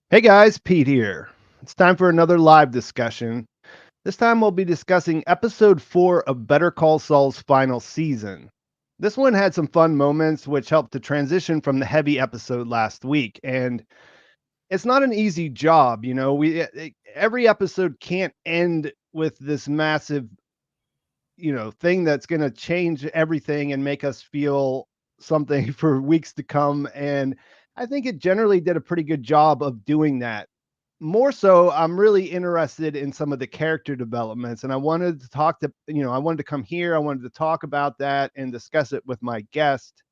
Hey guys, Pete here. It's time for another live discussion. This time we'll be discussing episode 4 of Better Call Saul's final season. This one had some fun moments which helped to transition from the heavy episode last week, and it's not an easy job, every episode can't end with this massive, thing that's going to change everything and make us feel something for weeks to come, and I think it generally did a pretty good job of doing that. More so, I'm really interested in some of the character developments, and I wanted to I wanted to come here, I wanted to talk about that and discuss it with my guest.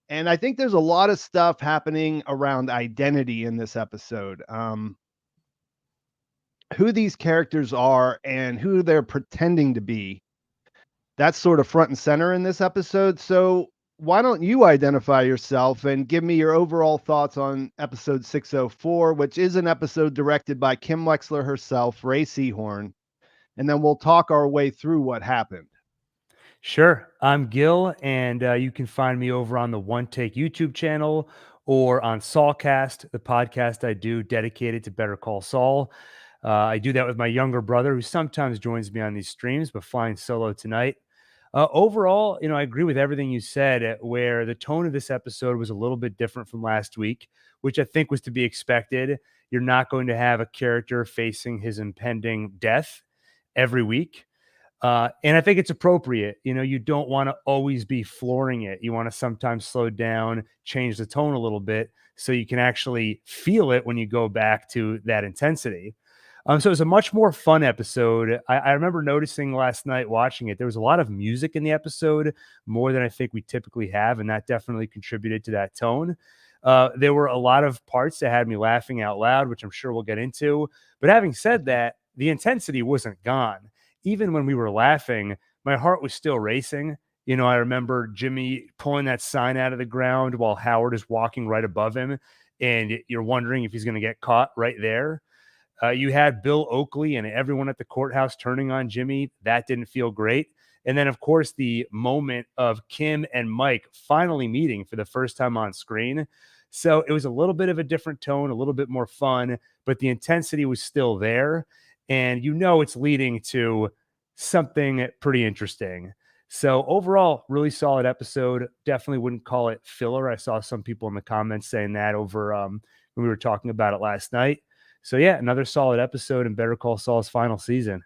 And I think there's a lot of stuff happening around identity in this episode. Who these characters are and who they're pretending to be. That's sort of front and center in this episode. So, why don't you identify yourself and give me your overall thoughts on episode 604, which is an episode directed by Kim Wexler herself, Ray Seehorn, and then we'll talk our way through what happened. Sure. I'm Gil, and you can find me over on the One Take YouTube channel or on Saulcast, the podcast I do dedicated to Better Call Saul. I do that with my younger brother, who sometimes joins me on these streams, but flying solo tonight. Overall, I agree with everything you said, where the tone of this episode was a little bit different from last week, which I think was to be expected. You're not going to have a character facing his impending death every week. And I think it's appropriate. You don't want to always be flooring it. You want to sometimes slow down, change the tone a little bit so you can actually feel it when you go back to that intensity. So it was a much more fun episode. I remember noticing last night watching it, there was a lot of music in the episode, more than I think we typically have, and that definitely contributed to that tone. There were a lot of parts that had me laughing out loud, which I'm sure we'll get into. But having said that, the intensity wasn't gone. Even when we were laughing, my heart was still racing. I remember Jimmy pulling that sign out of the ground while Howard is walking right above him, and you're wondering if he's going to get caught right there. You had Bill Oakley and everyone at the courthouse turning on Jimmy. That didn't feel great. And then, of course, the moment of Kim and Mike finally meeting for the first time on screen. So it was a little bit of a different tone, a little bit more fun, but the intensity was still there. And it's leading to something pretty interesting. So overall, really solid episode. Definitely wouldn't call it filler. I saw some people in the comments saying that over when we were talking about it last night. So yeah, another solid episode in Better Call Saul's final season.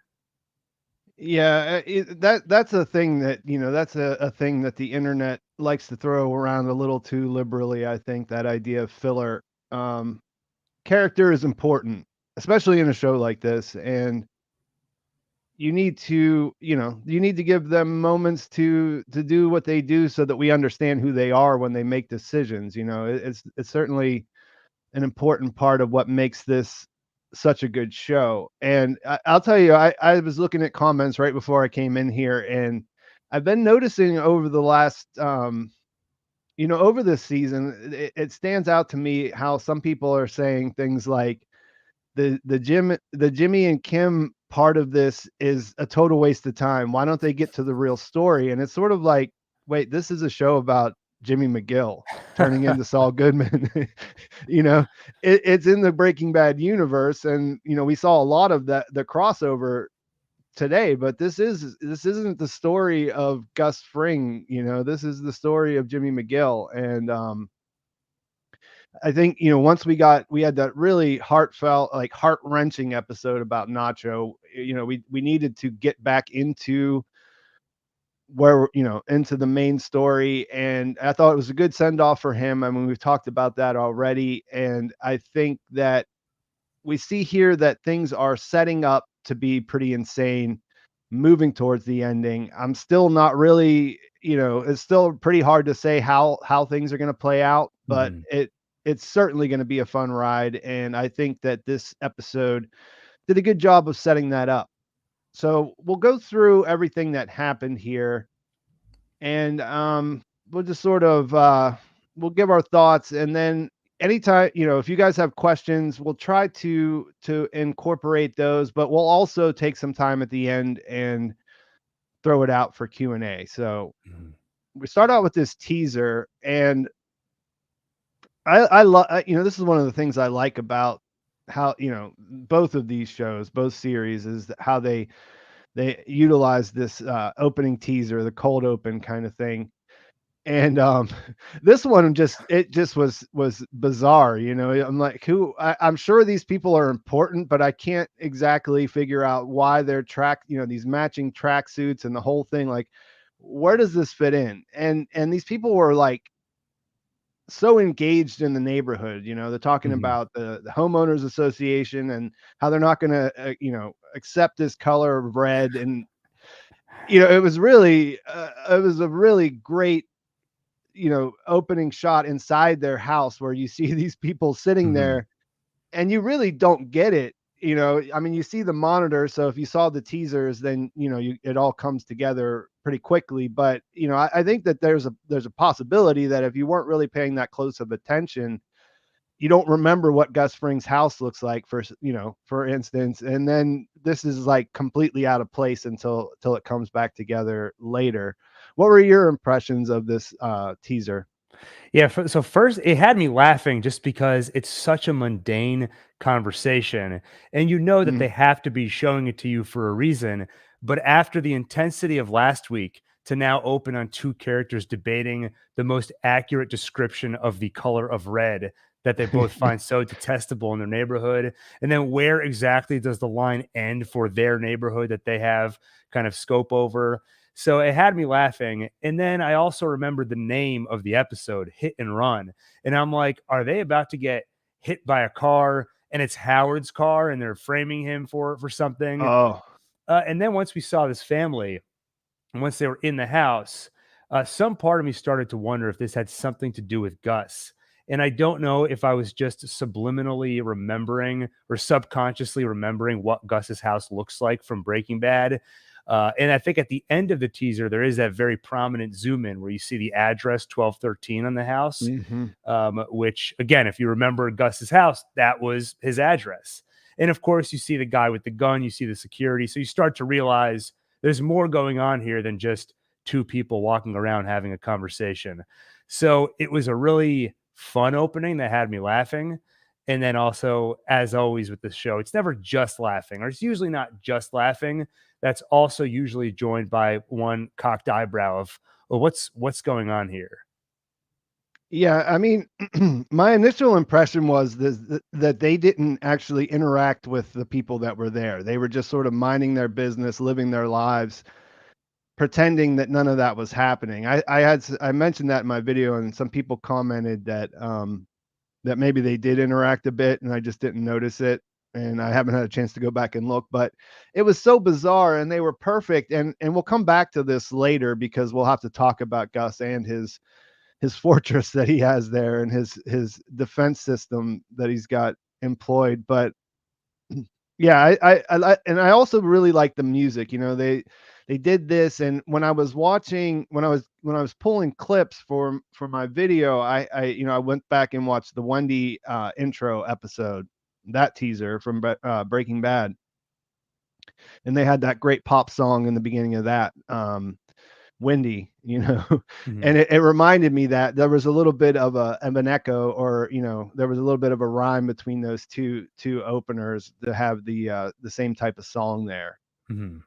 Yeah, that's a thing that that's a thing that the internet likes to throw around a little too liberally. I think that idea of filler. Um, Character is important, especially in a show like this, and you need to give them moments to do what they do so that we understand who they are when they make decisions. It's certainly an important part of what makes this such a good show. And I'll tell you, I was looking at comments right before I came in here, and I've been noticing over the last over this season, it stands out to me how some people are saying things like the Jimmy and Kim part of this is a total waste of time. Why don't they get to the real story? And it's sort of like, wait, this is a show about Jimmy McGill turning into Saul Goodman. It's in the Breaking Bad universe, and we saw a lot of the crossover today. But this isn't the story of Gus Fring. This is the story of Jimmy McGill, and I think, once we had that really heartfelt, like heart-wrenching episode about Nacho, we needed to get back into into the main story. And I thought it was a good send-off for him. I mean, we've talked about that already. And I think that we see here that things are setting up to be pretty insane moving towards the ending. I'm still not really, it's still pretty hard to say how things are going to play out, but Mhm. it's certainly going to be a fun ride, and I think that this episode did a good job of setting that up. So, we'll go through everything that happened here, and we'll just sort of we'll give our thoughts, and then anytime, if you guys have questions, we'll try to incorporate those, but we'll also take some time at the end and throw it out for Q&A. So, Mhm. we start out with this teaser, and I love, this is one of the things I like about how, both of these shows, both series, is how they utilize this opening teaser, the cold open kind of thing. And this one just was bizarre. I'm like, I'm sure these people are important, but I can't exactly figure out why they're these matching tracksuits and the whole thing. Like, where does this fit in? And these people were like so engaged in the neighborhood. They're talking Mhm. about the homeowners association and how they're not going to accept this color of red. And it was a really great opening shot inside their house where you see these people sitting Mhm. there and you really don't get it. I mean, you see the monitor, so if you saw the teasers, then it all comes together pretty quickly. But I think that there's a possibility that if you weren't really paying that close of attention, you don't remember what Gus Fring's house looks like, for instance, and then this is like completely out of place until it comes back together later. What were your impressions of this teaser? Yeah, so first it had me laughing just because it's such a mundane conversation, and you know that Mm. they have to be showing it to you for a reason. But after the intensity of last week, to now open on two characters debating the most accurate description of the color of red that they both find so detestable in their neighborhood, and then where exactly does the line end for their neighborhood that they have kind of scope over? So it had me laughing. And then I also remembered the name of the episode, Hit and Run. And I'm like, are they about to get hit by a car? And it's Howard's car and they're framing him for something. Oh, And then once we saw this family, and once they were in the house, some part of me started to wonder if this had something to do with Gus. And I don't know if I was just subliminally remembering or subconsciously remembering what Gus's house looks like from Breaking Bad. And I think at the end of the teaser, there is that very prominent zoom in where you see the address 1213 on the house, mhm. which, again, if you remember Gus's house, that was his address. And of course, you see the guy with the gun, you see the security. So you start to realize there's more going on here than just two people walking around having a conversation. So it was a really fun opening that had me laughing. And then also, as always with this show, it's never just laughing, or it's usually not just laughing. That's also usually joined by one cocked eyebrow of, well, what's going on here? Yeah, I mean, my initial impression was that they didn't actually interact with the people that were there. They were just sort of minding their business, living their lives, pretending that none of that was happening. I mentioned that in my video, and some people commented that maybe they did interact a bit, and I just didn't notice it. And I haven't had a chance to go back and look, but it was so bizarre, and they were perfect. And we'll come back to this later because we'll have to talk about Gus and his fortress that he has there and his defense system that he's got employed. But yeah, and I also really like the music. They did this, and when I was pulling clips for my video, I went back and watched the Wendy intro episode, that teaser from Breaking Bad, and they had that great pop song in the beginning of that. Windy, Mhm. and it reminded me that there was a little bit of an echo, or there was a little bit of a rhyme between those two openers to have the same type of song there. Mhm.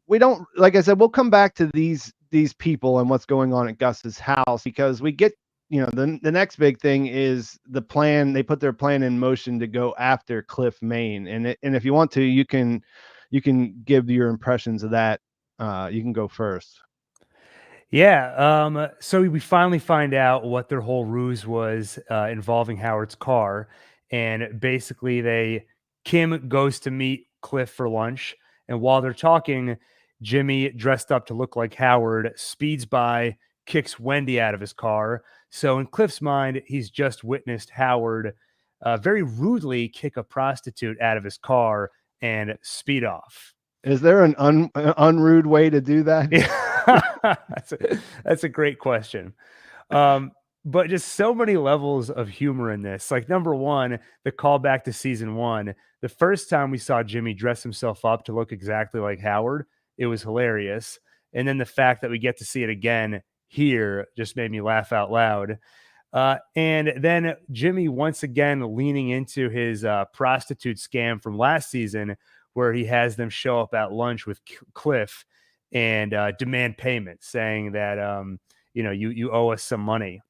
We don't, like I said, we'll come back to these people and what's going on at Gus's house, because we get, the next big thing is the plan. They put their plan in motion to go after Cliff Maine, and if you want to, you can give your impressions of that. You can go first. Yeah. So we finally find out what their whole ruse was involving Howard's car, and basically, Kim goes to meet Cliff for lunch, and while they're talking, Jimmy, dressed up to look like Howard, speeds by, kicks Wendy out of his car. So in Cliff's mind, he's just witnessed Howard very rudely kick a prostitute out of his car and speed off. Is there an unrude way to do that? Yeah, that's a great question. Um, but just so many levels of humor in this. Like number one, the callback to season one. The first time we saw Jimmy dress himself up to look exactly like Howard, it was hilarious. And then the fact that we get to see it again here just made me laugh out loud. And then Jimmy once again leaning into his prostitute scam from last season, where he has them show up at lunch with Cliff and demand payment, saying that you owe us some money.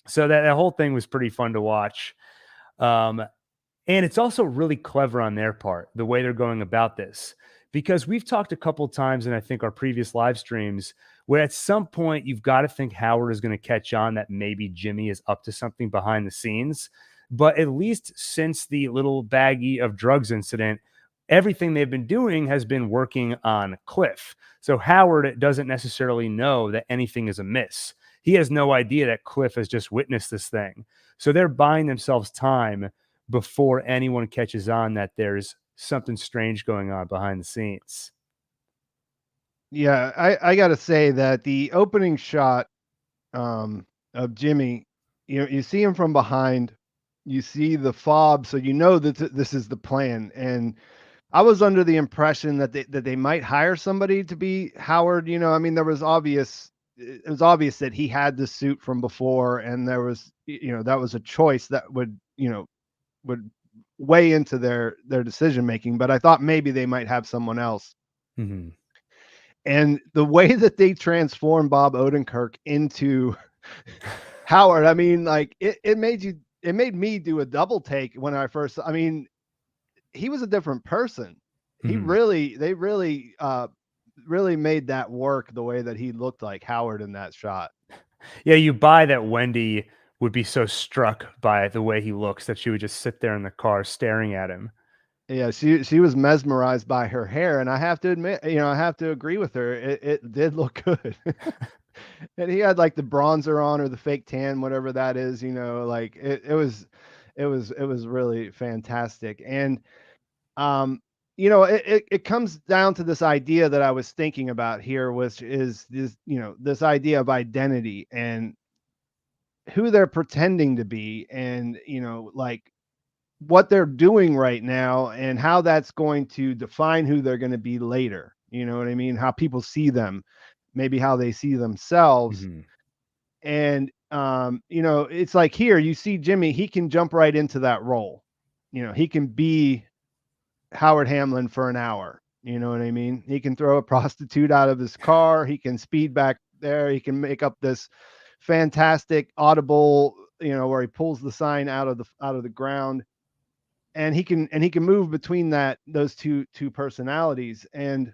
So that whole thing was pretty fun to watch. Um, and it's also really clever on their part, the way they're going about this, because we've talked a couple times in I think our previous live streams where at some point you've got to think Howard is going to catch on that maybe Jimmy is up to something behind the scenes. But at least since the little baggie of drugs incident, everything they've been doing has been working on Cliff. So Howard doesn't necessarily know that anything is amiss. He has no idea that Cliff has just witnessed this thing. So they're buying themselves time before anyone catches on that there's something strange going on behind the scenes. Yeah, I gotta say that the opening shot of Jimmy, you see him from behind, you see the fob, so you know that this is the plan. And I was under the impression that they might hire somebody to be Howard. I mean, it was obvious that he had the suit from before, and there was, that was a choice that would weigh into their decision making. But I thought maybe they might have someone else. Mm-hmm. And the way that they transformed Bob Odenkirk into Howard, I mean, like it made me do a double take when I first. I mean, he was a different person. Mm-hmm. They really made that work, the way that he looked like Howard in that shot. Yeah, you buy that Wendy would be so struck by the way he looks that she would just sit there in the car staring at him. Yeah, she was mesmerized by her hair, and I have to admit, I have to agree with her. It did look good. And he had like the bronzer on, or the fake tan, whatever that is, like it was really fantastic. And it comes down to this idea that I was thinking about here, which is this idea of identity and who they're pretending to be, and like what they're doing right now, and how that's going to define who they're going to be later. You know what I mean? How people see them, maybe how they see themselves. Mm-hmm. And it's like, here you see Jimmy, he can jump right into that role. He can be Howard Hamlin for an hour. You know what I mean? He can throw a prostitute out of his car. He can speed back there. He can make up this fantastic audible, where he pulls the sign out of the ground, and he can move between those two personalities. And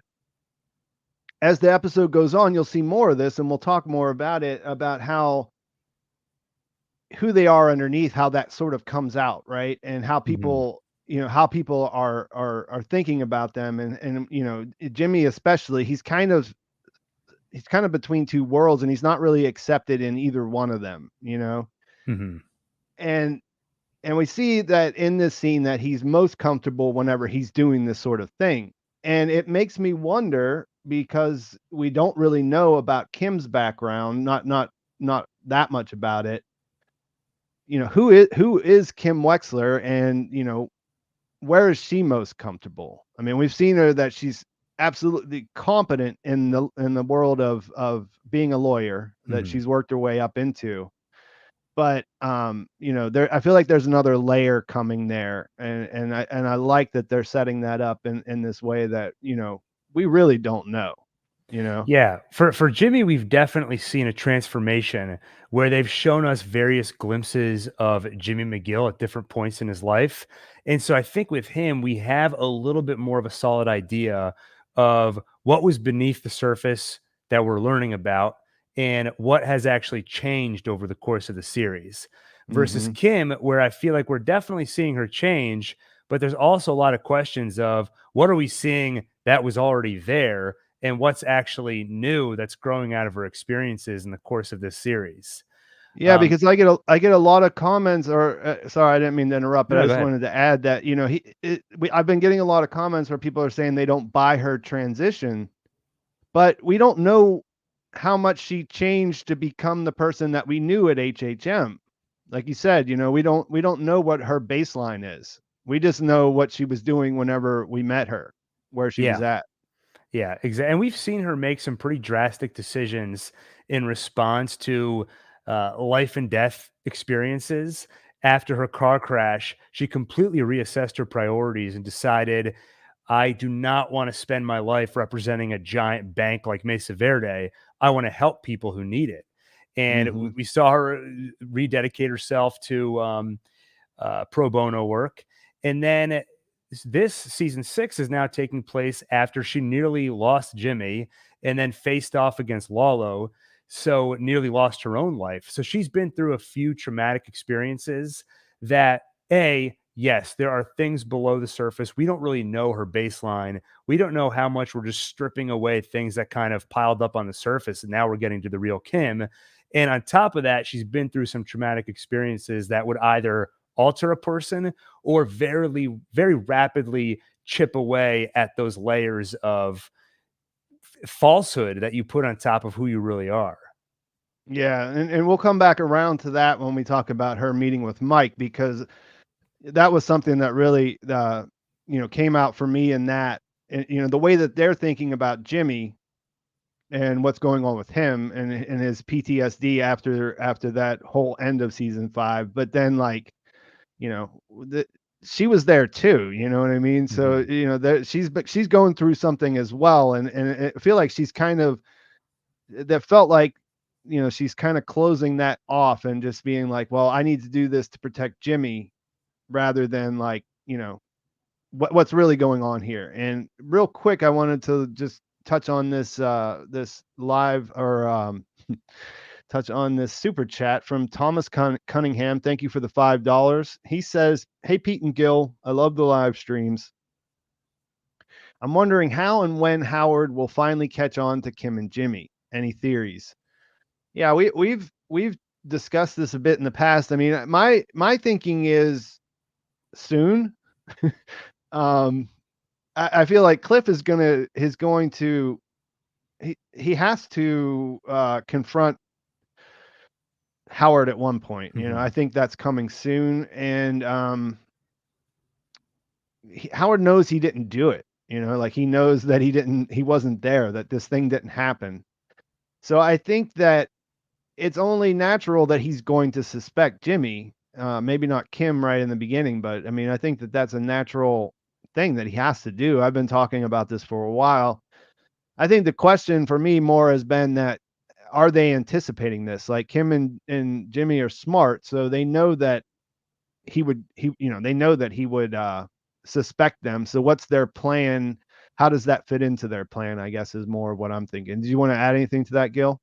as the episode goes on, you'll see more of this, and we'll talk more about it, about who they are underneath, how that sort of comes out, right? And how Mm-hmm. people are thinking about them. And Jimmy especially, he's kind of between two worlds, and he's not really accepted in either one of them. Mm-hmm. And we see that in this scene, that he's most comfortable whenever he's doing this sort of thing. And it makes me wonder, because we don't really know about Kim's background, not that much about it. Who is Kim Wexler, and where is she most comfortable? I mean, we've seen her that she's absolutely competent in the world of being a lawyer, that Mm-hmm. she's worked her way up into. But there, I feel like there's another layer coming there, and I like that they're setting that up in this way, that we really don't know. you know Yeah, for Jimmy, we've definitely seen a transformation where they've shown us various glimpses of Jimmy McGill at different points in his life. And so I think with him, we have a little bit more of a solid idea of what was beneath the surface that we're learning about and what has actually changed over the course of the series. Versus hmm Kim, where I feel like we're definitely seeing her change, but there's also a lot of questions of what are we seeing that was already there and what's actually new that's growing out of her experiences in the course of this series. Yeah, Um, because I get a lot of comments, or sorry, I didn't mean to interrupt, but I no, go just ahead. wanted to add that I've been getting a lot of comments where people are saying they don't buy her transition, but we don't know how much she changed to become the person that we knew at HHM. Like you said, we don't know what her baseline is. We just know what she was doing whenever we met her, where she was Yeah. at. Yeah, exactly. And we've seen her make some pretty drastic decisions in response to life and death experiences. After her car crash, she completely reassessed her priorities and decided, I do not want to spend my life representing a giant bank like Mesa Verde. I want to help people who need it. And Mhm. we saw her rededicate herself to pro bono work. And then this season 6 is now taking place after she nearly lost Jimmy and then faced off against Lalo. So nearly lost her own life. So she's been through a few traumatic experiences that, yes, there are things below the surface. We don't really know her baseline. We don't know how much we're just stripping away things that kind of piled up on the surface. And now we're getting to the real Kim. And on top of that, she's been through some traumatic experiences that would either alter a person or very rapidly chip away at those layers of falsehood that you put on top of who you really are. Yeah, and we'll come back around to that when we talk about her meeting with Mike, because that was something that really, came out for me in that, and, the way that they're thinking about Jimmy and what's going on with him and his PTSD after that whole end of season 5. But then, like, you know, the she was there too, you know what I mean? So, Mhm. that she's going through something as well, and I feel like she's kind of that felt like, she's kind of closing that off and just being like, well, I need to do this to protect Jimmy rather than, like, what's really going on here. And real quick, I wanted to just touch on this live, or touch on this super chat from Thomas Cunningham. Thank you for the $5. He says, "Hey Pete and Gil, I love the live streams. I'm wondering how and when Howard will finally catch on to Kim and Jimmy. Any theories?" Yeah, we've discussed this a bit in the past. I mean, my thinking is soon. um, I feel like Cliff is going to he has to confront Howard at one point. I Mhm. think that's coming soon, and Howard knows he didn't do it. Like, he knows that he wasn't there, that this thing didn't happen. So I think that it's only natural that he's going to suspect Jimmy. Maybe not Kim right in the beginning, but I mean, I think that that's a natural thing that he has to do. I've been talking about this for a while. I think the question for me more has been that, are they anticipating this? Like, Kim and Jimmy are smart, so they know that they know that he would suspect them. So what's their plan? How does that fit into their plan? I guess is more of what I'm thinking. Do you want to add anything to that, Gil?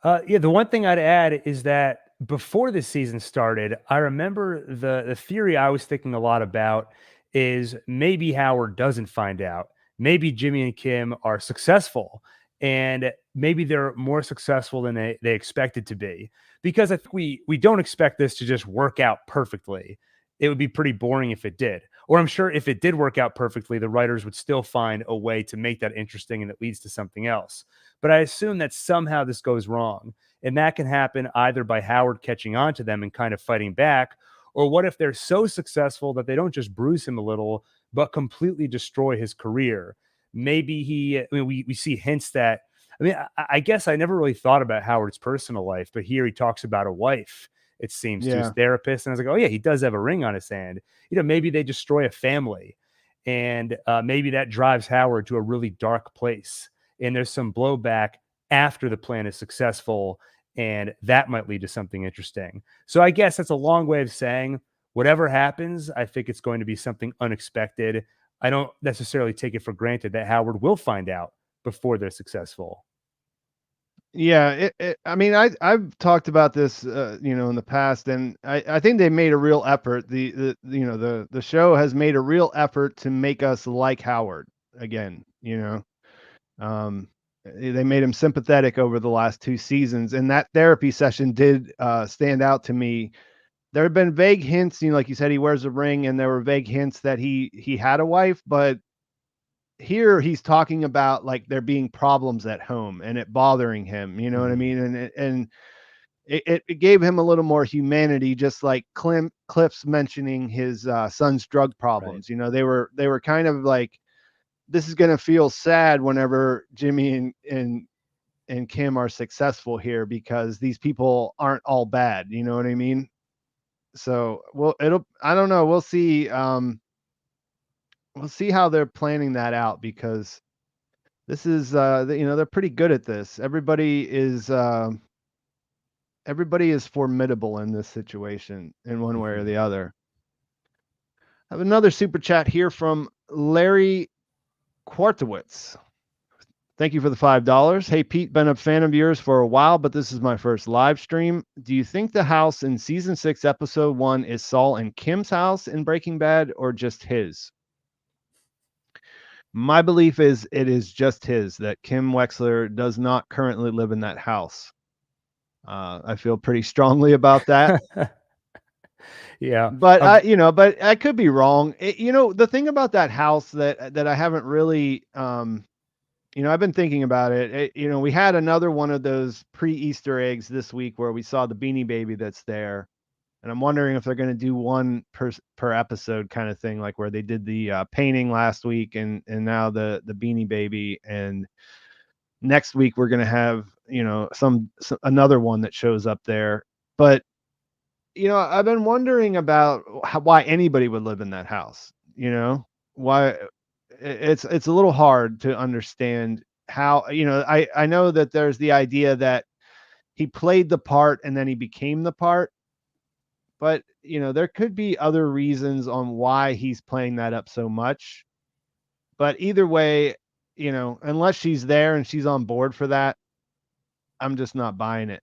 Yeah, the one thing I'd add is that before this season started, I remember the theory I was thinking a lot about is maybe Howard doesn't find out. Maybe Jimmy and Kim are successful, and maybe they're more successful than they expected to be. Because I think we don't expect this to just work out perfectly. It would be pretty boring if it did. Or I'm sure if it did work out perfectly, the writers would still find a way to make that interesting and it leads to something else. But I assume that somehow this goes wrong. And that can happen either by Howard catching on to them and kind of fighting back, or what if they're so successful that they don't just bruise him a little, but completely destroy his career? Maybe we see hints that, I guess I never really thought about Howard's personal life, but here he talks about a wife, it seems, to his Yeah. therapist. And I was like, oh, yeah, he does have a ring on his hand. Maybe they destroy a family. And maybe that drives Howard to a really dark place and there's some blowback after the plan is successful, and that might lead to something interesting. So I guess that's a long way of saying whatever happens, I think it's going to be something unexpected. I don't necessarily take it for granted that Howard will find out before they're successful. Yeah, I mean, I've talked about this, in the past, and I think they made a real effort. The show has made a real effort to make us like Howard again. Um, they made him sympathetic over the last 2 seasons, and that therapy session did stand out to me. There have been vague hints, like you said, he wears a ring, and there were vague hints that he had a wife, but here he's talking about, like, there being problems at home and it bothering him, you know what I Mhm. mean? And it gave him a little more humanity, just like Cliff's mentioning his son's drug Right. problems. They were kind of like, this is gonna feel sad whenever Jimmy and and Kim are successful here because these people aren't all bad. You know what I mean? So, well, I don't know. We'll see how they're planning that out because this is, they're pretty good at this. Everybody is formidable in this situation in one way or Mhm. the other. I have another super chat here from Larry Quartowitz. Thank you for the $5. Hey, Pete, been a fan of yours for a while, but this is my first live stream. Do you think the house in season 6, episode 1 is Saul and Kim's house in Breaking Bad or just his? My belief is it is just his, that Kim Wexler does not currently live in that house. I feel pretty strongly about that. Yeah. But I could be wrong. The thing about that house that I haven't really, I've been thinking about it. We had another one of those pre-Easter eggs this week where we saw the Beanie Baby that's there, and I'm wondering if they're going to do one per episode kind of thing, like where they did the painting last week and now the Beanie Baby, and next week we're going to have another one that shows up there. But I've been wondering about why anybody would live in that house. Why it's a little hard to understand how. I know that there's the idea that he played the part and then he became the part, but there could be other reasons on why he's playing that up so much. But either way, unless she's there and she's on board for that, I'm just not buying it.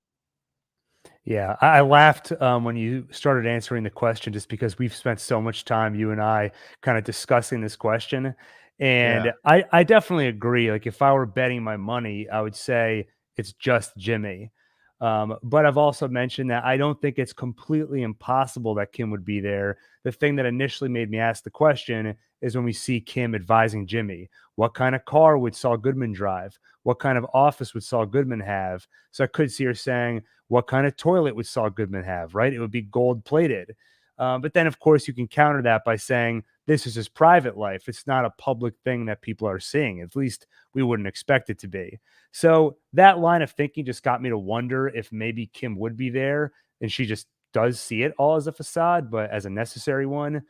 Yeah, I laughed when you started answering the question just because we've spent so much time, you and I, kind of discussing this question. Yeah. And I definitely agree. Like, if I were betting my money, I would say it's just Jimmy. But I've also mentioned that I don't think it's completely impossible that Kim would be there. The thing that initially made me ask the question is when we see Kim advising Jimmy, what kind of car would Saul Goodman drive? What kind of office would Saul Goodman have? So I could see her saying, what kind of toilet would Saul Goodman have, right? It would be gold plated. But then, of course, you can counter that by saying this is his private life. It's not a public thing that people are seeing. At least we wouldn't expect it to be. So that line of thinking just got me to wonder if maybe Kim would be there and she just does see it all as a facade, but as a necessary one.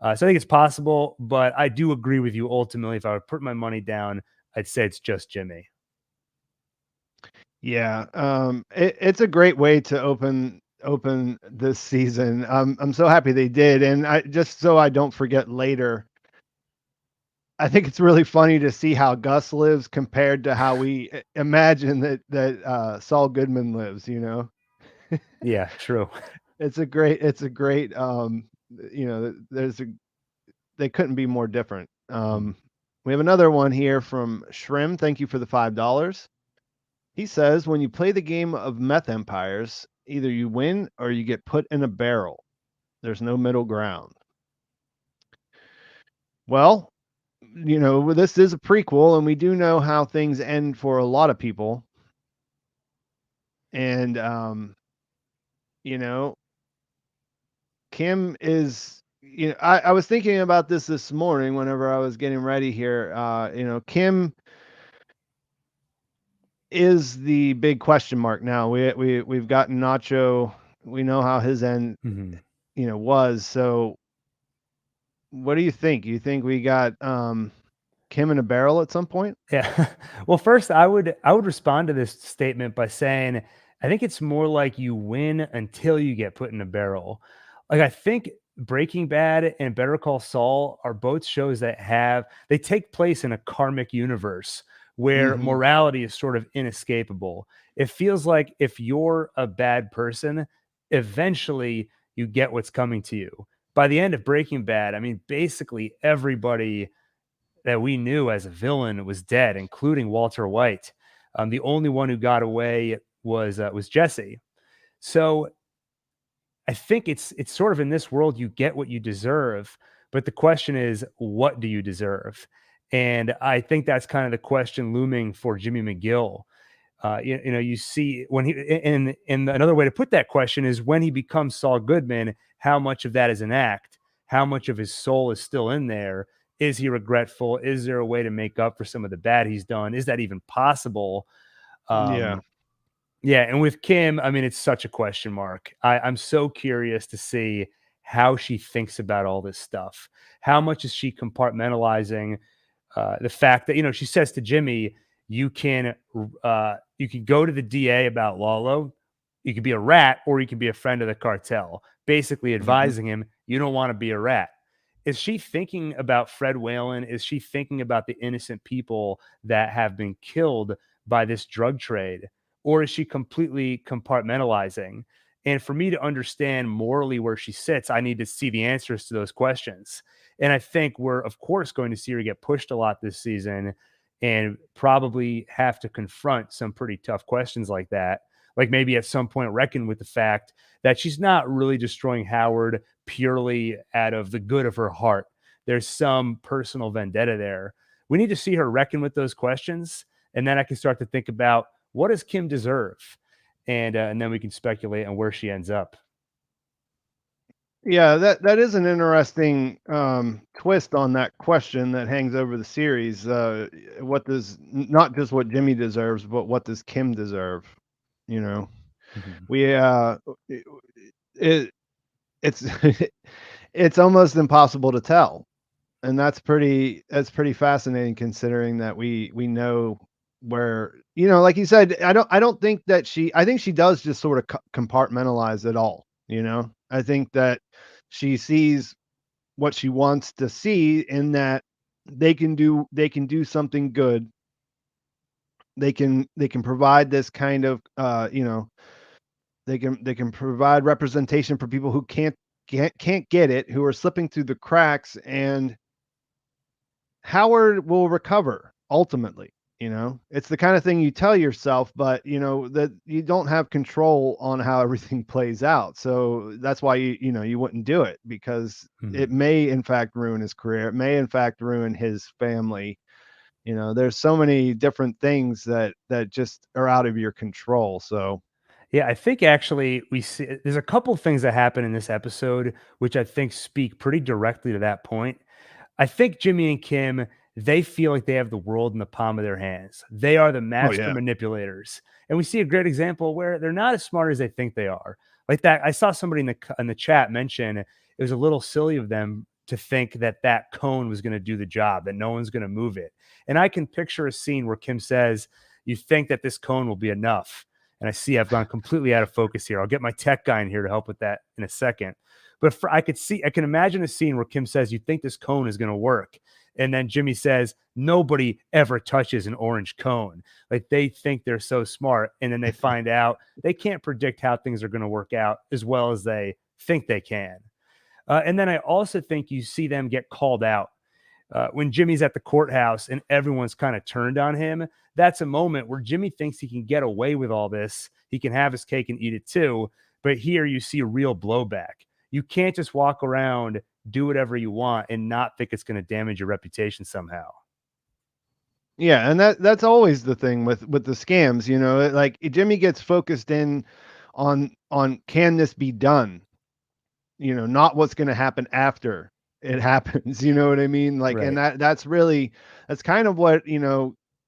So I think it's possible, but I do agree with you ultimately. If I would put my money down, I'd say it's just Jimmy. Yeah, it's a great way to open this season. I'm so happy they did, and I just so I don't forget later. I think it's really funny to see how Gus lives compared to how we imagine that Saul Goodman lives. Yeah, true. It's a great. There's a they couldn't be more different. We have another one here from Shrim. Thank you for the $5. He says, when you play the game of Meth Empires, either you win or you get put in a barrel. There's no middle ground. Well, this is a prequel, and we do know how things end for a lot of people. And, you know, Kim is, I was thinking about this morning whenever I was getting ready here. Kim is the big question mark now. We've gotten Nacho. We know how his end, Mhm. was. So what do you think? You think we got Kim in a barrel at some point? Yeah. Well, first, I would respond to this statement by saying I think it's more like you win until you get put in a barrel. Like, I think Breaking Bad and Better Call Saul are both shows that they take place in a karmic universe where Mhm. morality is sort of inescapable. It feels like if you're a bad person, eventually you get what's coming to you. By the end of Breaking Bad, I mean, basically everybody that we knew as a villain was dead, including Walter White. The only one who got away was Jesse. So I think it's sort of in this world you get what you deserve, but the question is, what do you deserve? And I think that's kind of the question looming for Jimmy McGill. You see when and another way to put that question is when he becomes Saul Goodman, how much of that is an act? How much of his soul is still in there? Is he regretful? Is there a way to make up for some of the bad he's done? Is that even possible? Yeah. Yeah, and with Kim, I mean, it's such a question mark. I'm so curious to see how she thinks about all this stuff. How much is she compartmentalizing the fact that she says to Jimmy, you can go to the DA about Lalo, you could be a rat, or you can be a friend of the cartel. Basically, Mhm. advising him you don't want to be a rat. Is she thinking about Fred Whalen? Is she thinking about the innocent people that have been killed by this drug trade? Or is she completely compartmentalizing? And for me to understand morally where she sits, I need to see the answers to those questions. And I think we're, of course, going to see her get pushed a lot this season and probably have to confront some pretty tough questions like that. Like maybe at some point reckon with the fact that she's not really destroying Howard purely out of the good of her heart. There's some personal vendetta there. We need to see her reckon with those questions. And then I can start to think about what does Kim deserve? And then we can speculate on where she ends up. Yeah, that is an interesting twist on that question that hangs over the series. What does not just what Jimmy deserves, but what does Kim deserve? You know, Mhm. we it, it it's it's almost impossible to tell, and that's pretty fascinating considering that we know where like you said. I don't think that I think she does just sort of compartmentalize it all. I think that she sees what she wants to see in that they can do something good. They can provide this kind of they can provide representation for people who can't get it, who are slipping through the cracks, and Howard will recover ultimately. It's the kind of thing you tell yourself, but that you don't have control on how everything plays out. So that's why you wouldn't do it, because it Mhm. may in fact ruin his career. It may in fact ruin his family. There's so many different things that just are out of your control. So Yeah, I think actually we see there's a couple things that happen in this episode which I think speak pretty directly to that point. I think Jimmy and Kim, they feel like they have the world in the palm of their hands. They are the oh master yeah. manipulators. And we see a great example where they're not as smart as they think they are. Like that, I saw somebody in the chat mention it was a little silly of them to think that that cone was going to do the job, that no one's going to move it. And I can picture a scene where Kim says, "You think that this cone will be enough?" And I see I've gone completely out of focus here. I'll get my tech guy in here to help with that in a second. But I can imagine a scene where Kim says, "You think this cone is going to work?" And then Jimmy says, "Nobody ever touches an orange cone." Like they think they're so smart. And then they find out they can't predict how things are going to work out as well as they think they can. And then I also think you see them get called out when Jimmy's at the courthouse and everyone's kind of turned on him. That's a moment where Jimmy thinks he can get away with all this. He can have his cake and eat it too. But here you see real blowback. You can't just walk around, do whatever you want, and not think it's going to damage your reputation somehow. Yeah, and that's always the thing with the scams. Like Jimmy gets focused in on can this be done? Not what's going to happen after it happens. You know what I mean? Like, and Right. that's kind of what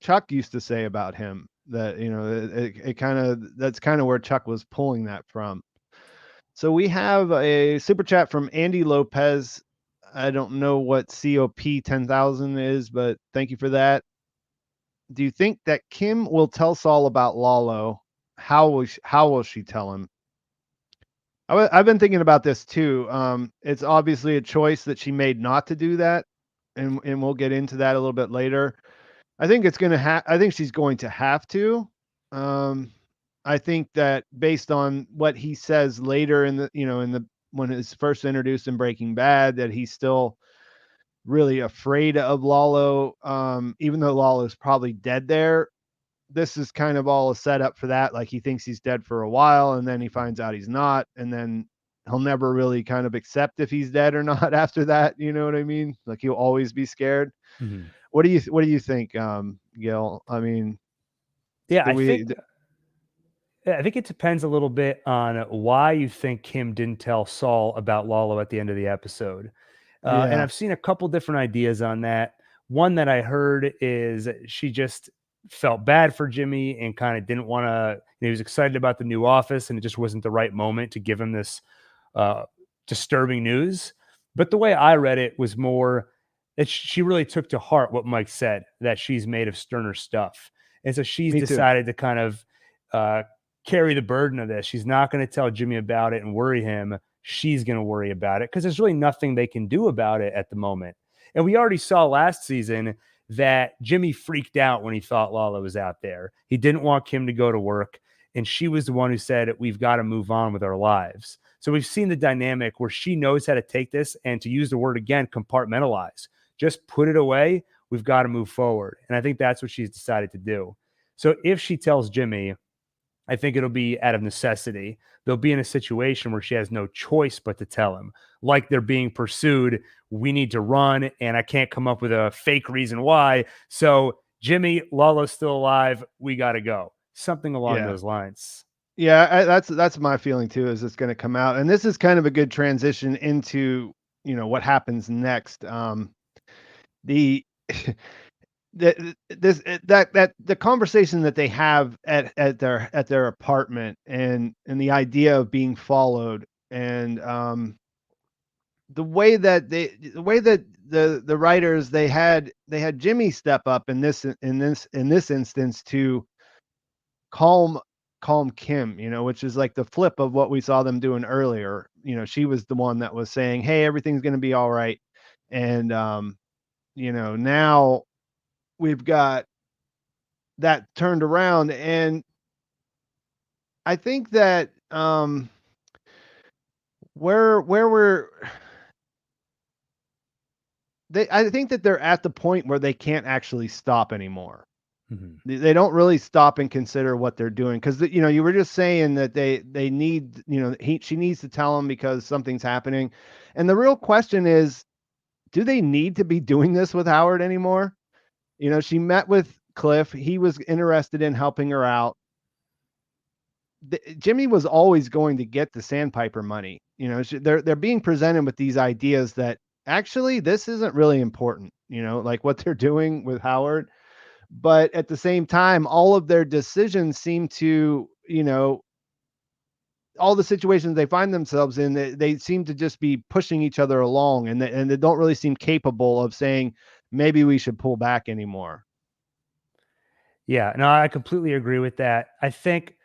Chuck used to say about him. That it kind of that's kind of where Chuck was pulling that from. So we have a super chat from Andy Lopez. I don't know what COP 10,000 is, but thank you for that. Do you think that Kim will tell Saul about Lalo? How will she tell him? I've been thinking about this too. It's obviously a choice that she made not to do that, and we'll get into that a little bit later. I think she's going to have to. Um, I think that based on what he says later in the when it's first introduced in Breaking Bad, that he's still really afraid of Lalo, even though Lalo's probably dead there. This is kind of all a setup for that. Like he thinks he's dead for a while, and then he finds out he's not, and then he'll never really kind of accept if he's dead or not after that. You know what I mean? Like he'll always be scared. Mhm. What do you think, Gil? I mean, Yeah, do we? I think it depends a little bit on why you think Kim didn't tell Saul about Lalo at the end of the episode. And Yeah. I've seen a couple different ideas on that. One that I heard is she just felt bad for Jimmy and kind of didn't want to, he was excited about the new office and it just wasn't the right moment to give him this uh, disturbing news. But the way I read it was more that she really took to heart what Mike said, that she's made of sterner stuff. And so she's Me too. decided to kind of uh, carry the burden of this. She's not going to tell Jimmy about it and worry him. She's going to worry about it because there's really nothing they can do about it at the moment. And we already saw last season that Jimmy freaked out when he thought Lala was out there. He didn't want Kim to go to work. And she was the one who said, we've got to move on with our lives. So we've seen the dynamic where she knows how to take this and, to use the word again, compartmentalize. Just put it away. We've got to move forward. And I think that's what she's decided to do. So if she tells Jimmy, I think it'll be out of necessity. They'll be in a situation where she has no choice but to tell him, like they're being pursued. We need to run, and I can't come up with a fake reason why. So, Jimmy, Lala's still alive. We got to go. Something along Yeah. those lines. Yeah, that's my feeling too, is it's gonna come out. And this is kind of a good transition into, what happens next. The the conversation that they have at their apartment, and the idea of being followed, and the way that the writers, they had Jimmy step up in this instance to calm Kim, which is like the flip of what we saw them doing earlier. She was the one that was saying, "Hey, everything's going to be all right," and now we've got that turned around. And I think that where we're I think that they're at the point where they can't actually stop anymore. Mhm. They don't really stop and consider what they're doing, because you were just saying that they need, she needs to tell them because something's happening. And the real question is, do they need to be doing this with Howard anymore? She met with Cliff. He was interested in helping her out. Jimmy was always going to get the Sandpiper money. They're being presented with these ideas that actually this isn't really important, like what they're doing with Howard. But at the same time, all of their decisions seem to, all the situations they find themselves in, they seem to just be pushing each other along, and they don't really seem capable of saying, maybe we should pull back anymore. Yeah, no, I completely agree with that. I think,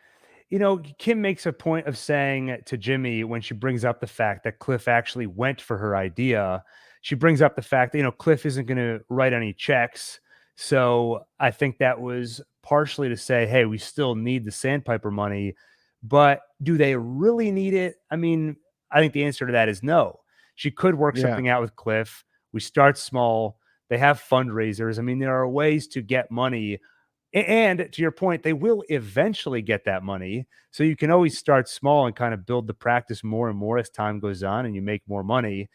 Kim makes a point of saying to Jimmy when she brings up the fact that Cliff actually went for her idea, she brings up the fact that, Cliff isn't going to write any checks. So I think that was partially to say, hey, we still need the Sandpiper money, but do they really need it? I mean, I think the answer to that is no. She could work Yeah. something out with Cliff. We start small. They have fundraisers. I mean, there are ways to get money, and to your point, they will eventually get that money. So you can always start small and kind of build the practice more and more as time goes on and you make more money.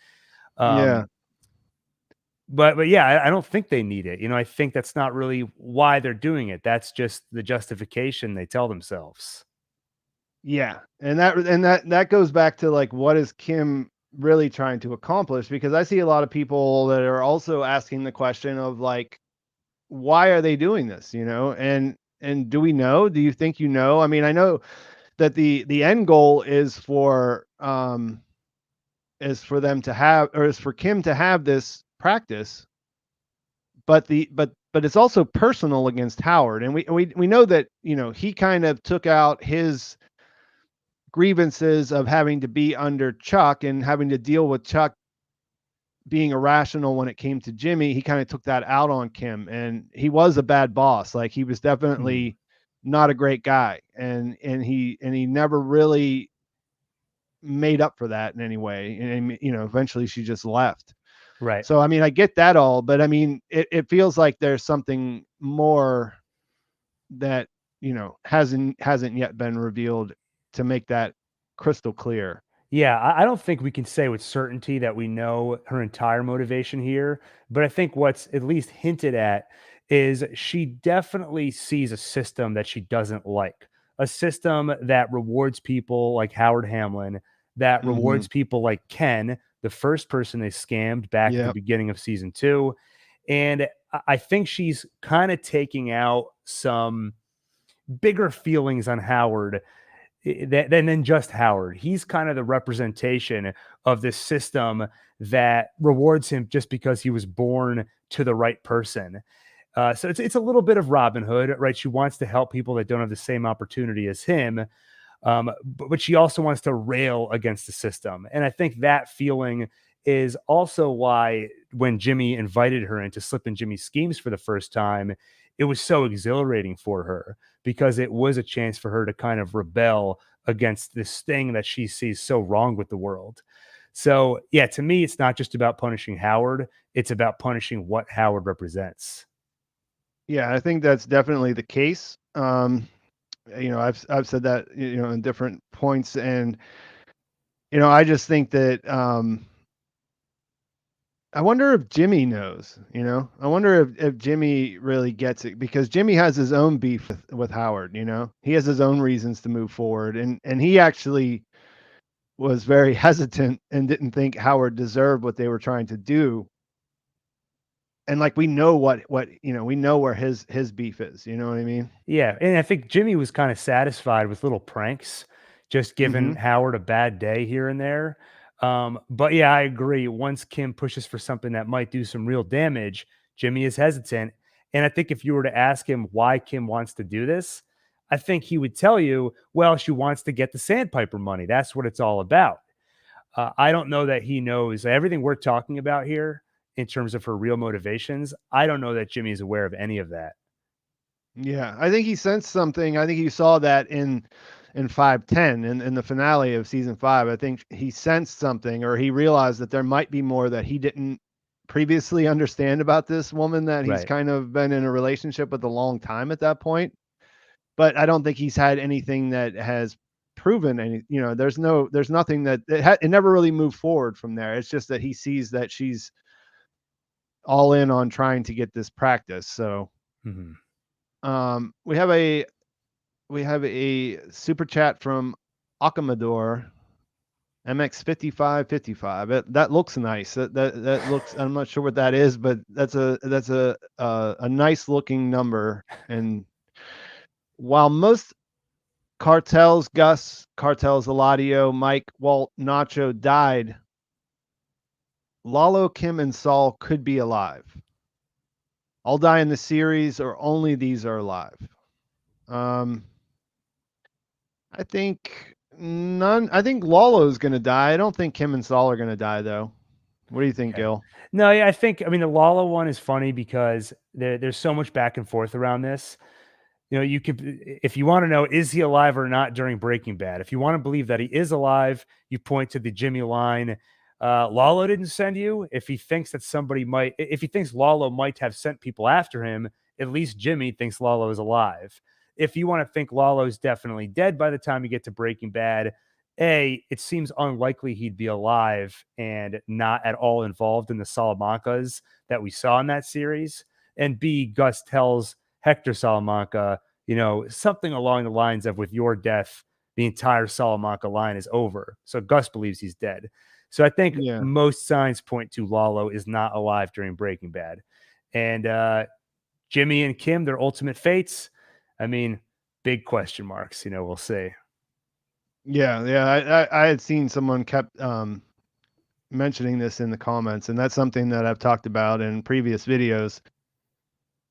Yeah. Um, but yeah, I don't think they need it. I think that's not really why they're doing it. That's just the justification they tell themselves. Yeah. And that goes back to, like, what is Kim really trying to accomplish? Because I see a lot of people that are also asking the question of, like, why are they doing this? And do we know? Do you think I mean, I know that the end goal is for them to have, or is for Kim to have this practice, but it's also personal against Howard. And we know that, he kind of took out his grievances of having to be under Chuck and having to deal with Chuck being irrational when it came to Jimmy. He kind of took that out on Kim, and he was a bad boss. Like, he was Mhm. definitely not a great guy, and he never really made up for that in any way. And eventually she just left. Right. So I mean, I get that all, but I mean, it feels like there's something more that hasn't yet been revealed to make that crystal clear. Yeah, I don't think we can say with certainty that we know her entire motivation here, but I think what's at least hinted at is she definitely sees a system that she doesn't like, a system that rewards people like Howard Hamlin, that Hmm. rewards people like Ken, the first person they scammed back at the Yep. beginning of season two. And I think she's kind of taking out some bigger feelings on Howard than just Howard. He's kind of the representation of this system that rewards him just because he was born to the right person. So it's a little bit of Robin Hood, right? She wants to help people that don't have the same opportunity as him, but she also wants to rail against the system. And I think that feeling is also why when Jimmy invited her in to slip in Jimmy's schemes for the first time, it was so exhilarating for her because it was a chance for her to kind of rebel against this thing that she sees so wrong with the world. So, yeah, to me, it's not just about punishing Howard, it's about punishing what Howard represents. Yeah, I think that's definitely the case. I've said that, in different points, and I just think that I wonder if Jimmy knows, I wonder if Jimmy really gets it, because Jimmy has his own beef with Howard, he has his own reasons to move forward, and he actually was very hesitant and didn't think Howard deserved what they were trying to do. And like, we know we know where his beef is, you know what I mean? Yeah, and I think Jimmy was kind of satisfied with little pranks, just giving Mhm. Howard a bad day here and there. But yeah, I agree. Once Kim pushes for something that might do some real damage, Jimmy is hesitant. And I think if you were to ask him why Kim wants to do this, I think he would tell you, well, she wants to get the Sandpiper money. That's what it's all about. I don't know that he knows everything we're talking about here in terms of her real motivations. I don't know that Jimmy is aware of any of that. Yeah, I think he sensed something. I think you saw that in 510, in the finale of season 5. I think he sensed something, or he realized that there might be more that he didn't previously understand about this woman that he's Right. kind of been in a relationship with a long time at that point. But I don't think he's had anything that has proven any, there's nothing that it never really moved forward from there. It's just that he sees that she's all in on trying to get this practice. So, Mhm. um, we have a we have a super chat from Akamador MX5555. That looks nice. That looks. I'm not sure what that is, but that's a nice looking number. And while most cartels, Gus, cartels, Eladio, Mike, Walt, Nacho died, Lalo, Kim, and Saul could be alive. All die in the series, or only these are alive. Um, I think none. I think Lalo's gonna die. I don't think Kim and Saul are gonna die, though. What do you think, Okay. Gil? No, yeah, I mean, the Lala one is funny because there's so much back and forth around this. You know, you could, if you want to know, is he alive or not during Breaking Bad? If you want to believe that he is alive, you point to the Jimmy line. Lalo didn't send you. If he thinks that somebody might, if he thinks Lalo might have sent people after him, at least Jimmy thinks Lalo is alive. If you want to think Lalo's definitely dead by the time you get to Breaking Bad, it seems unlikely he'd be alive and not at all involved in the Salamancas that we saw in that series. And B, Gus tells Hector Salamanca, something along the lines of, with your death, the entire Salamanca line is over. So Gus believes he's dead. So I think Yeah, most signs point to Lalo is not alive during Breaking Bad. And Jimmy and Kim, their ultimate fates, I mean, big question marks. We'll see. yeah. I had seen someone kept mentioning this in the comments, and that's something that I've talked about in previous videos.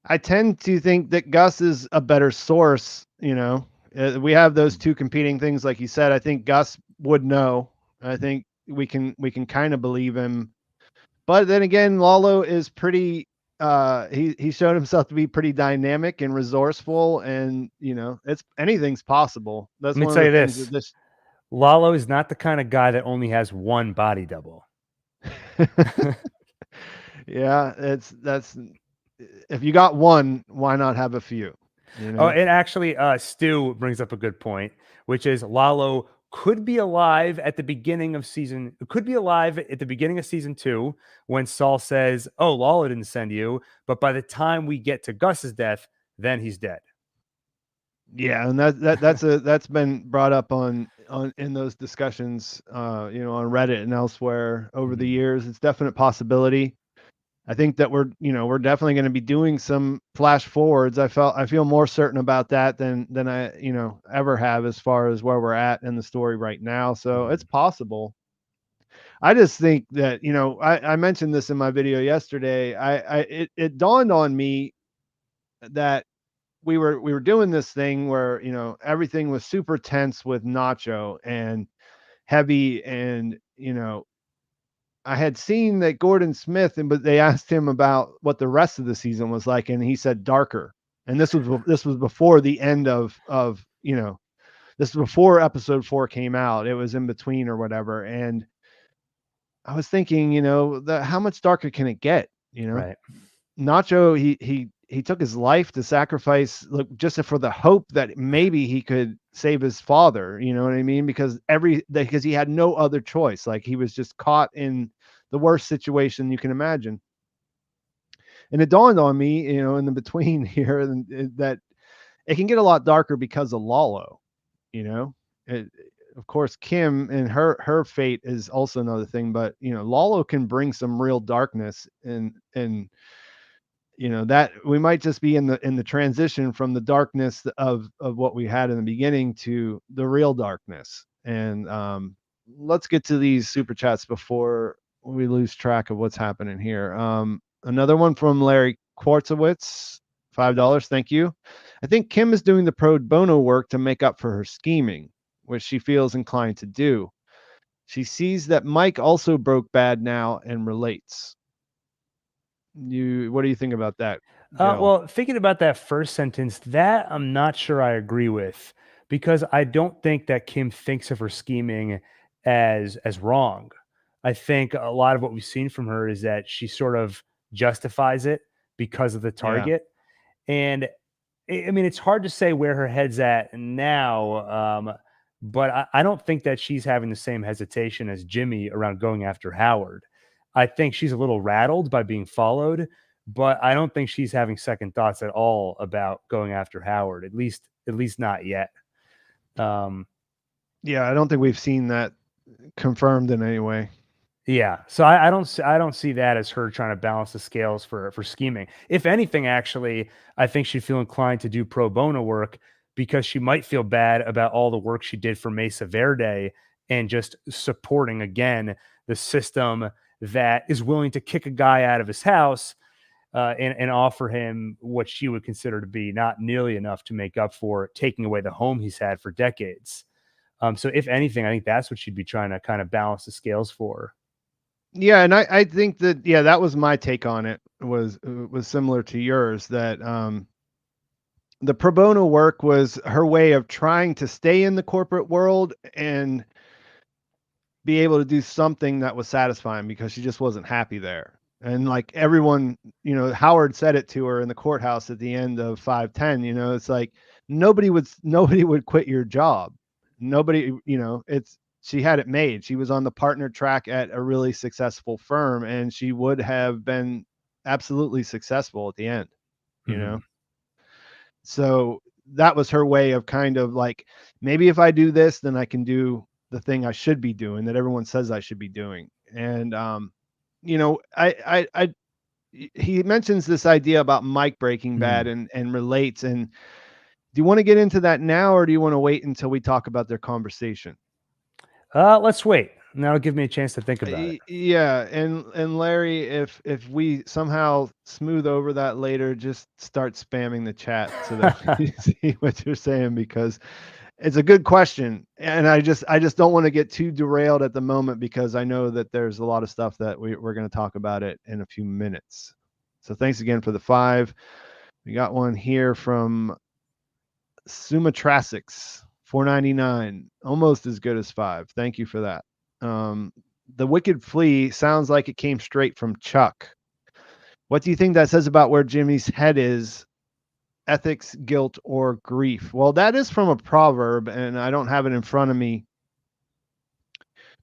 I tend to think that Gus is a better source. We have those two competing things, like you said. I think Gus would know. I think we can kind of believe him. But then again, Lalo is pretty. He showed himself to be pretty dynamic and resourceful, and it's anything's possible. Let That's me one of tell the you things that this. this. Lalo is not the kind of guy that only has one body double. Yeah, that's if you got one, why not have a few? Oh, and actually, Stu brings up a good point, which is Lalo could be alive at the beginning of season 2 when Saul says, "Oh, Lalo didn't send you," but by the time we get to Gus's death, then he's dead. Yeah, and that's been brought up on in those discussions, on Reddit and elsewhere over the Mhm. years. It's definite possibility. I think that we're definitely going to be doing some flash forwards. I feel more certain about that than I, ever have as far as where we're at in the story right now. So it's Mhm. possible. I just think that, I mentioned this in my video yesterday. It dawned on me that we were doing this thing where, everything was super tense with Nacho and heavy, and, I had seen that Gordon Smith, but they asked him about what the rest of the season was like, and he said darker. And this was before the end of this was before episode 4 came out. It was in between or whatever. And I was thinking, how much darker can it get? Right. Nacho, he took his life to sacrifice, look, just for the hope that maybe he could save his father. You know what I mean? Because he had no other choice. Like, he was just caught in the worst situation you can imagine. And it dawned on me, in the between here, that it can get a lot darker because of Lalo. You know, it, of course, Kim and her fate is also another thing, but Lalo can bring some real darkness, and that we might just be in the transition from the darkness of what we had in the beginning to the real darkness. And let's get to these super chats before we lose track of what's happening here. Another one from Larry Quartzowitz, $5. Thank you. I think Kim is doing the pro bono work to make up for her scheming, which she feels inclined to do. She sees that Mike also broke bad now and relates. What do you think about that, Gil? Well, thinking about that first sentence, that I'm not sure I agree with, because I don't think that Kim thinks of her scheming as wrong. I think a lot of what we've seen from her is that she sort of justifies it because of the Yeah. target. And I mean, it's hard to say where her head's at now, but I don't think that she's having the same hesitation as Jimmy around going after Howard. I think she's a little rattled by being followed, but I don't think she's having second thoughts at all about going after Howard. At least not yet. Um, Yeah, I don't think we've seen that confirmed in any way. Yeah, so I don't see that as her trying to balance the scales for scheming. If anything, actually, I think she'd feel inclined to do pro bono work because she might feel bad about all the work she did for Mesa Verde and just supporting again the system that is willing to kick a guy out of his house and offer him what she would consider to be not nearly enough to make up for taking away the home he's had for decades. So if anything, I think that's what she'd be trying to kind of balance the scales for. Yeah, and I think that, yeah, that was my take on it, was similar to yours, that the pro bono work was her way of trying to stay in the corporate world and be able to do something that was satisfying, because she just wasn't happy there. And like everyone, Howard said it to her in the courthouse at the end of 510. It's like nobody would quit your job. Nobody, it's she had it made. She was on the partner track at a really successful firm, and she would have been absolutely successful at the end, you know. Mhm. So that was her way of kind of like, maybe if I do this, then I can do the thing I should be doing, that everyone says I should be doing. And I he mentions this idea about Mike Breaking Bad, Mm. and relates. And do you want to get into that now, or do you want to wait until we talk about their conversation? Let's wait. And that'll give me a chance to think about it. Yeah, and Larry, if we somehow smooth over that later, just start spamming the chat so that we see what you're saying, because it's a good question, and I just don't want to get too derailed at the moment, because I know that there's a lot of stuff that we're going to talk about it in a few minutes. So thanks again for the 5. We got one here from Sumatrasix, 4.99, almost as good as 5. Thank you for that. The Wicked Flea sounds like it came straight from Chuck. What do you think that says about where Jimmy's head is? Ethics, guilt, or grief? Well, that is from a proverb, and I don't have it in front of me,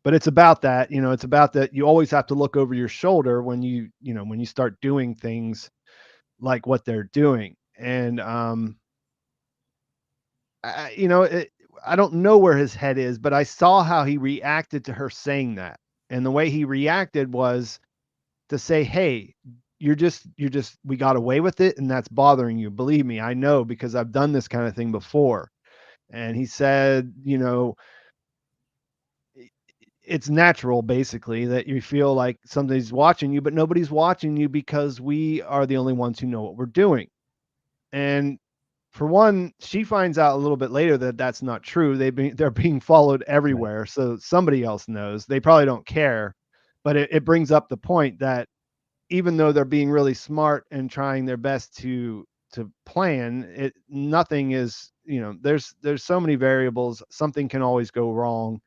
but it's about that. It's about that you always have to look over your shoulder when you start doing things like what they're doing. And I, you know, it, I don't know where his head is, but I saw how he reacted to her saying that. And the way he reacted was to say, "Hey, we got away with it, and that's bothering you. Believe me, I know, because I've done this kind of thing before. And he said, it's natural basically that you feel like somebody's watching you, but nobody's watching you because we are the only ones who know what we're doing. And for one, she finds out a little bit later that that's not true. They're being followed Right. everywhere, so somebody else knows. They probably don't care, but it brings up the point that even though they're being really smart and trying their best to plan it, nothing is, there's so many variables. Something can always go wrong.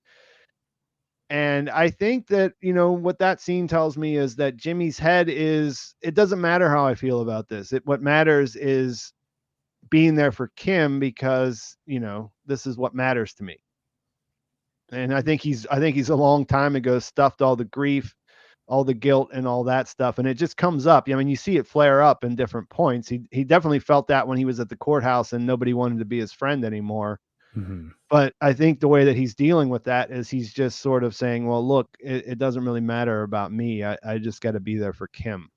And I think that, what that scene tells me is that Jimmy's head is, it doesn't matter how I feel about this. What matters is being there for Kim, because, this is what matters to me. And I think he's a long time ago stuffed all the grief, all the guilt and all that stuff. And it just comes up. I mean, you see it flare up in different points. He definitely felt that when he was at the courthouse and nobody wanted to be his friend anymore. Mhm. But I think the way that he's dealing with that is he's just sort of saying, well, look, it doesn't really matter about me. I just got to be there for Kim.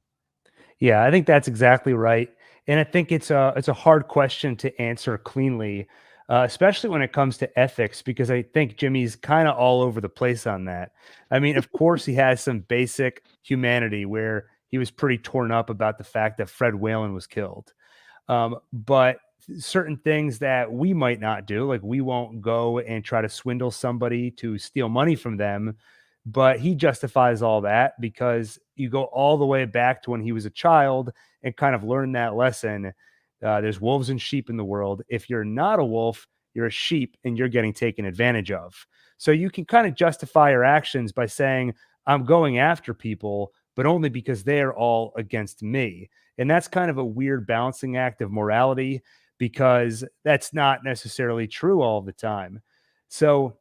Yeah, I think that's exactly right, and I think it's a hard question to answer cleanly, especially when it comes to ethics, because I think Jimmy's kind of all over the place on that. I mean, of course, he has some basic humanity where he was pretty torn up about the fact that Fred Whalen was killed, but certain things that we might not do, like we won't go and try to swindle somebody to steal money from them. But he justifies all that because you go all the way back to when he was a child and kind of learn that lesson. There's wolves and sheep in the world. If you're not a wolf, you're a sheep and you're getting taken advantage of. So you can kind of justify your actions by saying, I'm going after people, but only because they're all against me. And that's kind of a weird balancing act of morality because that's not necessarily true all the time. So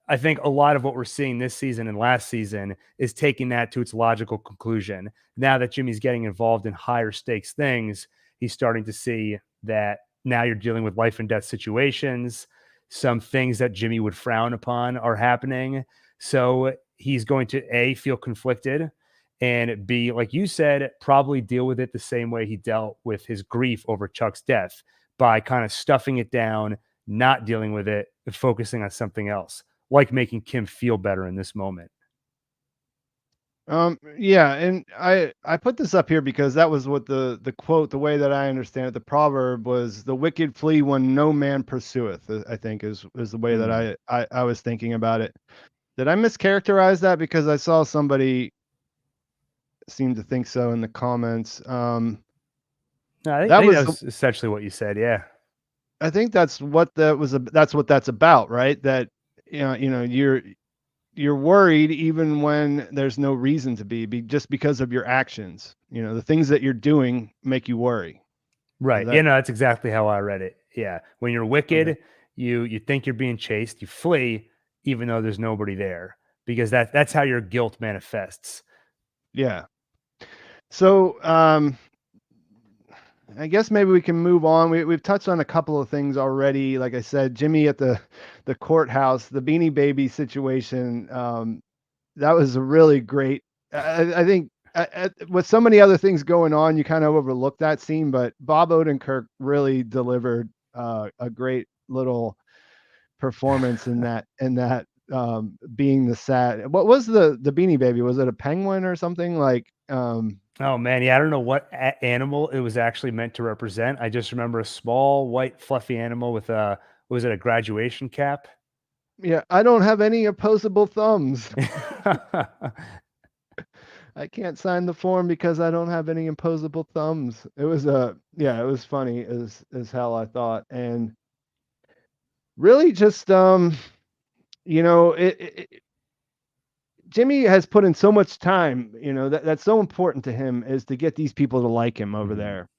I think a lot of what we're seeing this season and last season is taking that to its logical conclusion. Now that Jimmy's getting involved in higher stakes things, he's starting to see that now you're dealing with life and death situations. Some things that Jimmy would frown upon are happening. So he's going to A, feel conflicted, and B, like you said, probably deal with it the same way he dealt with his grief over Chuck's death by kind of stuffing it down, not dealing with it, focusing on something else, like making Kim feel better in this moment. Yeah, and I put this up here because that was what the quote, the way that I understand it, the proverb was, "The wicked flee when no man pursueth." I think is the way that Hmm. I was thinking about it. Did I mischaracterize that? Because I saw somebody seem to think so in the comments. No, I That think that was was essentially what you said. Yeah. I think that's what that's about, right? That, you're worried even when there's no reason to just because of your actions. The things that you're doing make you worry. Is Right. that You know, that's exactly how I read it. Yeah. When you're okay? wicked, you think you're being chased, you flee even though there's nobody there because that's how your guilt manifests. Yeah. So, I guess maybe we can move on. We've touched on a couple of things already. Like I said, Jimmy at the courthouse, the Beanie Baby situation. That was a really great. I think with so many other things going on, you kind of overlook that scene. But Bob Odenkirk really delivered a great little performance in that being the sad. What was the Beanie Baby? Was it a penguin or something like? Oh man, yeah, I don't know what animal it was actually meant to represent. I just remember a small white fluffy animal with a was it a graduation cap? Yeah, I don't have any opposable thumbs. I can't sign the form because I don't have any opposable thumbs. It was yeah, it was funny as hell, I thought. And really just Jimmy has put in so much time, that's so important to him, is to get these people to like him over Mhm. there.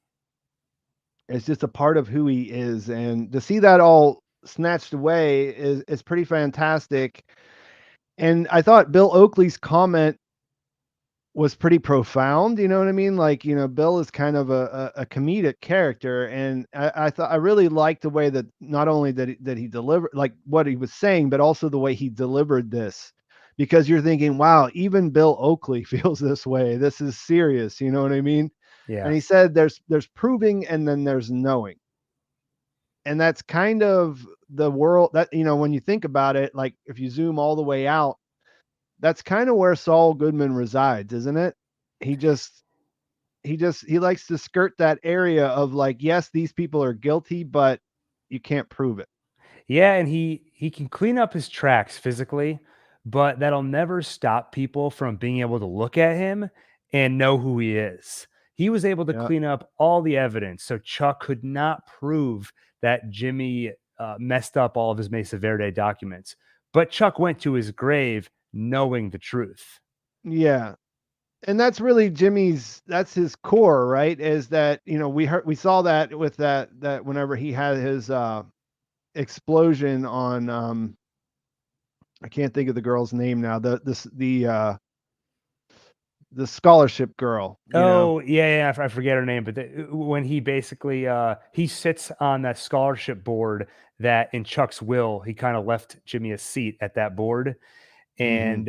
It's just a part of who he is, and to see that all snatched away is pretty fantastic. And I thought Bill Oakley's comment was pretty profound. You know what I mean? Like, Bill is kind of a comedic character, and I thought I really liked the way that not only that he delivered, like what he was saying, but also the way he delivered this. because you're thinking, wow, even Bill Oakley feels this way. This is serious. You know what I mean? And Yeah. he said there's proving and then there's knowing. And that's kind of the world that, when you think about it, like if you zoom all the way out, that's kind of where Saul Goodman resides, isn't it? He just he likes to skirt that area of like, yes, these people are guilty, but you can't prove it. Yeah, and he can clean up his tracks physically, but that'll never stop people from being able to look at him and know who he is. He was able to Yeah. clean up all the evidence, so Chuck could not prove that Jimmy messed up all of his Mesa Verde documents. But Chuck went to his grave knowing the truth. Yeah. And that's really that's his core, right? Is that, we saw that with that whenever he had his explosion on I can't think of the girl's name now. The scholarship girl, Oh, yeah, yeah, I forget her name, but when he basically he sits on that scholarship board that in Chuck's will, he kind of left Jimmy a seat at that board, Mhm. and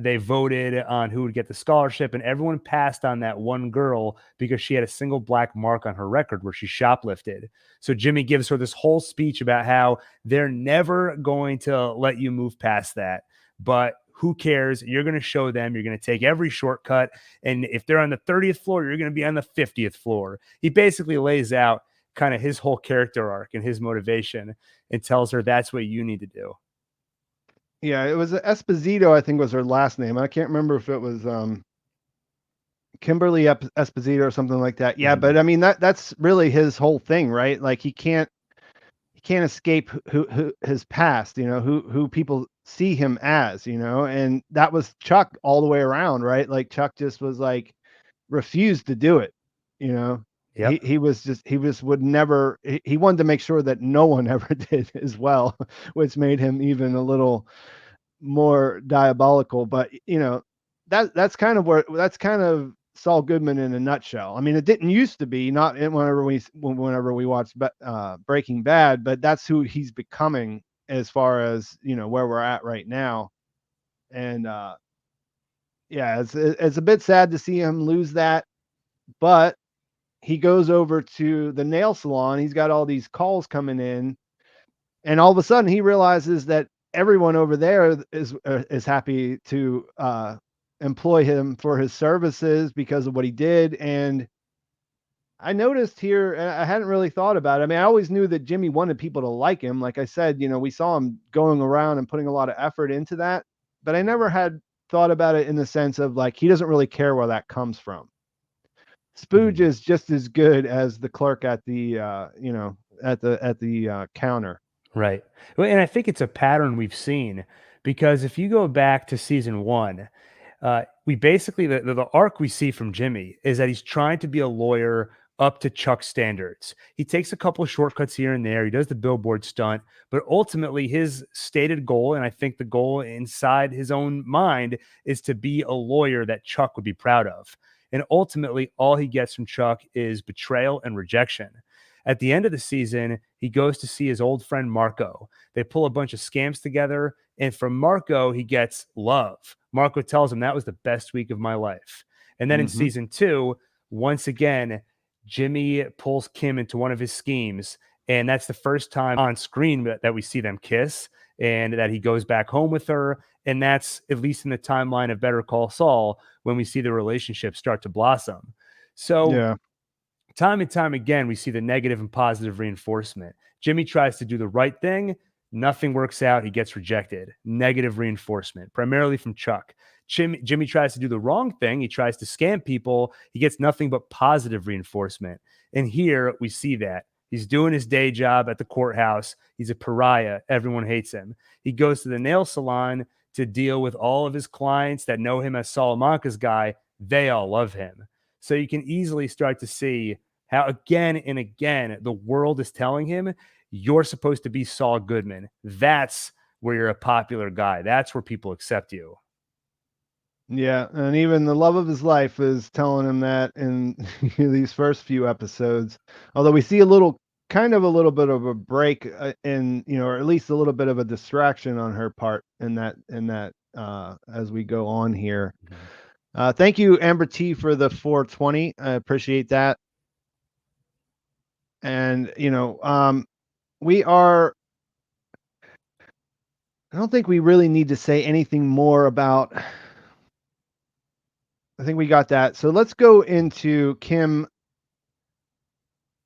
they voted on who would get the scholarship, and everyone passed on that one girl because she had a single black mark on her record where she shoplifted. So Jimmy gives her this whole speech about how they're never going to let you move past that, but who cares? You're going to show them. You're going to take every shortcut. And if they're on the 30th floor, you're going to be on the 50th floor. He basically lays out kind of his whole character arc and his motivation and tells her that's what you need to do. Yeah, it was Esposito, I think was her last name. I can't remember if it was Kimberly Esposito or something like that. Yeah, Mhm. but I mean that's really his whole thing, right? Like he can't escape who his past, who people see him as, and that was Chuck all the way around, right? Like Chuck just was like refused to do it, you know. He Yep. he was just he was would never he wanted to make sure that no one ever did as well, which made him even a little more diabolical. But that's kind of Saul Goodman in a nutshell. I mean, it didn't used to be, not whenever we watched Breaking Bad, but that's who he's becoming as far as where we're at right now. And yeah, it's a bit sad to see him lose that, but he goes over to the nail salon. He's got all these calls coming in, and all of a sudden he realizes that everyone over there is happy to employ him for his services because of what he did. And I noticed here, and I hadn't really thought about it. I mean, I always knew that Jimmy wanted people to like him. Like I said, we saw him going around and putting a lot of effort into that, but I never had thought about it in the sense of like he doesn't really care where that comes from. Spooge Mhm. is just as good as the clerk at the counter. Right. Well, and I think it's a pattern we've seen because if you go back to season one, we basically the arc we see from Jimmy is that he's trying to be a lawyer up to Chuck's standards. He takes a couple of shortcuts here and there. He does the billboard stunt, but ultimately his stated goal, and I think the goal inside his own mind, is to be a lawyer that Chuck would be proud of. And ultimately, all he gets from Chuck is betrayal and rejection. At the end of the season, he goes to see his old friend Marco. They pull a bunch of scams together, and from Marco, he gets love. Marco tells him that was the best week of my life. And then in Hmm. season two, once again, Jimmy pulls Kim into one of his schemes. And that's the first time on screen that we see them kiss and that he goes back home with her. And that's at least in the timeline of Better Call Saul when we see the relationship start to blossom. So Yeah. time and time again, we see the negative and positive reinforcement. Jimmy tries to do the right thing, nothing works out, he gets rejected. Negative reinforcement, primarily from Chuck. Jimmy tries to do the wrong thing, he tries to scam people, he gets nothing but positive reinforcement. And here we see that. He's doing his day job at the courthouse. He's a pariah. Everyone hates him. He goes to the nail salon to deal with all of his clients that know him as Salamanca's guy. They all love him. So you can easily start to see how again and again the world is telling him you're supposed to be Saul Goodman. That's where you're a popular guy. That's where people accept you. Yeah, and even the love of his life is telling him that in these first few episodes. Although we see a little bit of a break in, or at least a little bit of a distraction on her part in that as we go on here. Mhm. Thank you, Amber T, for the 420. I appreciate that. And we are. I don't think we really need to say anything more about. I think we got that. So let's go into Kim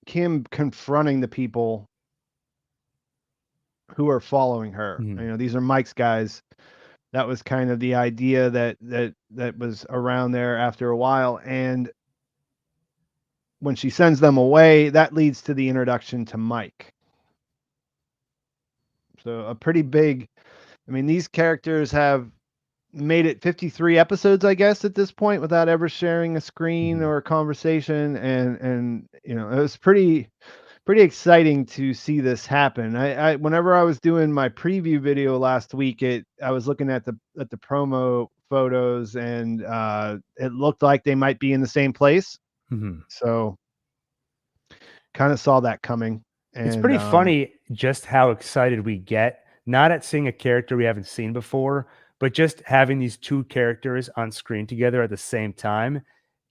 confronting the people who are following her. Mhm. These are Mike's guys. That was kind of the idea that was around there after a while. And when she sends them away, that leads to the introduction to Mike. So a pretty big, these characters have made it 53 episodes, I guess, at this point without ever sharing a screen Mhm. or a conversation. And it was pretty exciting to see this happen. I whenever I was doing my preview video last week, I was looking at the promo photos, and it looked like they might be in the same place. Mhm. So kind of saw that coming. It's And pretty funny just how excited we get, not at seeing a character we haven't seen before, but just having these two characters on screen together at the same time.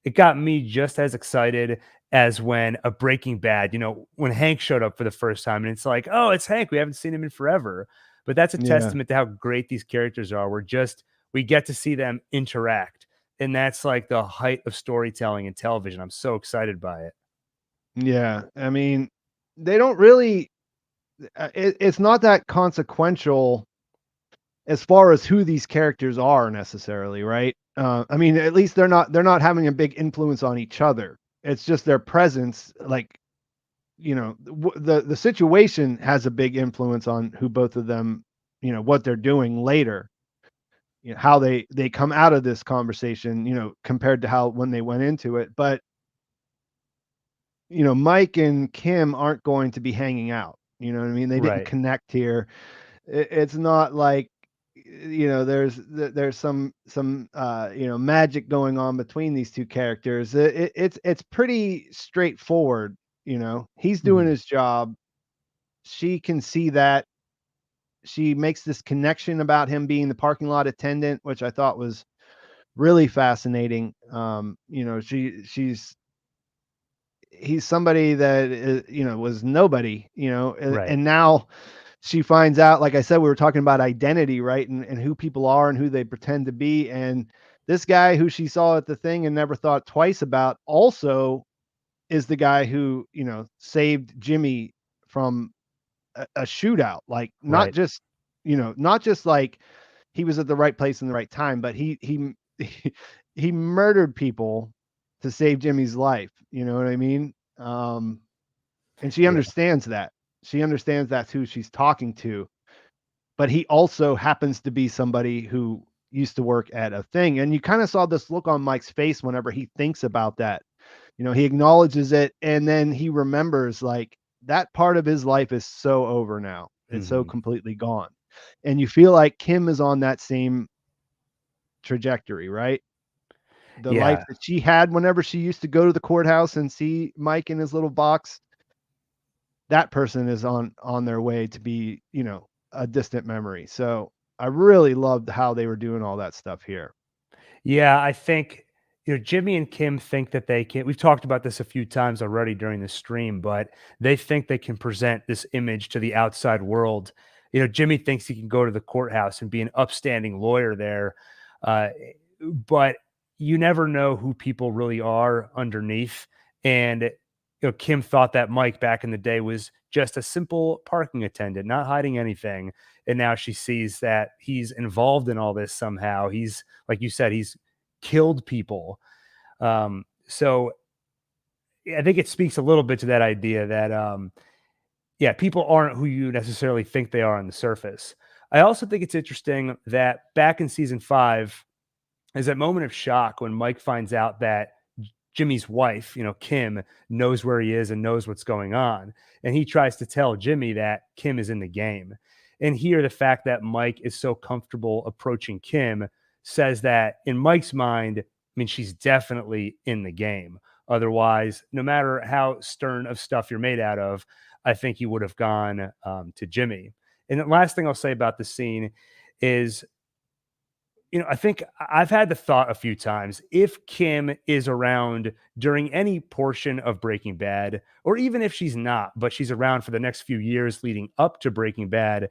It got me just as excited as when a Breaking Bad, when Hank showed up for the first time and it's like, oh, it's Hank. We haven't seen him in forever. But that's a yeah, testament to how great these characters are. We get to see them interact. And that's like the height of storytelling in television. I'm so excited by it. yeah. They don't really. It's not that consequential as far as who these characters are necessarily, right? At least they're not having a big influence on each other. It's just their presence, like the situation has a big influence on who both of them, what they're doing later. How they come out of this conversation, compared to how when they went into it. But Mike and Kim aren't going to be hanging out. You know what I mean? They didn't Right. connect here. It's not like there's some magic going on between these two characters. It's pretty straightforward. He's doing Mhm. his job. She can see that. She makes this connection about him being the parking lot attendant, which I thought was really fascinating. He's somebody that was nobody, Right. and now she finds out, like I said, we were talking about identity, right? And who people are and who they pretend to be. And this guy who she saw at the thing and never thought twice about also is the guy who, saved Jimmy from a shootout. Like Right. not just like he was at the right place in the right time, but he murdered people to save Jimmy's life. You know what I mean? And she Yeah. understands that. She understands that's who she's talking to, but he also happens to be somebody who used to work at a thing. And you kind of saw this look on Mike's face whenever he thinks about that. He acknowledges it, and then he remembers, like, that part of his life is so over now. It's so Mhm. completely gone. And you feel like Kim is on that same trajectory, right? The life Yeah. that she had whenever she used to go to the courthouse and see Mike in his little box, that person is on their way to be, a distant memory. So I really loved how they were doing all that stuff here. Yeah, I think, Jimmy and Kim think that they can. We've talked about this a few times already during the stream, but they think they can present this image to the outside world. Jimmy thinks he can go to the courthouse and be an upstanding lawyer there. Uh, but you never know who people really are underneath. And, Kim thought that Mike back in the day was just a simple parking attendant, not hiding anything. And now she sees that he's involved in all this somehow. He's, like you said, he's killed people. So I think it speaks a little bit to that idea that, yeah, people aren't who you necessarily think they are on the surface. I also think it's interesting that back in season 5 is that moment of shock when Mike finds out that Jimmy's wife, Kim, knows where he is and knows what's going on. And he tries to tell Jimmy that Kim is in the game. And here, the fact that Mike is so comfortable approaching Kim says that in Mike's mind, she's definitely in the game. Otherwise, no matter how stern of stuff you're made out of, I think he would have gone to Jimmy. And the last thing I'll say about the scene is I think I've had the thought a few times, if Kim is around during any portion of Breaking Bad, or even if she's not, but she's around for the next few years leading up to Breaking Bad,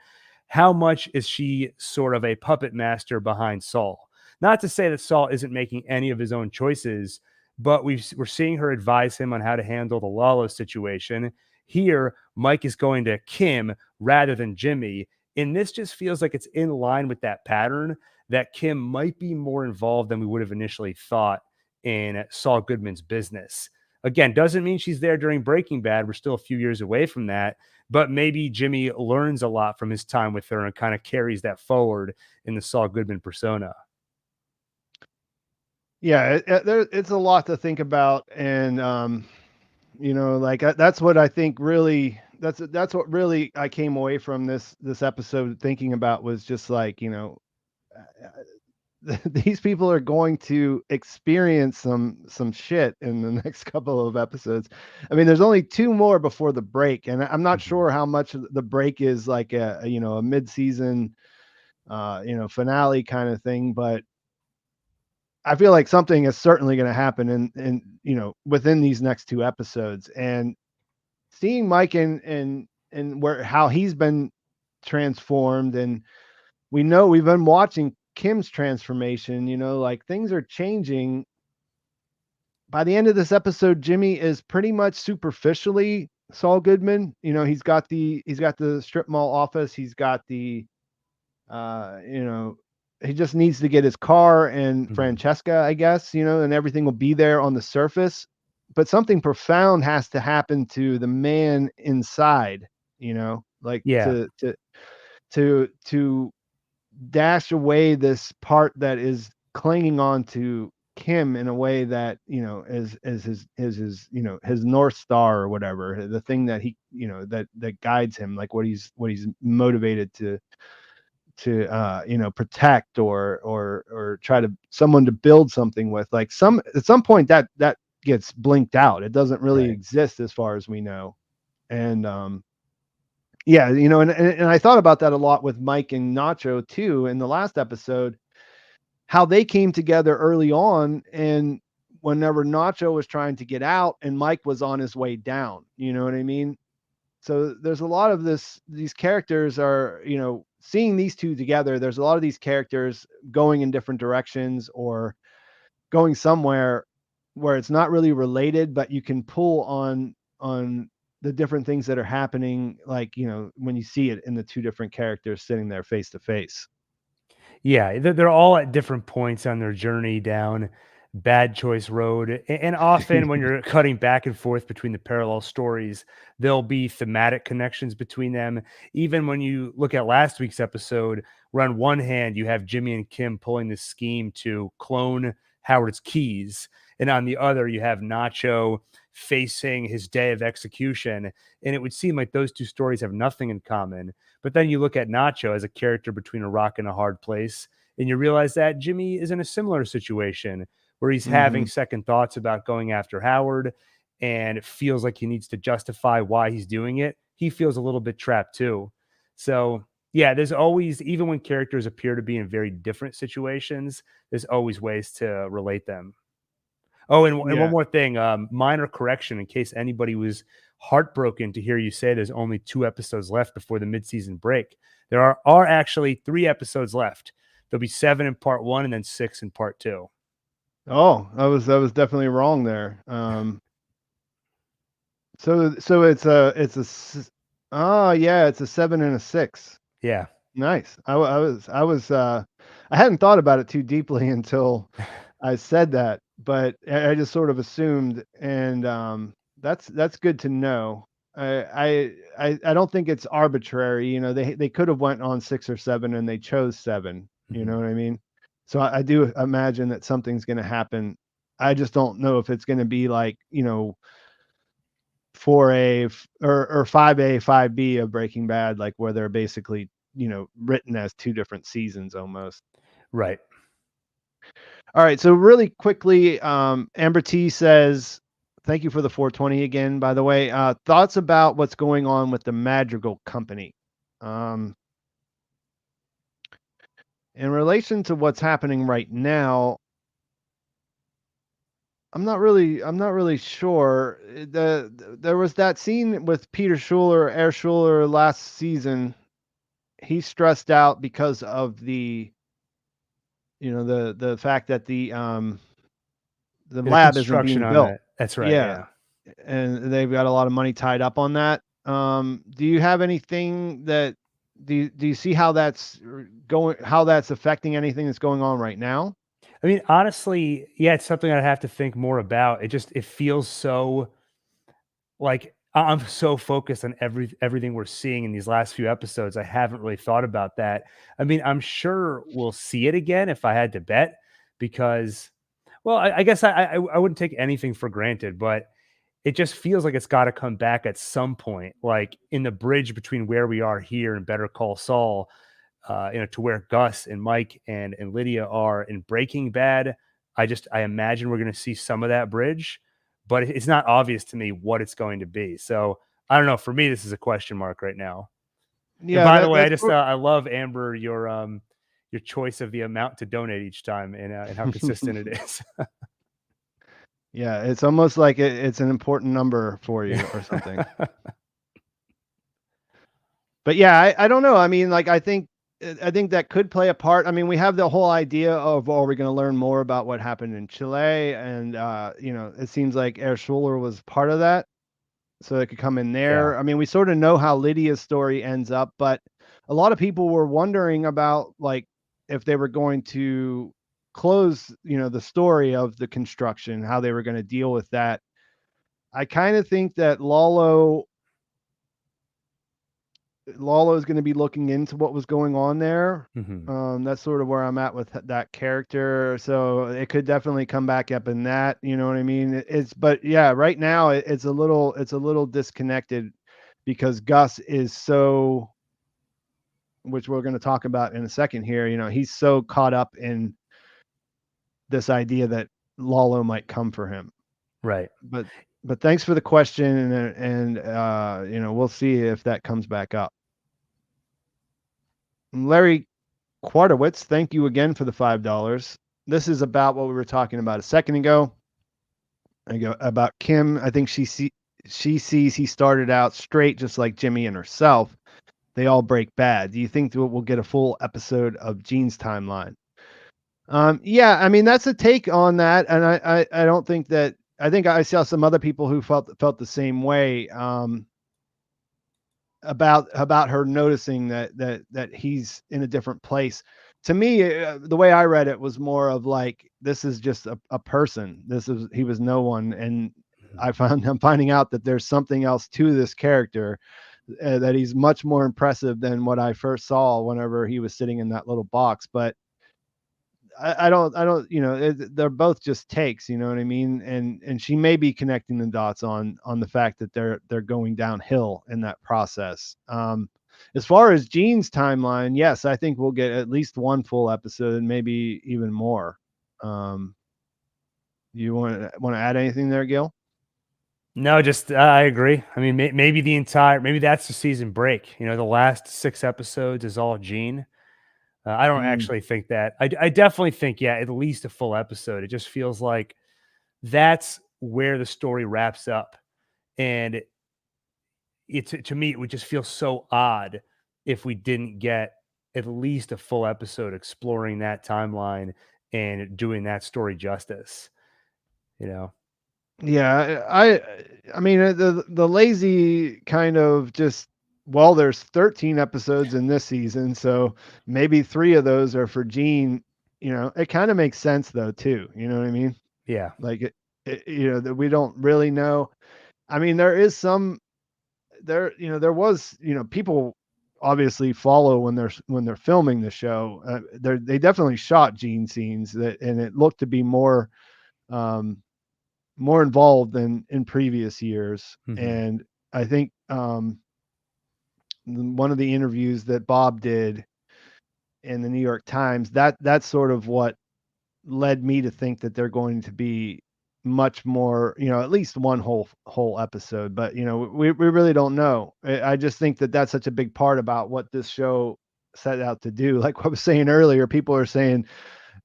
how much is she sort of a puppet master behind Saul? Not to say that Saul isn't making any of his own choices, but we're seeing her advise him on how to handle the Lalo situation. Here, Mike is going to Kim rather than Jimmy. And this just feels like it's in line with that pattern that Kim might be more involved than we would have initially thought in Saul Goodman's business. Again, doesn't mean she's there during Breaking Bad. We're still a few years away from that, but maybe Jimmy learns a lot from his time with her and kind of carries that forward in the Saul Goodman persona. Yeah, it's a lot to think about, and like that's what I think really that's what really I came away from this episode thinking about was just like these people are going to experience some shit in the next couple of episodes. I mean, there's only two more before the break, and I'm not Mhm. sure how much the break is like a mid-season finale kind of thing, but I feel like something is certainly going to happen in within these next two episodes. And seeing Mike and where how he's been transformed, and we know we've been watching Kim's transformation, like things are changing. By the end of this episode, Jimmy is pretty much superficially Saul Goodman. He's got the strip mall office, he's got the uh, you know, he just needs to get his car and Mhm. Francesca, I guess, and everything will be there on the surface. But something profound has to happen to the man inside, like Yeah. to dash away this part that is clinging on to Kim in a way that is his north star or whatever, the thing that he that guides him, like what he's motivated to protect or try to someone to build something with, like at some point that gets blinked out. It doesn't really Right. exist as far as we know. And yeah, and I thought about that a lot with Mike and Nacho too in the last episode, how they came together early on, and whenever Nacho was trying to get out and Mike was on his way down, you know what I mean? So there's a lot of these characters are, seeing these two together, there's a lot of these characters going in different directions or going somewhere where it's not really related, but you can pull on the different things that are happening, like, when you see it in the two different characters sitting there face to face. Yeah, they're all at different points on their journey down bad choice road. And often when you're cutting back and forth between the parallel stories, there'll be thematic connections between them. Even when you look at last week's episode, where on one hand you have Jimmy and Kim pulling this scheme to clone Howard's keys, and on the other you have Nacho facing his day of execution. And it would seem like those two stories have nothing in common, but then you look at Nacho as a character between a rock and a hard place, and you realize that Jimmy is in a similar situation where he's having Hmm. second thoughts about going after Howard and it feels like he needs to justify why he's doing it. He feels a little bit trapped too. So, yeah, there's always, even when characters appear to be in very different situations, there's always ways to relate them. Oh, and one Yeah. more thing, minor correction in case anybody was heartbroken to hear you say there's only 2 episodes left before the midseason break. There are actually 3 episodes left. There'll be 7 in part 1 and then 6 in part 2. Oh, I was definitely wrong there. So oh yeah, it's a 7 and a 6. Yeah. Nice. I hadn't thought about it too deeply until I said that, but I just sort of assumed, and that's good to know. I don't think it's arbitrary. They could have went on 6 or 7, and they chose 7. You know Mhm. what I mean? So I do imagine that something's going to happen. I just don't know if it's going to be like 4A or 5A, 5B of Breaking Bad, like where they're basically, written as two different seasons almost. Right. All right. So really quickly, Amber T says, thank you for the 420 again, by the way. Thoughts about what's going on with the Madrigal Company. Um, In relation to what's happening right now, I'm not really sure. There was that scene with Peter Schuler, Air Schuler last season. He's stressed out because of the fact that the The lab isn't construction being on built. it. That's right. Yeah, Yeah. and they've got a lot of money tied up on that. Do you have anything that do you see how that's how that's affecting anything that's going on right now? I mean, honestly, yeah, it's something I'd have to think more about. It feels so like I'm so focused on everything we're seeing in these last few episodes. I haven't really thought about that. I mean, I'm sure we'll see it again if I had to bet, because, well, I guess I wouldn't take anything for granted, but it just feels like it's got to come back at some point, like in the bridge between where we are here and Better Call Saul, to where Gus and Mike and Lydia are in Breaking Bad. I imagine we're going to see some of that bridge, but it's not obvious to me what it's going to be. So I don't know. For me, this is a question mark right now. And Yeah, by the way, that's I love, Amber, your choice of the amount to donate each time, and how consistent it is. yeah, it's almost like it's an important number for you or something. But yeah, I don't know. I mean, like I think that could play a part. I mean, we have the whole idea of, are we going to learn more about what happened in Chile? And it seems like Air Schuler was part of that, so it could come in Yeah. there. I mean, we sort of know how Lydia's story ends up, but a lot of people were wondering about, like, if they were going to close, the story of the construction, how they were going to deal with that. I kind of think that Lalo is going to be looking into what was going on there. Hmm. That's sort of where I'm at with that character. So it could definitely come back up in that. You know what I mean? But yeah, right now it's a little disconnected because Gus is so, which we're going to talk about in a second here. He's so caught up in this idea that Lalo might come for him. Right. But thanks for the question, and we'll see if that comes back up. Larry Quartowitz, thank you again for the $5. This is about what we were talking about a second ago. I go about Kim. I think she sees he started out straight, just like Jimmy and herself. They all break bad. Do you think that we'll get a full episode of Gene's timeline? Yeah, I mean that's a take on that, and I don't think that. I think I saw some other people who felt the same way. About her noticing that he's in a different place. To me, the way I read it was more of like, this is just a person. He was no one, and Mhm. I'm finding out that there's something else to this character, that he's much more impressive than what I first saw whenever he was sitting in that little box. But I don't, they're both just takes, you know what I mean? And she may be connecting the dots on the fact that they're going downhill in that process. As far as Gene's timeline, yes, I think we'll get at least one full episode, maybe even more. You want to add anything there, Gil? No, just I agree. I mean, maybe that's the season break. The last 6 episodes is all Gene. I don't Mm, actually think that. I definitely think, yeah, at least a full episode. It just feels like that's where the story wraps up, and to me, it would just feel so odd if we didn't get at least a full episode exploring that timeline and doing that story justice. You know? yeah, I mean, the lazy kind of just, well, there's 13 episodes in this season, so maybe 3 of those are for Gene. It kind of makes sense though too. You know what I mean? Yeah. Like that we don't really know. I mean, there is some there, there was, people obviously follow when they're filming the show. They definitely shot Gene scenes and it looked to be um, more involved than in previous years. Hmm. And I think one of the interviews that Bob did in the New York Times, that's sort of what led me to think that they're going to be much more, at least one whole episode. But we really don't know. I just think that that's such a big part about what this show set out to do. Like what I was saying earlier, people are saying,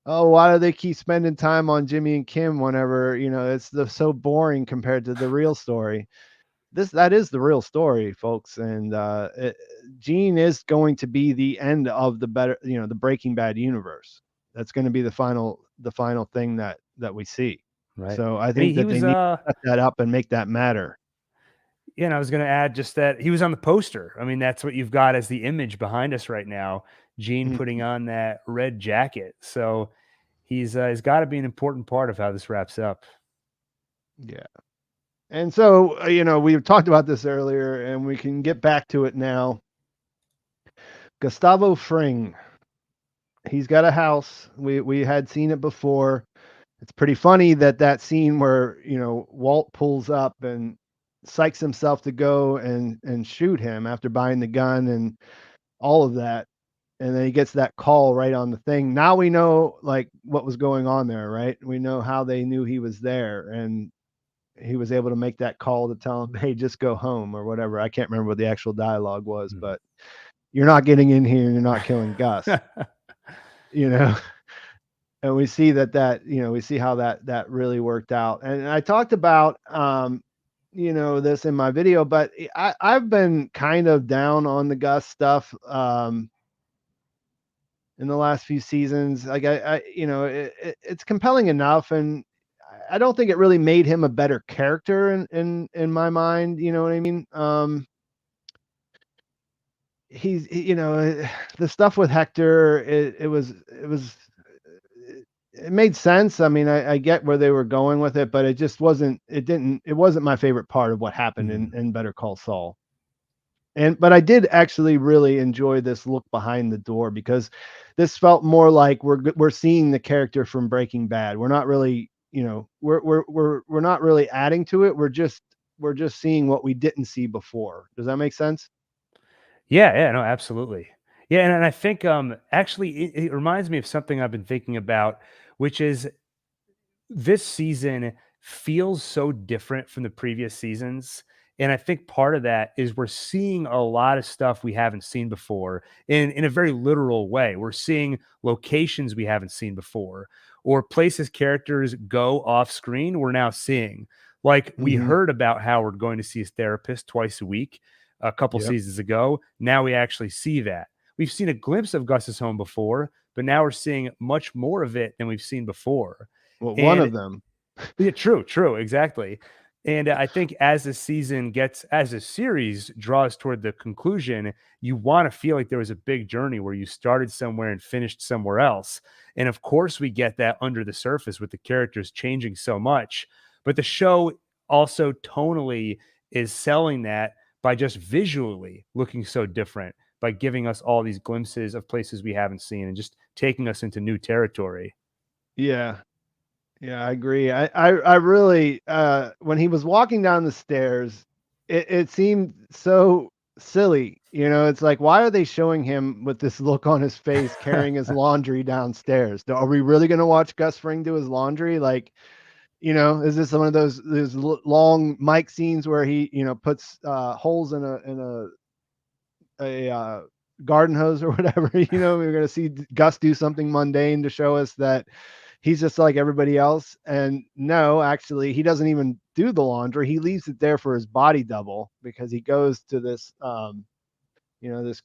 "Oh, why do they keep spending time on Jimmy and Kim whenever, it's so boring compared to the real story." That is the real story, folks, and Gene is going to be the end of the Breaking Bad universe. That's going to be the final thing that we see. Right. So I And think he that they was need to set that up and make that matter. yeah, and I was going to add just that he was on the poster. I mean, that's what you've got as the image behind us right now. Gene putting Mhm. on that red jacket. So he's got to be an important part of how this wraps up. Yeah. And so, we've talked about this earlier, and we can get back to it now. Gustavo Fring, he's got a house. We had seen it before. It's pretty funny that scene where, Walt pulls up and psychs himself to go and shoot him after buying the gun and all of that. And then he gets that call right on the thing. Now we know like what was going on there, right? We know how they knew he was there, and he was able to make that call to tell him, "Hey, just go home," or whatever. I can't remember what the actual dialogue was, Mhm. but you're not getting in here, you're not killing Gus, you know. And we see we see how that really worked out. And I talked about this in my video, but I've been kind of down on the Gus stuff in the last few seasons. Like it's compelling enough, and I don't think it really made him a better character in my mind. You know what I mean? The stuff with Hector, it made sense. I mean, I get where they were going with it, but it wasn't my favorite part of what happened in, Mhm. in Better Call Saul. But I did actually really enjoy this look behind the door, because this felt more like we're seeing the character from Breaking Bad. We're not really, we're not really adding to it. We're just seeing what we didn't see before. Does that make sense? Yeah, yeah, no, absolutely. Yeah, and I think actually it reminds me of something I've been thinking about, which is this season feels so different from the previous seasons. And I think part of that is we're seeing a lot of stuff we haven't seen before in a very literal way. We're seeing locations we haven't seen before, or places characters go off screen, we're now seeing. Like we Hmm. heard about Howard going to see his therapist twice a week a couple Yep. seasons ago. Now we actually see that. We've seen a glimpse of Gus's home before, but now we're seeing much more of it than we've seen before. Well, one And of them. yeah, true, exactly. And I think as the series draws toward the conclusion, you want to feel like there was a big journey where you started somewhere and finished somewhere else. And of course, we get that under the surface with the characters changing so much. But the show also tonally is selling that by just visually looking so different, by giving us all these glimpses of places we haven't seen and just taking us into new territory. Yeah. Yeah, I agree. I really when he was walking down the stairs, it seemed so silly. It's like, why are they showing him with this look on his face carrying his laundry downstairs? Are we really going to watch Gus Fring do his laundry? Like, is this one of those long mic scenes where he, puts holes in a garden hose or whatever? We're going to see Gus do something mundane to show us that he's just like everybody else. And no, actually, he doesn't even do the laundry. He leaves it there for his body double, because he goes to this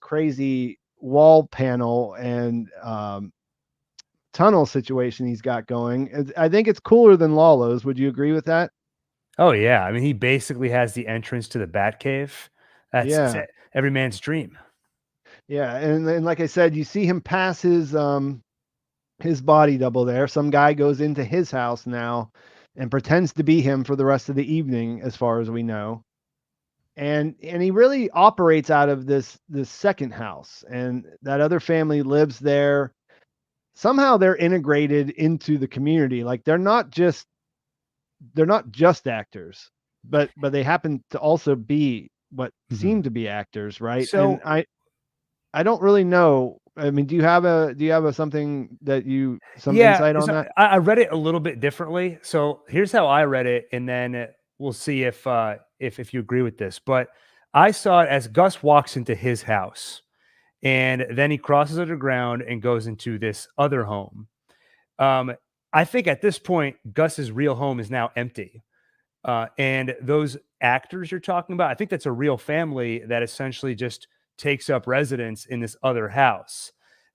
crazy wall panel and tunnel situation he's got going. I think it's cooler than Lalo's. Would you agree with that? Oh yeah, I mean, he basically has the entrance to the Batcave. It's Yeah. every man's dream. Yeah. And like I said, you see him pass his body double there. Some guy goes into his house now and pretends to be him for the rest of the evening, as far as we know. And he really operates out of this second house, and that other family lives there. Somehow they're integrated into the community. Like they're not just actors, but they happen to also be what Mhm. seem to be actors, right? And So I don't really know. I mean, do you have some yeah, insight on so that? I read it a little bit differently. So here's how I read it, and then we'll see if you agree with this. But I saw it as Gus walks into his house, And then he crosses underground and goes into this other home. Um, I think at this point, Gus's real home is now empty. And those actors you're talking about, I think that's a real family that essentially just takes up residence in this other house.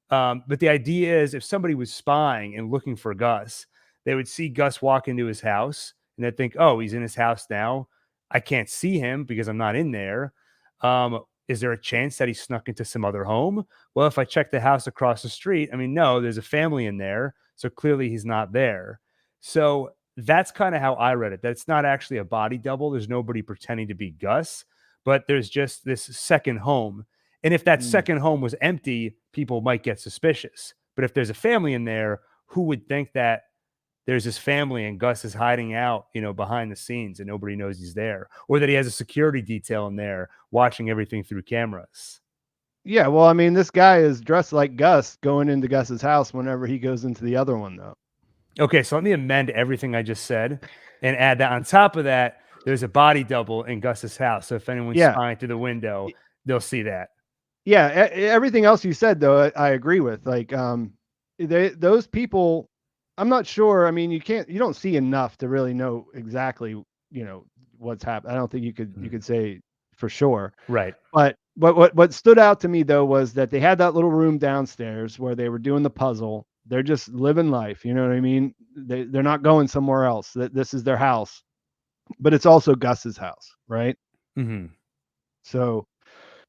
But the idea is if somebody was spying and looking for Gus, they would see Gus walk into his house and they'd think, oh, he's in his house now. I can't see him because I'm not in there. Is there a chance that he snuck into some other home? Well, if I check the house across the street, I mean, no, there's a family in there. So clearly he's not there. So that's kind of how I read it. That it's not actually a body double. There's nobody pretending to be Gus, but there's just this second home. And if that Mm. second home was empty, people might get suspicious. But if there's a family in there, who would think that there's this family and Gus is hiding out, behind the scenes and nobody knows he's there, or that he has a security detail in there watching everything through cameras? Yeah, well, I mean, this guy is dressed like Gus going into Gus's house whenever he goes into the other one, though. Okay, so let me amend everything I just said and add that on top of that, there's a body double in Gus's house. So if anyone's Yeah, spying through the window, y- they'll see that. yeah. Everything else you said, though, I agree with. Like, those people, I'm not sure. I mean, you don't see enough to really know exactly, what's happened. I don't think you Mhm. could say for sure. Right, But what stood out to me though was that they had that little room downstairs where they were doing the puzzle. They're just living life, you know what I mean? They're not going somewhere else. That this is their house, but it's also Gus's house, right? hmm So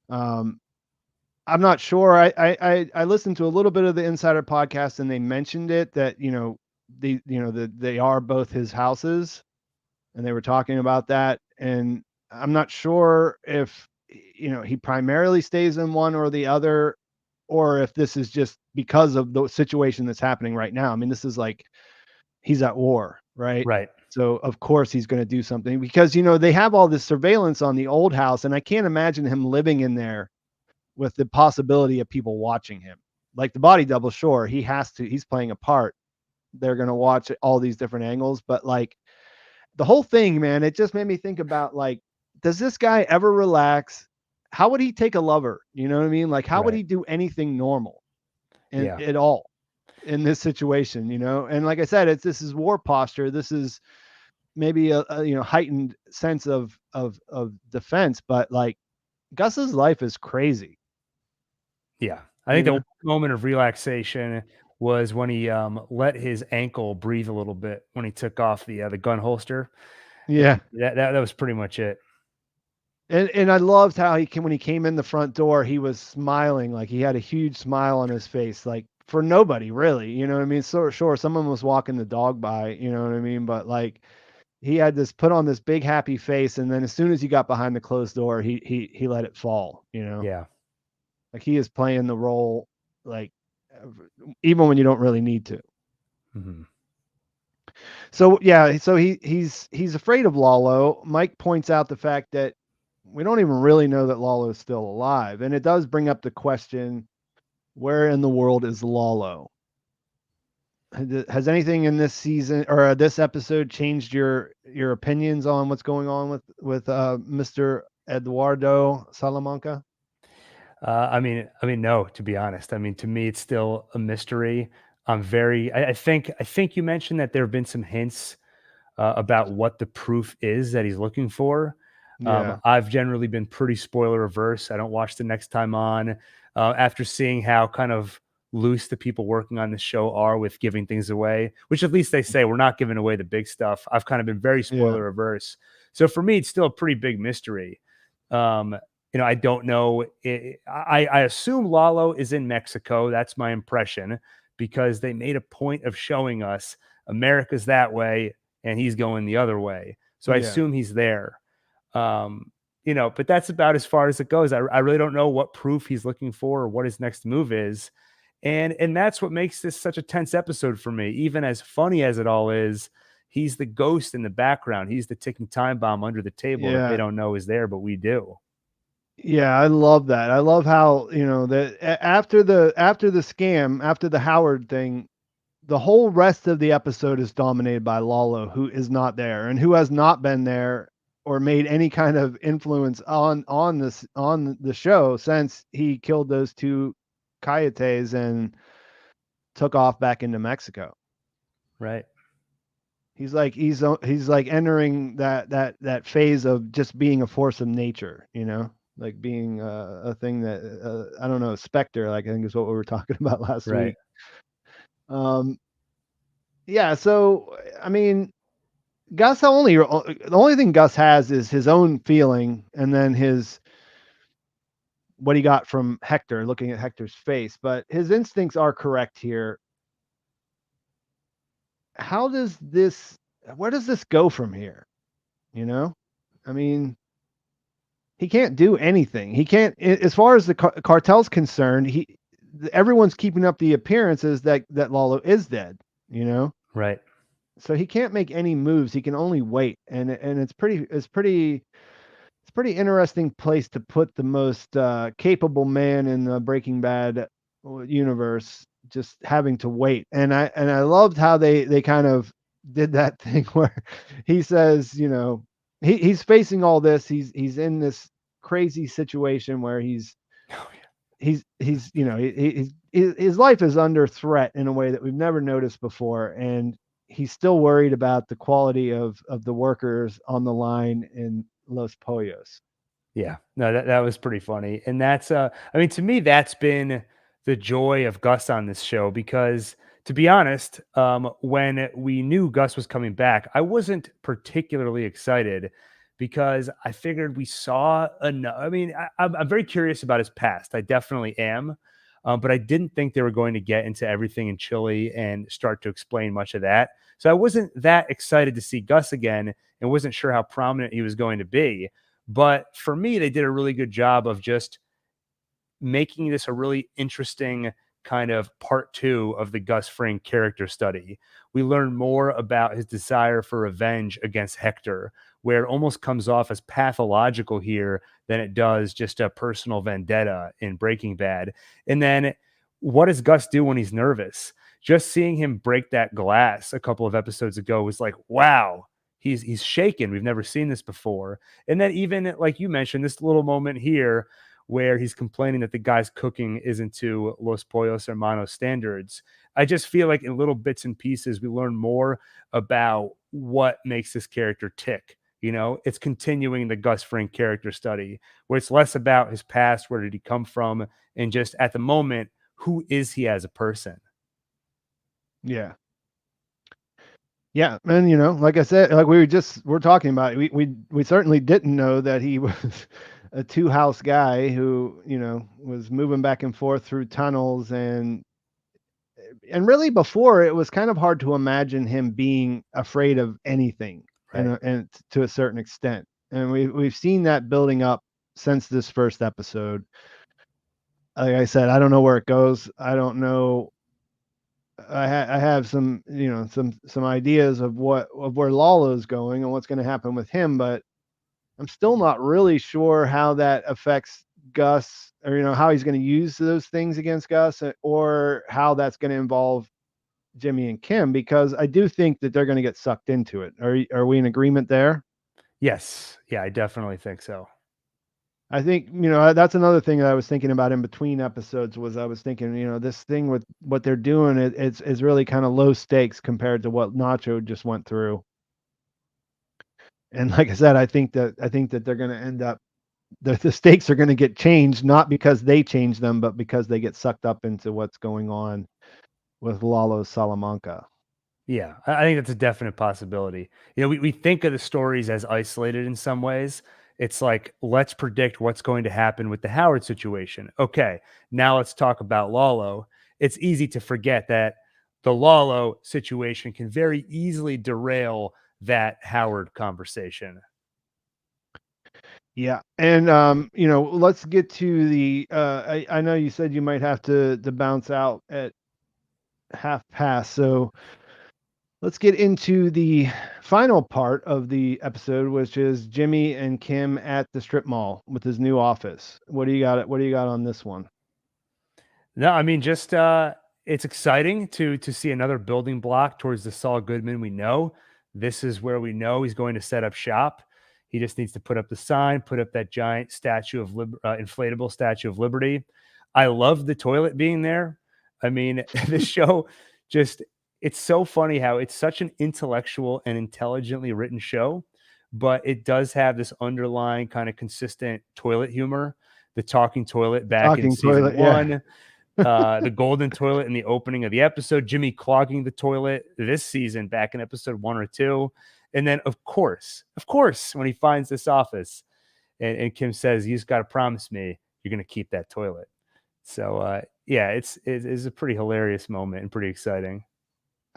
um, I'm not sure. I listened to a little bit of the Insider podcast and they mentioned it that they are both his houses and they were talking about that. And I'm not sure if he primarily stays in one or the other, or if this is just because of the situation that's happening right now. I mean, this is like he's at war, right? right. So of course he's going to do something because they have all this surveillance on the old house, and I can't imagine him living in there with the possibility of people watching him. Like the body double, sure, he's playing a part. They're going to watch all these different angles, but like the whole thing, man, it just made me think about like, does this guy ever relax? How would he take a lover? You know what I mean? Like, how would Right. he do anything normal in Yeah. at all in this situation? And like I said, this is war posture. This is maybe a heightened sense of defense, but like Gus's life is crazy. Yeah. I You think the know? one moment of relaxation was when he let his ankle breathe a little bit when he took off the gun holster. Yeah. That was pretty much it. And I loved how when he came in the front door, he was smiling, like he had a huge smile on his face, like for nobody really, you know what I mean? So sure, someone was walking the dog by, you know what I mean? But like he had this put on this big happy face, and then as soon as he got behind the closed door, he let it fall. Yeah. Like he is playing the role like even when you don't really need to. hmm So yeah, so he's afraid of Lalo. Mike points out the fact that we don't even really know that Lalo is still alive, and it does bring up the question: where in the world is Lalo? Has anything in this season or this episode changed your opinions on what's going on with Mr. Eduardo Salamanca? No, to be honest. I mean, to me, it's still a mystery. I think you mentioned that there have been some hints about what the proof is that he's looking for. Yeah, I've generally been pretty spoiler averse. I don't watch the next time on. After seeing how kind of loose the people working on the show are with giving things away, which at least they say we're not giving away the big stuff. I've kind of been very yeah, spoiler averse. So for me, it's still a pretty big mystery. Um, I don't know. I assume Lalo is in Mexico. That's my impression because they made a point of showing us America's that way and he's going the other way. So I yeah, assume he's there. But that's about as far as it goes. I really don't know what proof he's looking for or what his next move is. And that's what makes this such a tense episode for me. Even as funny as it all is, he's the ghost in the background. He's the ticking time bomb under the table that they yeah. don't know is there, but we do. Yeah, I love that. I love how, that after the scam, after the Howard thing, the whole rest of the episode is dominated by Lalo, who is not there and who has not been there or made any kind of influence on the show since he killed those two coyotes and took off back into Mexico. Right. He's like entering that phase of just being a force of nature, like being a thing that I don't know, a specter, like I think is what we were talking about last Right. week. Um, yeah, so I mean, the only thing Gus has is his own feeling, and then his what he got from Hector, looking at Hector's face. But his instincts are correct here. How does this? Where does this go from here? You know, I mean, he can't do anything. He can't, as far as the cartel's concerned. Everyone's keeping up the appearances that Lalo is dead. You know, Right. so he can't make any moves. He can only wait, and it's pretty interesting place to put the most capable man in the Breaking Bad universe, just having to wait. And I loved how they kind of did that thing where he says, he's facing all this. He's in this crazy situation where Oh, yeah. he's his life is under threat in a way that we've never noticed before, and he's still worried about the quality of the workers on the line in Los Pollos. Yeah, no, that was pretty funny, and that's I mean, to me, that's been the joy of Gus on this show because, to be honest, when we knew Gus was coming back, I wasn't particularly excited because I figured we saw enough. I mean, I'm very curious about his past. I definitely am, but I didn't think they were going to get into everything in Chile and start to explain much of that. So I wasn't that excited to see Gus again, and wasn't sure how prominent he was going to be. But for me, they did a really good job of just making this a really interesting kind of part two of the Gus Fring character study. We learn more about his desire for revenge against Hector, where it almost comes off as pathological here than it does just a personal vendetta in Breaking Bad. And then what does Gus do when he's nervous? Just seeing him break that glass a couple of episodes ago was like, wow, he's shaken. We've never seen this before. And then even like you mentioned, this little moment here where he's complaining that the guy's cooking isn't to Los Pollos Hermanos standards. I just feel like in little bits and pieces, we learn more about what makes this character tick. It's continuing the Gus Fring character study, where it's less about his past, where did he come from, and just at the moment, who is he as a person? Yeah. Yeah, and like I said, like we're talking about, we certainly didn't know that he was a two house guy who was moving back and forth through tunnels, and really before it was kind of hard to imagine him being afraid of anything, Right. and to a certain extent, and we've seen that building up since this first episode. Like I said, I don't know where it goes. I don't know. I have some some ideas of where Lalo's going and what's going to happen with him, but I'm still not really sure how that affects Gus, or how he's going to use those things against Gus, or how that's going to involve Jimmy and Kim, because I do think that they're going to get sucked into it. Are we in agreement there? Yes. Yeah, I definitely think so. I think, that's another thing that I was thinking about in between episodes. Was I was thinking, this thing with what they're doing, it's really kind of low stakes compared to what Nacho just went through. And like I said, I think that they're going to end up, the stakes are going to get changed, not because they change them, but because they get sucked up into what's going on with Lalo's Salamanca. Yeah, I think that's a definite possibility. We think of the stories as isolated in some ways. It's like, let's predict what's going to happen with the Howard situation. Okay, now let's talk about Lalo. It's easy to forget that the Lalo situation can very easily derail that Howard conversation. Yeah, and let's get to the. I know you said you might have to bounce out at half past, so let's get into the final part of the episode, which is Jimmy and Kim at the strip mall with his new office. What do you got? What do you got on this one? No, I mean, just it's exciting to see another building block towards the Saul Goodman we know. This is where we know he's going to set up shop. He just needs to put up the sign, put up that giant inflatable Statue of Liberty. I love the toilet being there. I mean, the show just, it's so funny how it's such an intellectual and intelligently written show, but it does have this underlying kind of consistent toilet humor. The talking toilet back in Talking season toilet, yeah. one, the golden toilet in the opening of the episode, Jimmy clogging the toilet this season back in episode 1 or 2. And then, of course, when he finds this office and Kim says, "You just got to promise me you're going to keep that toilet." So, yeah, it's a pretty hilarious moment and pretty exciting.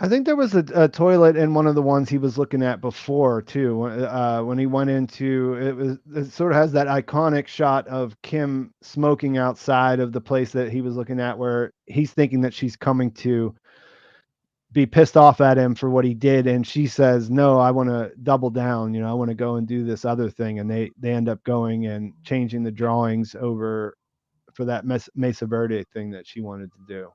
I think there was a toilet in one of the ones he was looking at before too. When he went into it sort of has that iconic shot of Kim smoking outside of the place that he was looking at, where he's thinking that she's coming to be pissed off at him for what he did, and she says, "No, I want to double down. I want to go and do this other thing." And they end up going and changing the drawings over for that Mesa Verde thing that she wanted to do.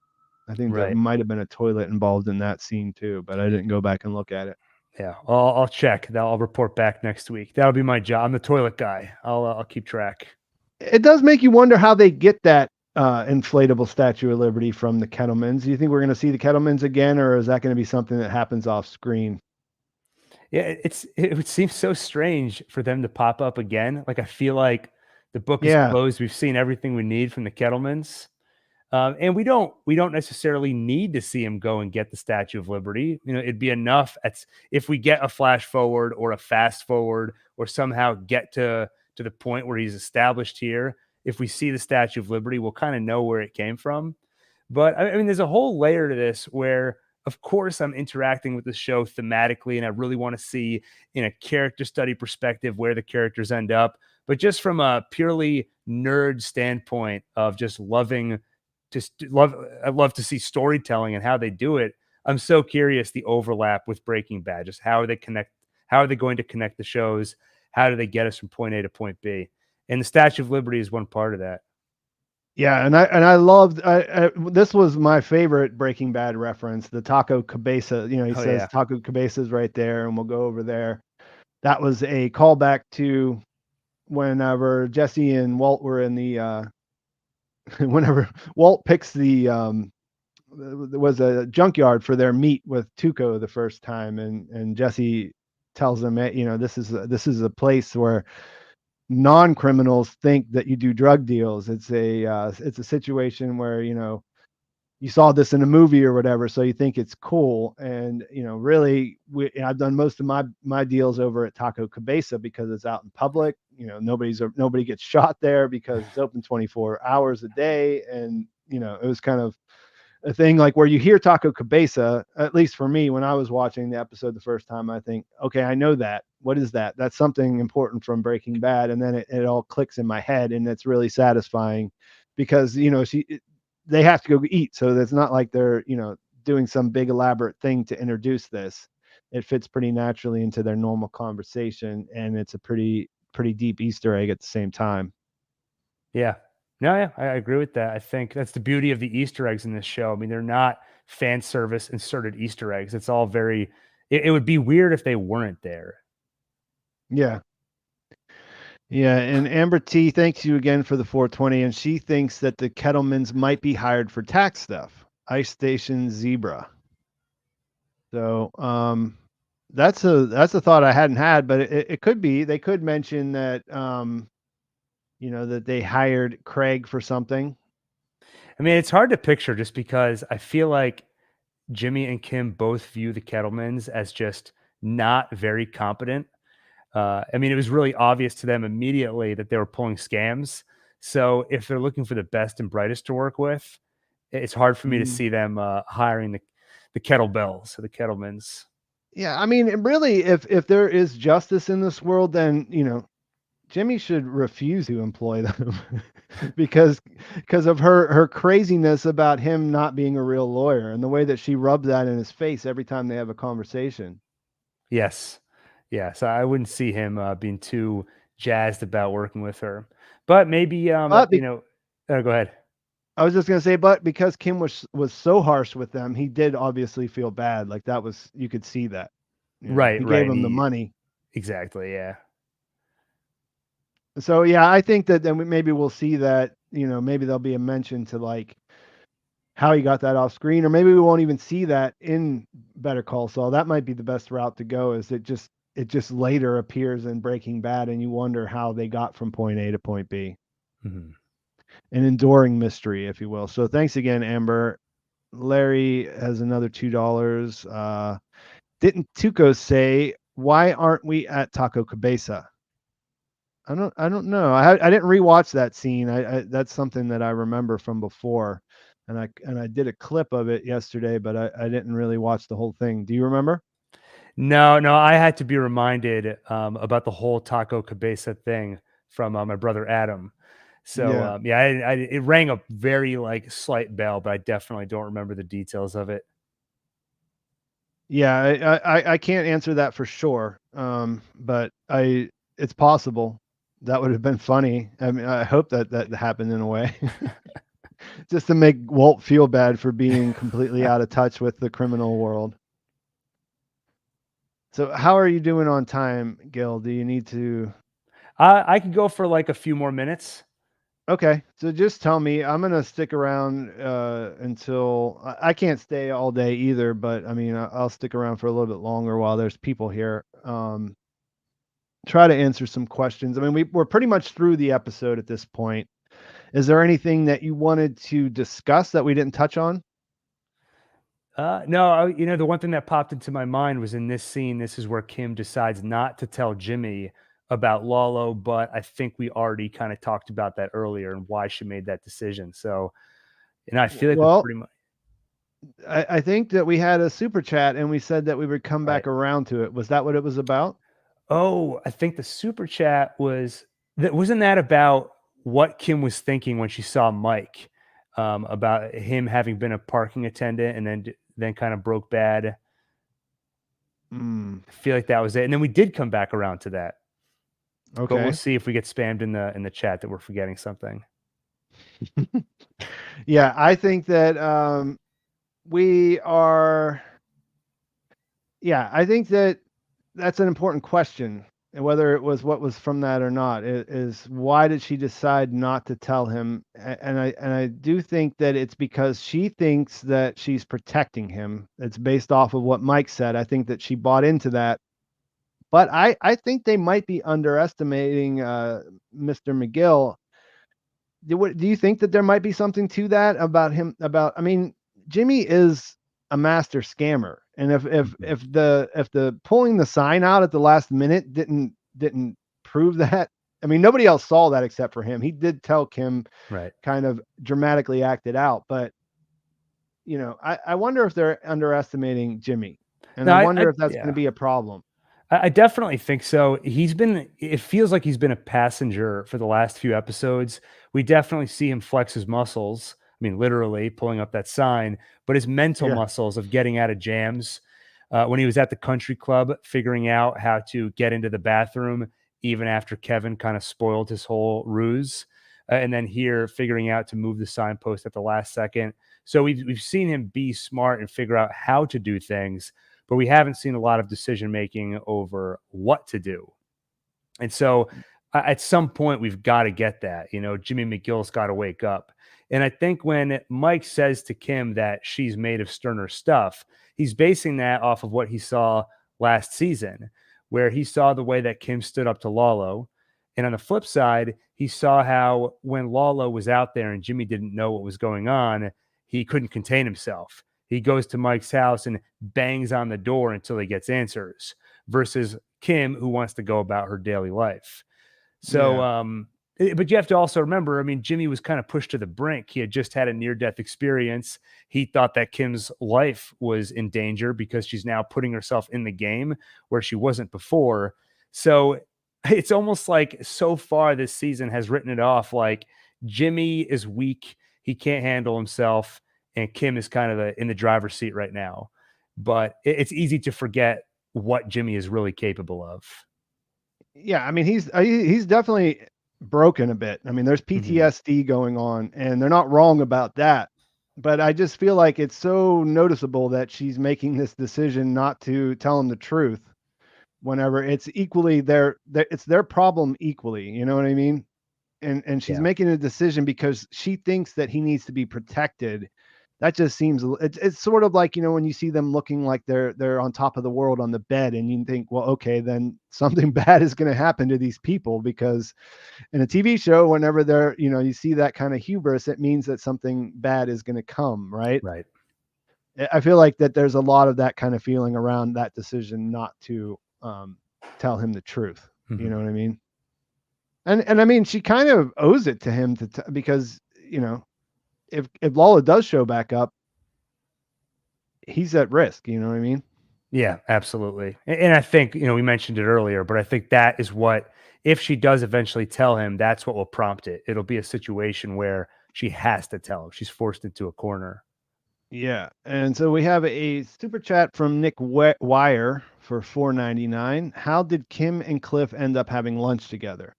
I think there Right. might have been a toilet involved in that scene too, but I didn't go back and look at it. Yeah, I'll check. I'll report back next week. That'll be my job. I'm the toilet guy. I'll keep track. It does make you wonder how they get that inflatable Statue of Liberty from the Kettlemans. Do you think we're going to see the Kettlemans again, or is that going to be something that happens off screen? Yeah, it would seem so strange for them to pop up again. Like, I feel like the book is Yeah, closed. We've seen everything we need from the Kettlemans. And we don't necessarily need to see him go and get the Statue of Liberty. It'd be enough if we get a flash forward or a fast forward, or somehow get to the point where he's established here. If we see the Statue of Liberty, we'll kind of know where it came from. But I mean, there's a whole layer to this where, of course, I'm interacting with the show thematically, and I really want to see in a character study perspective where the characters end up. But just from a purely nerd standpoint of just I love to see storytelling and how they do it. I'm so curious the overlap with Breaking Bad. Just how are they connect? How are they going to connect the shows? How do they get us from point A to point B? And the Statue of Liberty is one part of that. yeah, and I loved. This was my favorite Breaking Bad reference, the taco cabeza. He Oh says yeah, taco cabeza's right there, and we'll go over there. That was a callback to whenever Jesse and Walt were in the whenever Walt picks there was a junkyard for their meet with Tuco the first time, and Jesse tells them, this is a place where non-criminals think that you do drug deals. It's a situation where you saw this in a movie or whatever, so you think it's cool. And really, I've done most of my deals over at Taco Cabeza because it's out in public. Nobody gets shot there because it's open 24 hours a day. And it was kind of a thing like where you hear Taco Cabeza, at least for me, when I was watching the episode the first time, I think, okay, I know that. What is that? That's something important from Breaking Bad. And then it all clicks in my head, and it's really satisfying because, they have to go eat. So it's not like they're, doing some big elaborate thing to introduce this. It fits pretty naturally into their normal conversation. And it's a pretty deep Easter egg at the same time. yeah. No, yeah, I agree with that. I think that's the beauty of the Easter eggs in this show. I mean, they're not fan service inserted Easter eggs. It's all very. It would be weird if they weren't there. Yeah. Yeah, and Amber T, thanks you again for the 420, and she thinks that the Kettlemans might be hired for tax stuff. Ice Station Zebra. So, that's a thought I hadn't had, but it could be. They could mention that, that they hired Craig for something. I mean, it's hard to picture just because I feel like Jimmy and Kim both view the Kettlemans as just not very competent. I mean, it was really obvious to them immediately that they were pulling scams. So if they're looking for the best and brightest to work with, it's hard for me to Mm, see them hiring the kettlebells or the kettlemans. yeah, I mean, really, if there is justice in this world, then Jimmy should refuse to employ them because of her craziness about him not being a real lawyer and the way that she rubs that in his face every time they have a conversation. Yes. Yeah. So I wouldn't see him being too jazzed about working with her. But maybe, But go ahead. I was just gonna say, but because Kim was so harsh with them, he did obviously feel bad. Like that was, you could see that. Right. He gave Right. him the money. Exactly. Yeah. So yeah, I think that then maybe we'll see that, maybe there'll be a mention to like how he got that off screen, or maybe we won't even see that in Better Call Saul. That might be the best route to go. Is it just later appears in Breaking Bad, and you wonder how they got from point A to point B. Mhm. An enduring mystery, if you will. So thanks again, Amber. Larry has another $2. Didn't Tuco say, why aren't we at Taco Cabeza? I don't know. I didn't rewatch that scene. I that's something that I remember from before, and I did a clip of it yesterday, but I didn't really watch the whole thing. Do you remember? No, no, I had to be reminded about the whole Taco Cabeza thing from my brother Adam. So Yeah, yeah, it rang a very like slight bell, but I definitely don't remember the details of it. yeah. I can't answer that for sure. But it's possible. That would have been funny. I mean, I hope that that happened in a way, just to make Walt feel bad for being completely out of touch with the criminal world. So how are you doing on time, Gil? Do you need to? I could go for like a few more minutes. Okay, so just tell me. I'm gonna stick around until I can't stay all day either, but I mean I'll stick around for a little bit longer while there's people here. Try to answer some questions. I mean we're pretty much through the episode at this point. Is there anything that you wanted to discuss that we didn't touch on? No, the one thing that popped into my mind was in this scene. This is where Kim decides not to tell Jimmy about Lalo, but I think we already kind of talked about that earlier and why she made that decision. So, I feel like we Well, pretty much I think that we had a super chat and we said that we would come right. back around to it. Was that what it was about? Oh, I think the super chat was that wasn't that about what Kim was thinking when she saw Mike, about him having been a parking attendant and then kind of broke bad. Mm, I feel like that was it. And then we did come back around to that. But we'll okay. see if we get spammed in the chat that we're forgetting something. Yeah, I think that we are. Yeah, I think that that's an important question. And whether it was what was from that or not, is why did she decide not to tell him? And I do think that it's because she thinks that she's protecting him. It's based off of what Mike said. I think that she bought into that. But I think they might be underestimating Mr. McGill. Do you think that there might be something to that about him? I mean, Jimmy is a master scammer, and if if Mhm. if the if the pulling the sign out at the last minute didn't prove that. I mean, nobody else saw that except for him. He did tell Kim, Right. kind of dramatically acted out, but I wonder if they're underestimating Jimmy, and No, I I wonder if that's going to yeah. be a problem. I definitely think so. It feels like he's been a passenger for the last few episodes. We definitely see him flex his muscles. I mean, literally pulling up that sign, but his mental Yeah, muscles of getting out of jams. When he was at the country club, figuring out how to get into the bathroom, even after Kevin kind of spoiled his whole ruse. And then here, figuring out to move the signpost at the last second. So we've seen him be smart and figure out how to do things, but we haven't seen a lot of decision making over what to do. And so at some point, we've got to get that. Jimmy McGill's got to wake up. And I think when Mike says to Kim that she's made of sterner stuff, he's basing that off of what he saw last season, where he saw the way that Kim stood up to Lalo. And on the flip side, he saw how when Lalo was out there and Jimmy didn't know what was going on, he couldn't contain himself. He goes to Mike's house and bangs on the door until he gets answers versus Kim, who wants to go about her daily life. So, yeah, but you have to also remember, I mean, Jimmy was kind of pushed to the brink. He had just had a near death experience. He thought that Kim's life was in danger because she's now putting herself in the game where she wasn't before. So it's almost like so far this season has written it off like Jimmy is weak. He can't handle himself. And Kim is kind of in the driver's seat right now. But it's easy to forget what Jimmy is really capable of. yeah. I mean, he's definitely broken a bit. I mean, there's Mhm. PTSD going on, and they're not wrong about that. But I just feel like it's so noticeable that she's making this decision not to tell him the truth. whenever it's equally it's their problem equally, you know what I mean? And she's Yeah. making a decision because she thinks that he needs to be protected. That just seems it's sort of like, when you see them looking like they're on top of the world on the bed, and you think, well, okay, then something bad is going to happen to these people, because in a TV show, whenever you see that kind of hubris, it means that something bad is going to come, right? Right. I feel like that there's a lot of that kind of feeling around that decision not to tell him the truth. You Mhm. know what I mean? And I mean, she kind of owes it to him because if Lala does show back up, he's at risk. You know what I mean? Yeah, absolutely. And I think, we mentioned it earlier, but I think that is what, if she does eventually tell him, that's what will prompt it. It'll be a situation where she has to tell him. She's forced into a corner. Yeah. And so we have a super chat from Nick Wire for $4.99. How did Kim and Cliff end up having lunch together?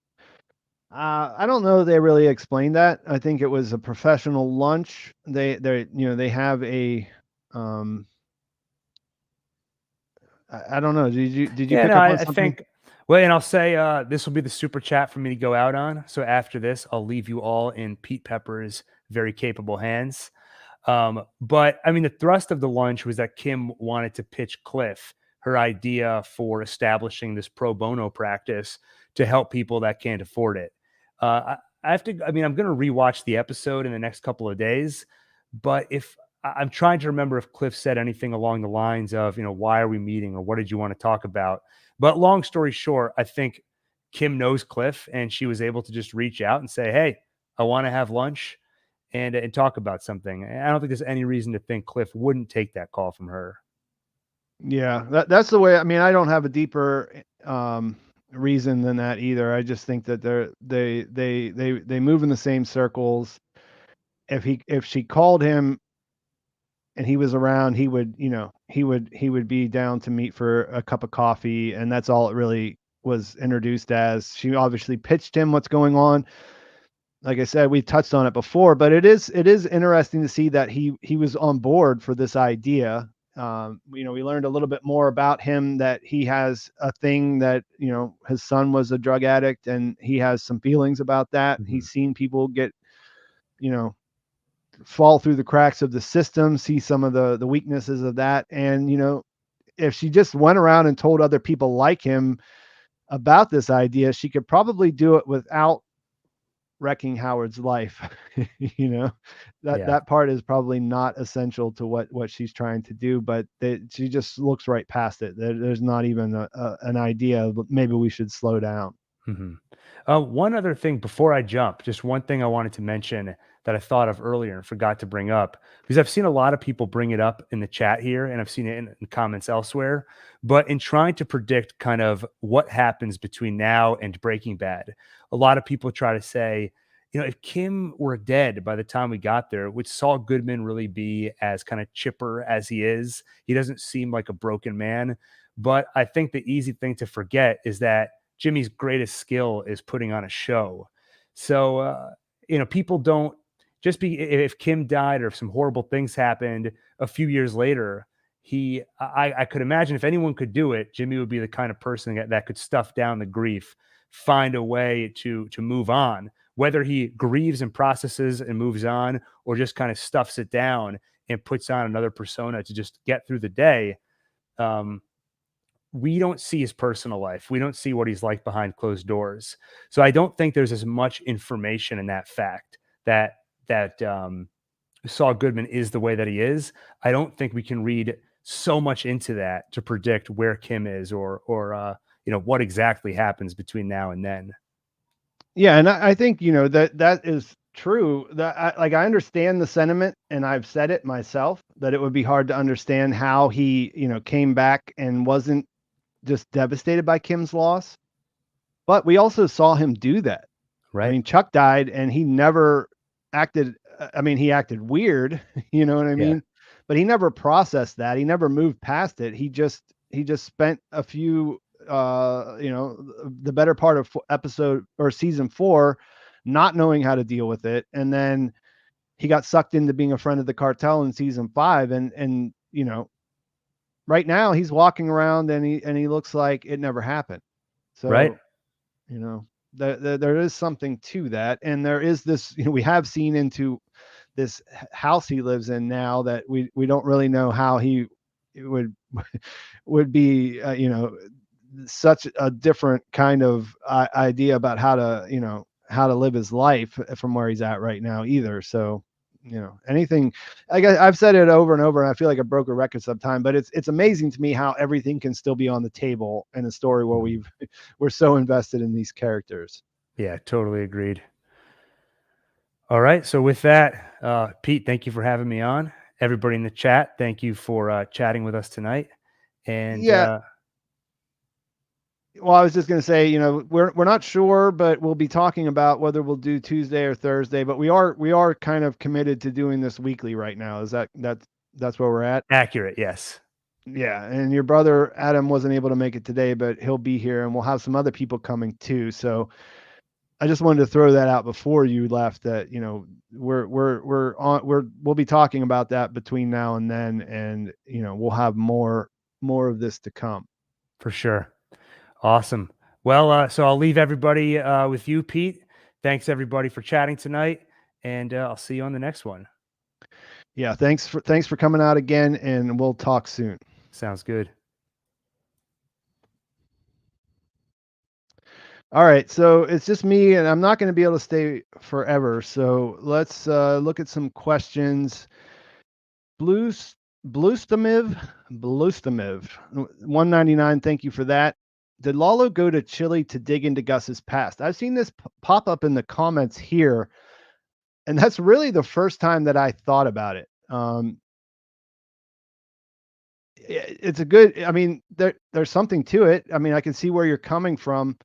I don't know. They really explained that. I think it was a professional lunch. They have a um I don't know. Did you Yeah, pick no, up on I something? think, well, and I'll say this will be the super chat for me to go out on. So after this, I'll leave you all in Pete Pepper's very capable hands. But I mean, the thrust of the lunch was that Kim wanted to pitch Cliff her idea for establishing this pro bono practice to help people that can't afford it. I have to, I mean, I'm going to rewatch the episode in the next couple of days, but if I'm trying to remember if Cliff said anything along the lines of, why are we meeting or what did you want to talk about? But long story short, I think Kim knows Cliff and she was able to just reach out and say, hey, I want to have lunch and talk about something. I don't think there's any reason to think Cliff wouldn't take that call from her. Yeah, that's the way. I mean, I don't have a deeper reason than that either. I just think that they move in the same circles. If she called him and he was around, he would, he would be down to meet for a cup of coffee, and that's all it really was introduced as. She obviously pitched him what's going on. Like I said, we touched on it before, but it is interesting to see that he was on board for this idea. We learned a little bit more about him, that he has a thing that, his son was a drug addict, and he has some feelings about that. Mhm. He's seen people get, you know, fall through the cracks of the system, see some of the weaknesses of that. And, if she just went around and told other people like him about this idea, she could probably do it without wrecking Howard's life. you know, that Yeah. that part is probably not essential to what she's trying to do, but she just looks right past it. There's not even an idea. Maybe we should slow down. Mhm. One other thing before I jump, just one thing I wanted to mention that I thought of earlier and forgot to bring up, because I've seen a lot of people bring it up in the chat here and I've seen it in comments elsewhere. But in trying to predict kind of what happens between now and Breaking Bad, a lot of people try to say, if Kim were dead by the time we got there, would Saul Goodman really be as kind of chipper as he is? He doesn't seem like a broken man. But I think the easy thing to forget is that Jimmy's greatest skill is putting on a show. So, people don't just be, if Kim died or if some horrible things happened a few years later, I could imagine if anyone could do it, Jimmy would be the kind of person that could stuff down the grief, find a way to move on, whether he grieves and processes and moves on, or just kind of stuffs it down and puts on another persona to just get through the day. Um, we don't see his personal life. We don't see what he's like behind closed doors. So I don't think there's as much information in that fact that Saul Goodman is the way that he is. I don't think we can read so much into that to predict where Kim is or what exactly happens between now and then. Yeah, and I think, that is true. That I understand the sentiment, and I've said it myself, that it would be hard to understand how he, came back and wasn't just devastated by Kim's loss. But we also saw him do that. I Right. mean, Chuck died and he never acted. I mean, he acted weird, you know what I Yeah. mean? But he never processed that. He never moved past it. He just spent a few, the better part of episode or season 4, not knowing how to deal with it. And then he got sucked into being a friend of the cartel in season 5. And, right now he's walking around and he looks like it never happened. Right. So, you know, there is something to that, and there is this. We have seen into this house he lives in now that we don't really know how he would would be. Such a different kind of idea about how to live his life from where he's at right now either. So, anything. I guess I've said it over and over, and I feel like I broke a record sometime, but it's amazing to me how everything can still be on the table in a story where we're so invested in these characters. Yeah, totally agreed. All right. So with that, Pete, thank you for having me on. Everybody in the chat, thank you for chatting with us tonight. And Yeah. Well, I was just going to say, we're not sure, but we'll be talking about whether we'll do Tuesday or Thursday. But we are kind of committed to doing this weekly right now. Is that's where we're at? accurate, yes. Yeah, and your brother Adam wasn't able to make it today, but he'll be here, and we'll have some other people coming too. So I just wanted to throw that out before you left. That we'll be talking about that between now and then, and we'll have more of this to come. For sure. Awesome. Well, so I'll leave everybody with you, Pete. Thanks everybody for chatting tonight, and I'll see you on the next one. Yeah, thanks for coming out again, and we'll talk soon. Sounds good. All right, so it's just me, and I'm not going to be able to stay forever. So let's look at some questions. Blues Bluestamiv 199. Thank you for that. Did Lalo go to Chile to dig into Gus's past? I've seen this pop up in the comments here, and that's really the first time that I thought about it. It's a good. I mean, there's something to it. I mean, I can see where you're coming from.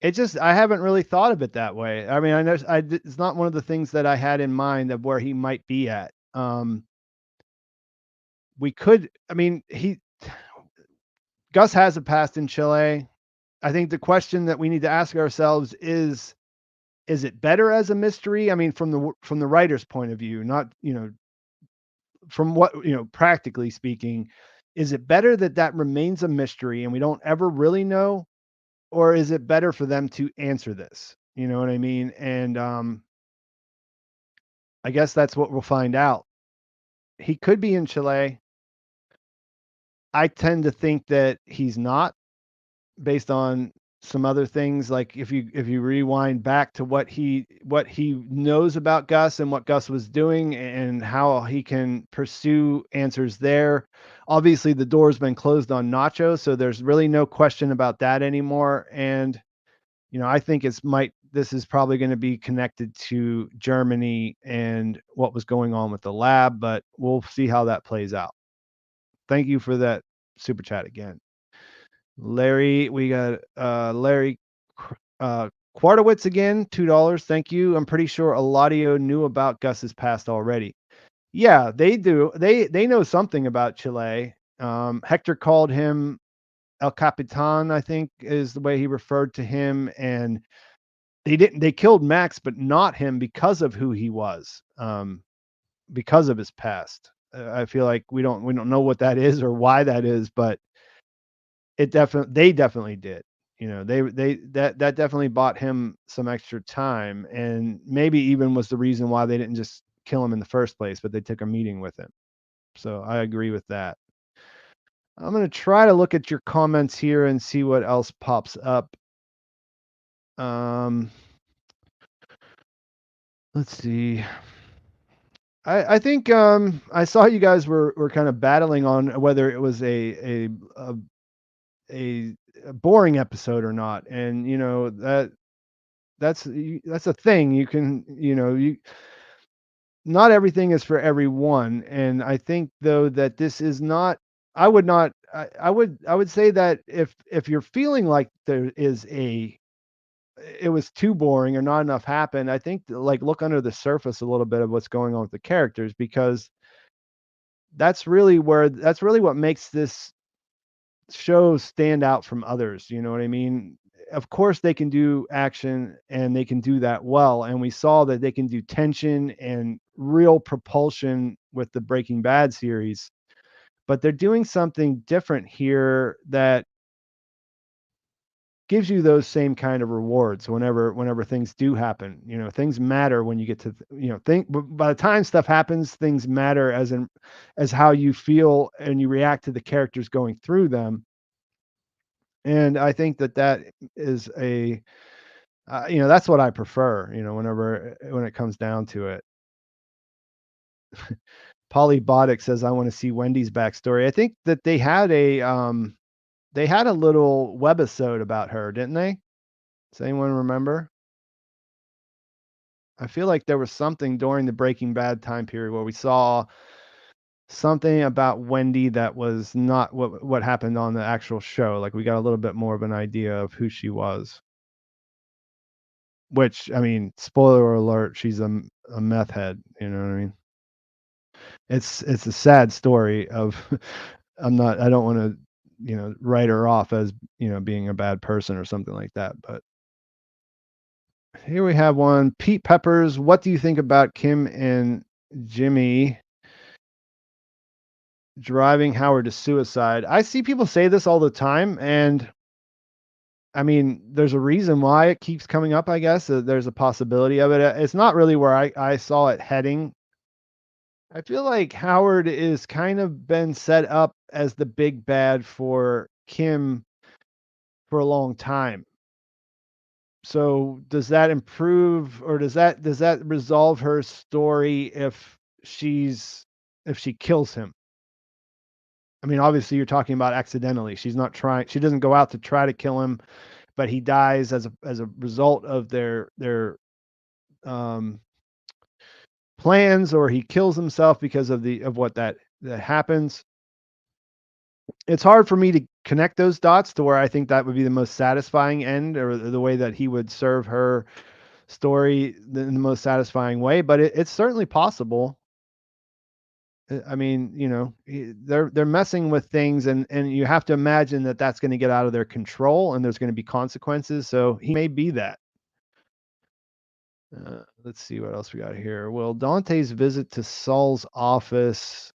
I haven't really thought of it that way. I mean, I know it's not one of the things that I had in mind of where he might be at. We could, I mean, Gus has a past in Chile. I think the question that we need to ask ourselves is it better as a mystery? I mean, from the writer's point of view, not, from what, practically speaking, is it better that remains a mystery and we don't ever really know? Or is it better for them to answer this? You know what I mean? And I guess that's what we'll find out. He could be in Chile. I tend to think that he's not, based on some other things. Like if you rewind back to what he knows about Gus and what Gus was doing and how he can pursue answers there. Obviously, the door's been closed on Nacho, so there's really no question about that anymore. And I think this is probably going to be connected to Germany and what was going on with the lab, but we'll see how that plays out. Thank you for that super chat again. Larry, we got Larry Quartowitz again, $2. Thank you. I'm pretty sure Eladio knew about Gus's past already. Yeah, they do. They know something about Chile. Hector called him El Capitan, I think is the way he referred to him, and they killed Max, but not him because of who he was, because of his past. I feel like we don't know what that is or why that is, but they definitely did. That definitely bought him some extra time, and maybe even was the reason why they didn't just kill him in the first place, but they took a meeting with him. So I agree with that. I'm going to try to look at your comments here and see what else pops up. Let's see. I think I saw you guys were kind of battling on whether it was a boring episode or not, and that's a thing. You can not everything is for everyone, and I think though that this is not. I would not. I would say that if you're feeling like there is it was too boring or not enough happened, I think like look under the surface a little bit of what's going on with the characters, because that's really what makes this show stand out from others. You know what I mean? Of course they can do action and they can do that well, and we saw that they can do tension and real propulsion with the Breaking Bad series. but they're doing something different here that gives you those same kind of rewards whenever things do happen. Things matter when you get to think by the time stuff happens, things matter as how you feel and you react to the characters going through them. And I think that is a that's what I prefer, when it comes down to it. Polybotic says, I want to see Wendy's backstory. I think that they had a little webisode about her, didn't they? Does anyone remember? I feel like there was something during the Breaking Bad time period where we saw something about Wendy that was not what happened on the actual show. Like we got a little bit more of an idea of who she was. Which, I mean, spoiler alert, she's a meth head, you know what I mean? It's a sad story of I don't wanna, write her off as, being a bad person or something like that, but here we have one. Pete Peppers, what do you think about Kim and Jimmy driving Howard to suicide? I see people say this all the time, and I mean, there's a reason why it keeps coming up, I guess. There's a possibility of it. It's not really where I saw it heading. I feel like Howard is kind of been set up as the big bad for Kim for a long time. So does that improve or does that resolve her story if she kills him? I mean, obviously you're talking about accidentally. She doesn't go out to try to kill him, but he dies as a result of their um plans, or he kills himself because of what that happens. It's hard for me to connect those dots to where I think that would be the most satisfying end, or the way that he would serve her story in the most satisfying way, but it's certainly possible. I mean, they're messing with things, and you have to imagine that that's going to get out of their control, and there's going to be consequences. So he may be that. Let's see what else we got here. Will Dante's visit to Saul's office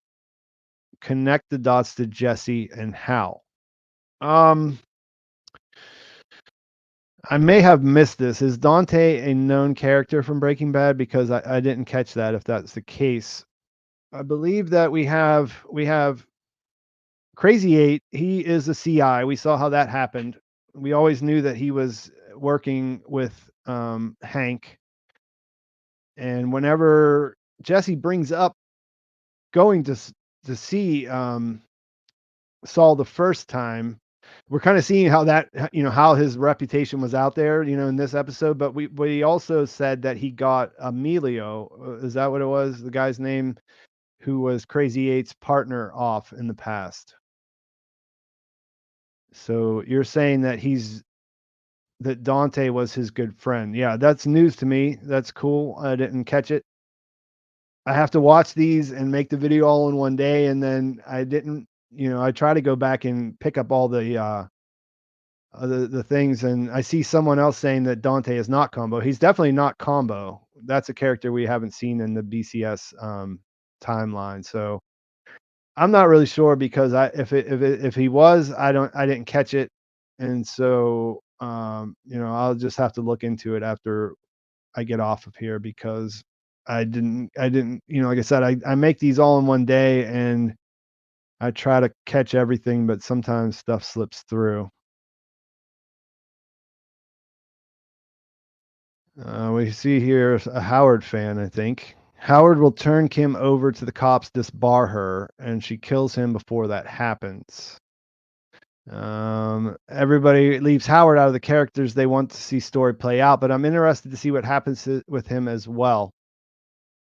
connect the dots to Jesse, and how? Um, I may have missed this. Is Dante a known character from Breaking Bad? Because I didn't catch that, if that's the case. I believe that we have Crazy 8. He is a CI. We saw how that happened. We always knew that he was working with Hank. And whenever Jesse brings up going to see Saul the first time, we're kind of seeing how how his reputation was out there, in this episode. But we also said that he got Emilio. Is that what it was? The guy's name who was Crazy Eight's partner off in the past. So you're saying that Dante was his good friend. Yeah, that's news to me. That's cool. I didn't catch it. I have to watch these and make the video all in one day, and then I didn't. I try to go back and pick up all the things, and I see someone else saying that Dante is not Combo. He's definitely not Combo. That's a character we haven't seen in the BCS timeline. So I'm not really sure, because if he was, I didn't catch it, and so I'll just have to look into it after I get off of here, because I didn't like I said, I make these all in one day, and I try to catch everything, but sometimes stuff slips through. We see here a Howard fan, I think. Howard will turn Kim over to the cops, disbar her, and she kills him before that happens. Everybody leaves Howard out of the characters they want to see story play out, but I'm interested to see what happens with him as well.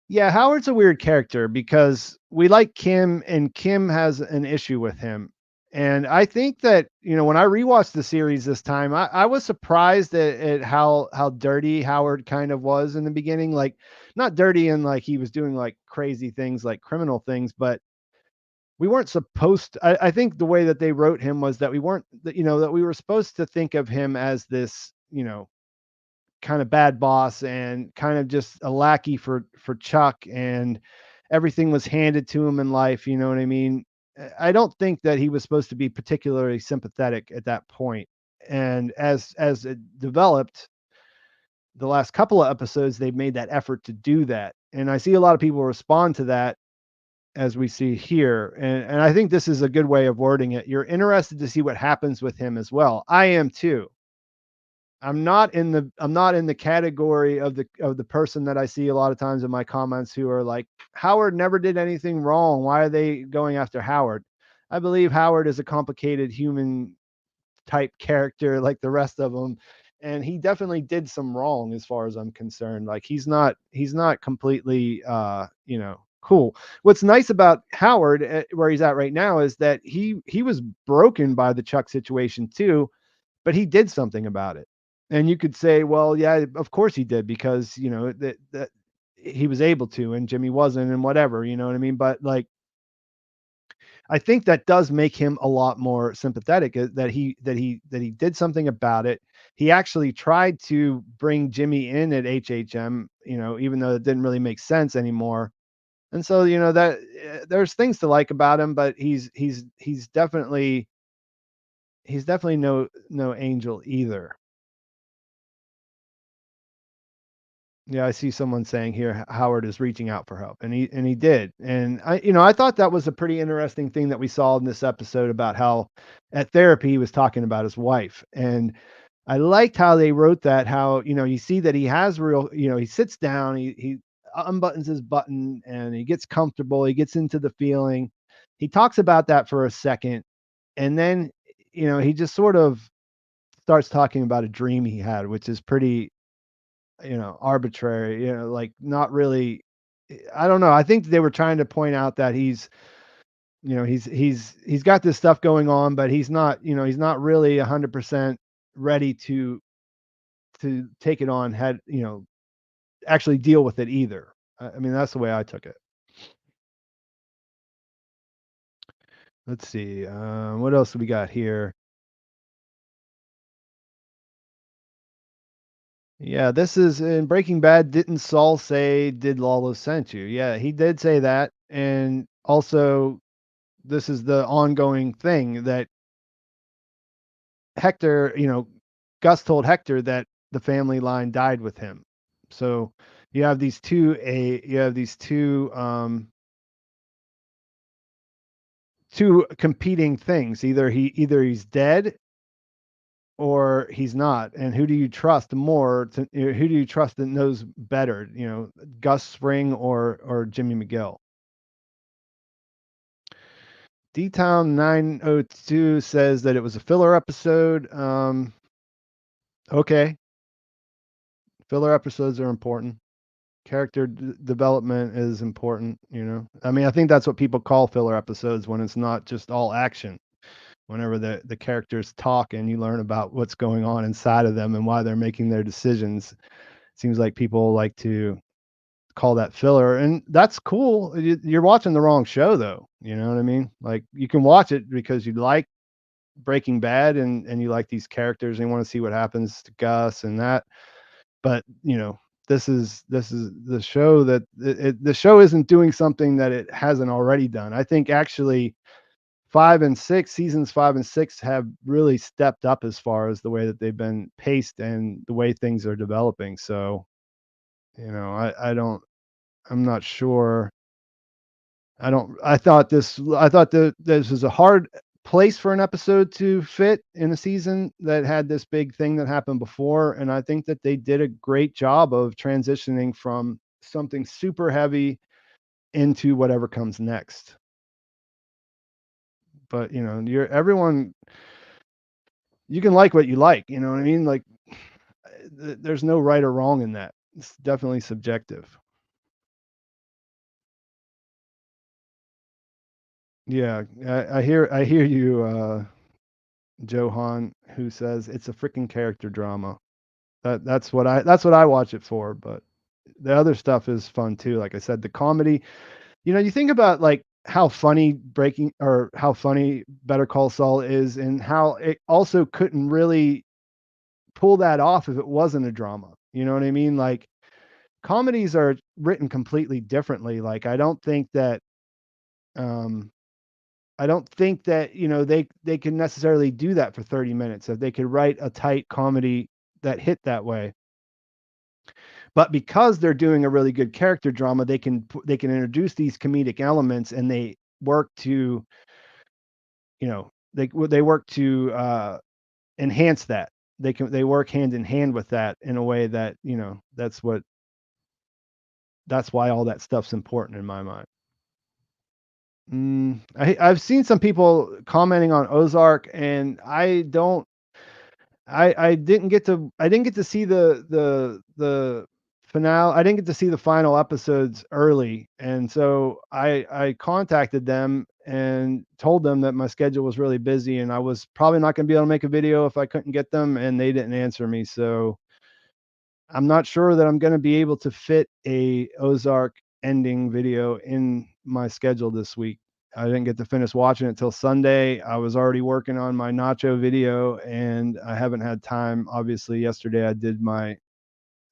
Yeah, Howard's a weird character because we like Kim, and Kim has an issue with him. And I think that, when I rewatched the series this time, I was surprised at how dirty Howard kind of was in the beginning. Like, not dirty and like he was doing like crazy things, like criminal things, but we weren't supposed to, I think the way that they wrote him was that we weren't, that we were supposed to think of him as this, kind of bad boss, and kind of just a lackey for Chuck, and everything was handed to him in life, you know what I mean? I don't think that he was supposed to be particularly sympathetic at that point. And as it developed, the last couple of episodes, they've made that effort to do that. And I see a lot of people respond to that as we see here. And I think this is a good way of wording it. You're interested to see what happens with him as well. I am too. I'm not in the category of the person that I see a lot of times in my comments who are like, Howard never did anything wrong. Why are they going after Howard? I believe Howard is a complicated human type character like the rest of them, and he definitely did some wrong as far as I'm concerned. Like he's not completely cool. What's nice about Howard, where he's at right now, is that he was broken by the Chuck situation too, but he did something about it. And you could say, well, yeah, of course he did, because that he was able to and Jimmy wasn't, and whatever, you know what I mean? But like, I think that does make him a lot more sympathetic, that he did something about it. He actually tried to bring Jimmy in at HHM, even though it didn't really make sense anymore. And so, that there's things to like about him, but he's definitely no angel either. Yeah, I see someone saying here, Howard is reaching out for help, and he did. And I thought that was a pretty interesting thing that we saw in this episode, about how at therapy he was talking about his wife. And I liked how they wrote that, how, you see that he has real, he sits down, he unbuttons his button, and he gets comfortable, he gets into the feeling. He talks about that for a second, and then, he just sort of starts talking about a dream he had, which is pretty, arbitrary, like, not really. I don't know. I think they were trying to point out that he's got this stuff going on, but he's not really 100% ready to take it on, had, actually deal with it either. I mean, that's the way I took it. Let's see. What else do we got here? Yeah, this is in Breaking Bad. Didn't Saul say, "Did Lalo sent you?" Yeah, he did say that. And also, this is the ongoing thing that Hector, Gus told Hector that the family line died with him. So you have these two competing things. Either he's dead or he's not. And who do you trust more? Who do you trust that knows better? Gus Fring or Jimmy McGill? D Town 902 says that it was a filler episode. Okay, filler episodes are important. Character development is important. I mean, I think that's what people call filler episodes, when it's not just all action. Whenever the characters talk and you learn about what's going on inside of them and why they're making their decisions, it seems like people like to call that filler, and that's cool. You're watching the wrong show, though. You know what I mean? Like, you can watch it because you like Breaking Bad, and you like these characters and you want to see what happens to Gus and that. But this is the show that the show isn't doing something that it hasn't already done. I think actually 5 and 6 seasons, 5 and 6 have really stepped up as far as the way that they've been paced and the way things are developing. So, I'm not sure. I thought that this was a hard place for an episode to fit in a season that had this big thing that happened before. And I think that they did a great job of transitioning from something super heavy into whatever comes next. But, you're everyone you can like what you like, you know what I mean? Like, there's no right or wrong in that. It's definitely subjective. Yeah, I hear you, Johan, who says it's a freaking character drama. That's what I watch it for. But the other stuff is fun too. Like I said, the comedy. You think about, like, how funny Better Call Saul is, and how it also couldn't really pull that off if it wasn't a drama. You know what I mean? Like, comedies are written completely differently. Like, I don't think that um I don't think that, they can necessarily do that for 30 minutes, if they could write a tight comedy that hit that way. But because they're doing a really good character drama, they can introduce these comedic elements, and they work to, they work to, enhance that. They work hand in hand with that in a way that, that's why all that stuff's important in my mind. I've seen some people commenting on Ozark, and I didn't get to see the finale. I didn't get to see the final episodes early, and so I contacted them and told them that my schedule was really busy and I was probably not gonna be able to make a video if I couldn't get them, and they didn't answer me, so I'm not sure that I'm gonna be able to fit a Ozark ending video in my schedule this week. I didn't get to finish watching it till Sunday. I was already working on my nacho video, and I haven't had time. Obviously, yesterday I did my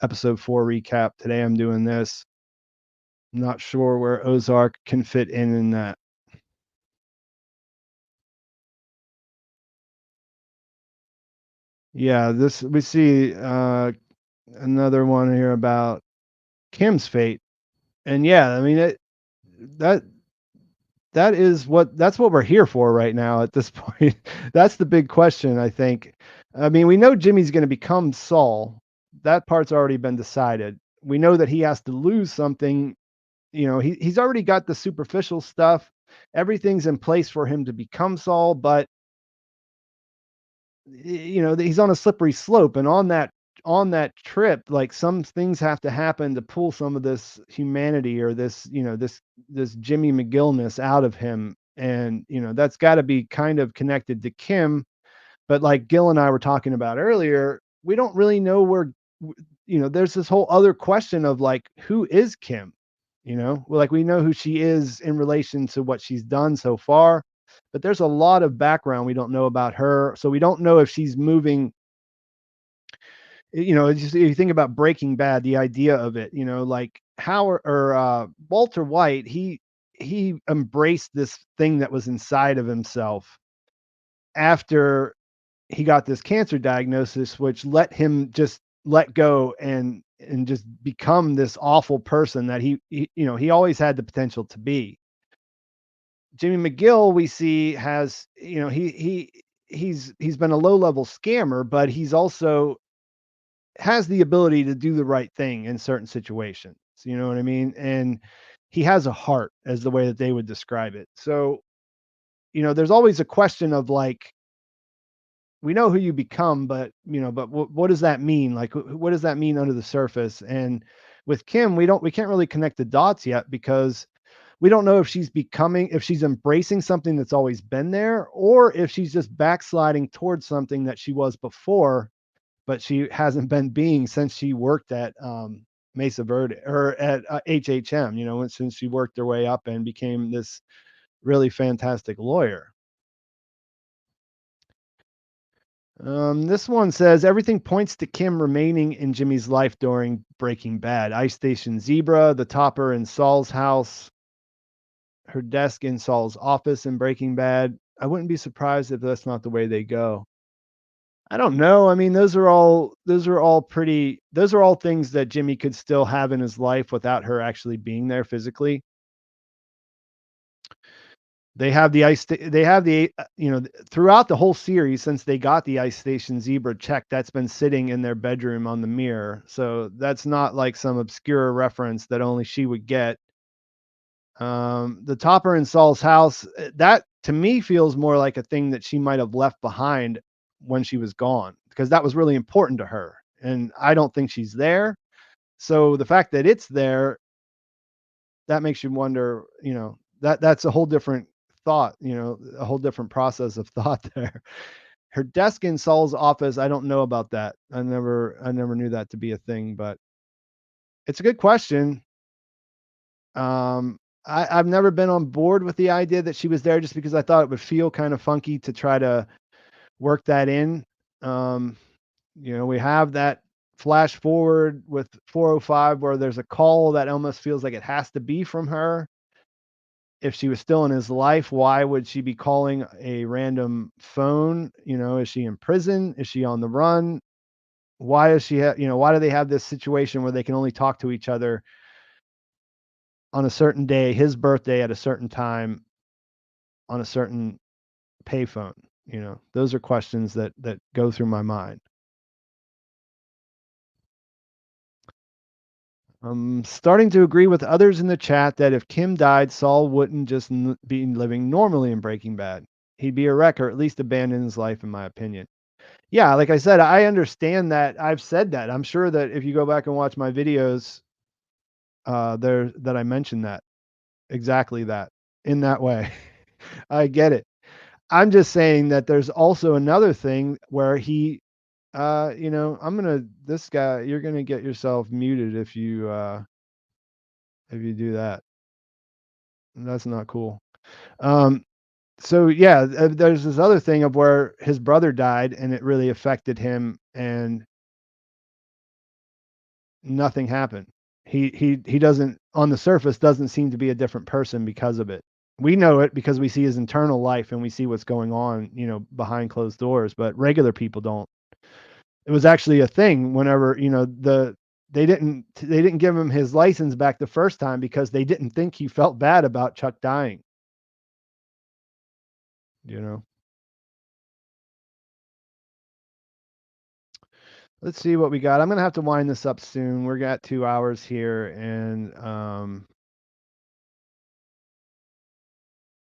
episode 4 recap. Today I'm doing this. I'm not sure where Ozark can fit in that. Yeah, this we see another one here about Kim's fate. And yeah, I mean that that's what we're here for right now at this point. That's the big question, I think. I mean, we know Jimmy's gonna become Saul. That part's already been decided. We know that he has to lose something, he's already got the superficial stuff. Everything's in place for him to become Saul, but he's on a slippery slope, and on that trip, like, some things have to happen to pull some of this humanity, or this Jimmy McGillness out of him, and that's got to be kind of connected to Kim. But like Gil and I were talking about earlier, we don't really know there's this whole other question of, like, who is Kim? Well, like, we know who she is in relation to what she's done so far, but there's a lot of background we don't know about her. So we don't know if she's moving. It's just, if you think about Breaking Bad, the idea of it, like Howard or Walter White, he embraced this thing that was inside of himself after he got this cancer diagnosis, which let him just let go and just become this awful person that he always had the potential to be. Jimmy McGill, we see, has, he's been a low level scammer, but he's also has the ability to do the right thing in certain situations. You know what I mean? And he has a heart, as the way that they would describe it. So, there's always a question of, like, we know who you become, but what does that mean? Like, what does that mean under the surface? And with Kim, we can't really connect the dots yet, because we don't know if she's embracing something that's always been there, or if she's just backsliding towards something that she was before, but she hasn't been being since she worked at Mesa Verde, or at HHM, since she worked her way up and became this really fantastic lawyer. This one says everything points to Kim remaining in Jimmy's life during Breaking Bad. Ice Station Zebra, the topper in Saul's house, her desk in Saul's office in Breaking Bad. I wouldn't be surprised if that's not the way they go. I don't know. I mean, those are all things that Jimmy could still have in his life without her actually being there physically. They have the they have the throughout the whole series, since they got the Ice Station Zebra check, that's been sitting in their bedroom on the mirror. So that's not like some obscure reference that only she would get. The topper in Saul's house, that to me feels more like a thing that she might have left behind when she was gone, because that was really important to her. And I don't think she's there. So the fact that it's there, that makes you wonder, that's a whole different thought, a whole different process of thought there. Her desk in Saul's office, I don't know about that. I never knew that to be a thing, but it's a good question. I've never been on board with the idea that she was there, just because I thought it would feel kind of funky to try to work that in. Um, we have that flash forward with 405 where there's a call that almost feels like it has to be from her. if she was still in his life, why would she be calling a random phone? You know, is she in prison? Is she on the run? Why is she, why do they have this situation where they can only talk to each other on a certain day, his birthday at a certain time on a certain payphone? Those are questions that go through my mind. I'm starting to agree with others in the chat that if Kim died, Saul wouldn't just be living normally in Breaking Bad. He'd be a wreck or at least abandon his life, in my opinion. Yeah, like I said, I understand that. I've said that. I'm sure that if you go back and watch my videos, there that I mentioned that exactly that in that way. I get it. I'm just saying that there's also another thing where he, this guy, you're gonna get yourself muted if you do that. That's not cool. Um, so yeah, there's this other thing of where his brother died and it really affected him and nothing happened. He doesn't on the surface doesn't seem to be a different person because of it. We know it because we see his internal life and we see what's going on, behind closed doors, but regular people don't. It was actually a thing whenever, they didn't give him his license back the first time because they didn't think he felt bad about Chuck dying, you know. Let's see what we got. I'm gonna have to wind this up soon. We're got 2 hours here, and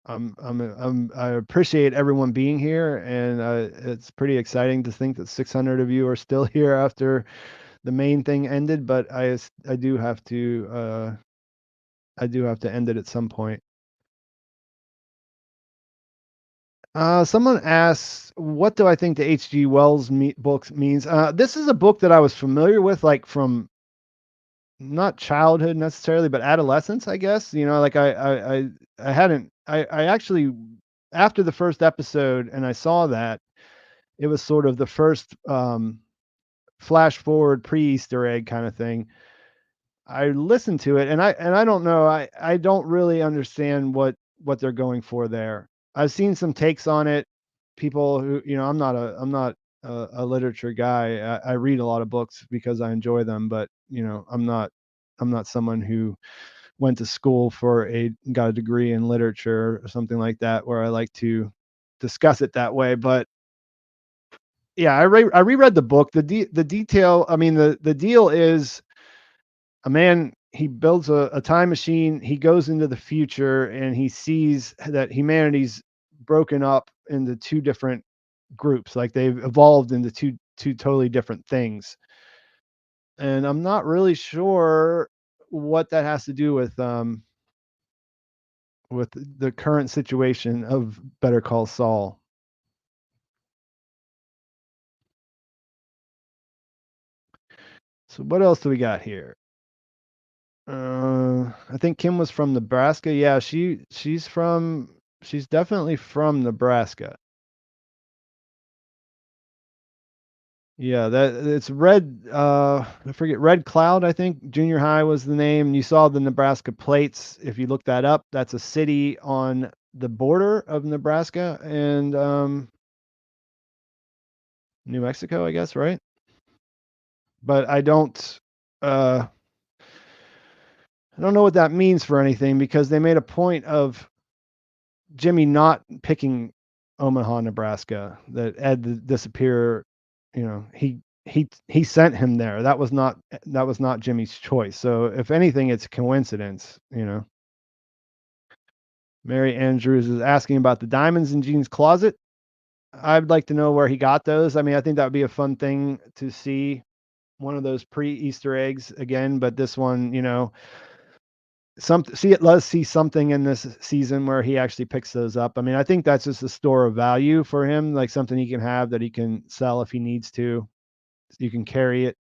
I appreciate everyone being here, and it's pretty exciting to think that 600 of you are still here after the main thing ended. But I do have to end it at some point. Someone asks, "What do I think the H.G. Wells books means?" This is a book that I was familiar with, like from not childhood necessarily, but adolescence, I guess. Like I hadn't I actually after the first episode and I saw that, it was sort of the first flash forward pre-Easter egg kind of thing. I listened to it and I don't know, I don't really understand what they're going for there. I've seen some takes on it. People who, I'm not a literature guy. I read a lot of books because I enjoy them, but I'm not someone who went to school got a degree in literature or something like that where I like to discuss it that way. But yeah, I reread the book. The detail, I mean, the deal is a man, he builds a time machine, he goes into the future and he sees that humanity's broken up into two different groups, like they've evolved into two totally different things. And I'm not really sure what that has to do with the current situation of Better Call Saul. So what else do we got here? I think Kim was from Nebraska. Yeah, she's definitely from Nebraska. Yeah, that it's Red I forget, Red Cloud, I think. Junior high was the name. You saw the Nebraska plates. If you look that up, that's a city on the border of Nebraska and New Mexico, I guess, right? But uh I don't know what that means for anything because they made a point of Jimmy not picking Omaha, Nebraska, that Ed the disappear, he sent him there. That was not Jimmy's choice. So if anything, it's a coincidence. Mary Andrews is asking about the diamonds in Gene's closet. I'd like to know where he got those. I mean, I think that would be a fun thing to see one of those pre-Easter eggs again, but this one, let's see something in this season where he actually picks those up. I mean, I think that's just a store of value for him, like something he can have that he can sell if he needs to. You can carry it.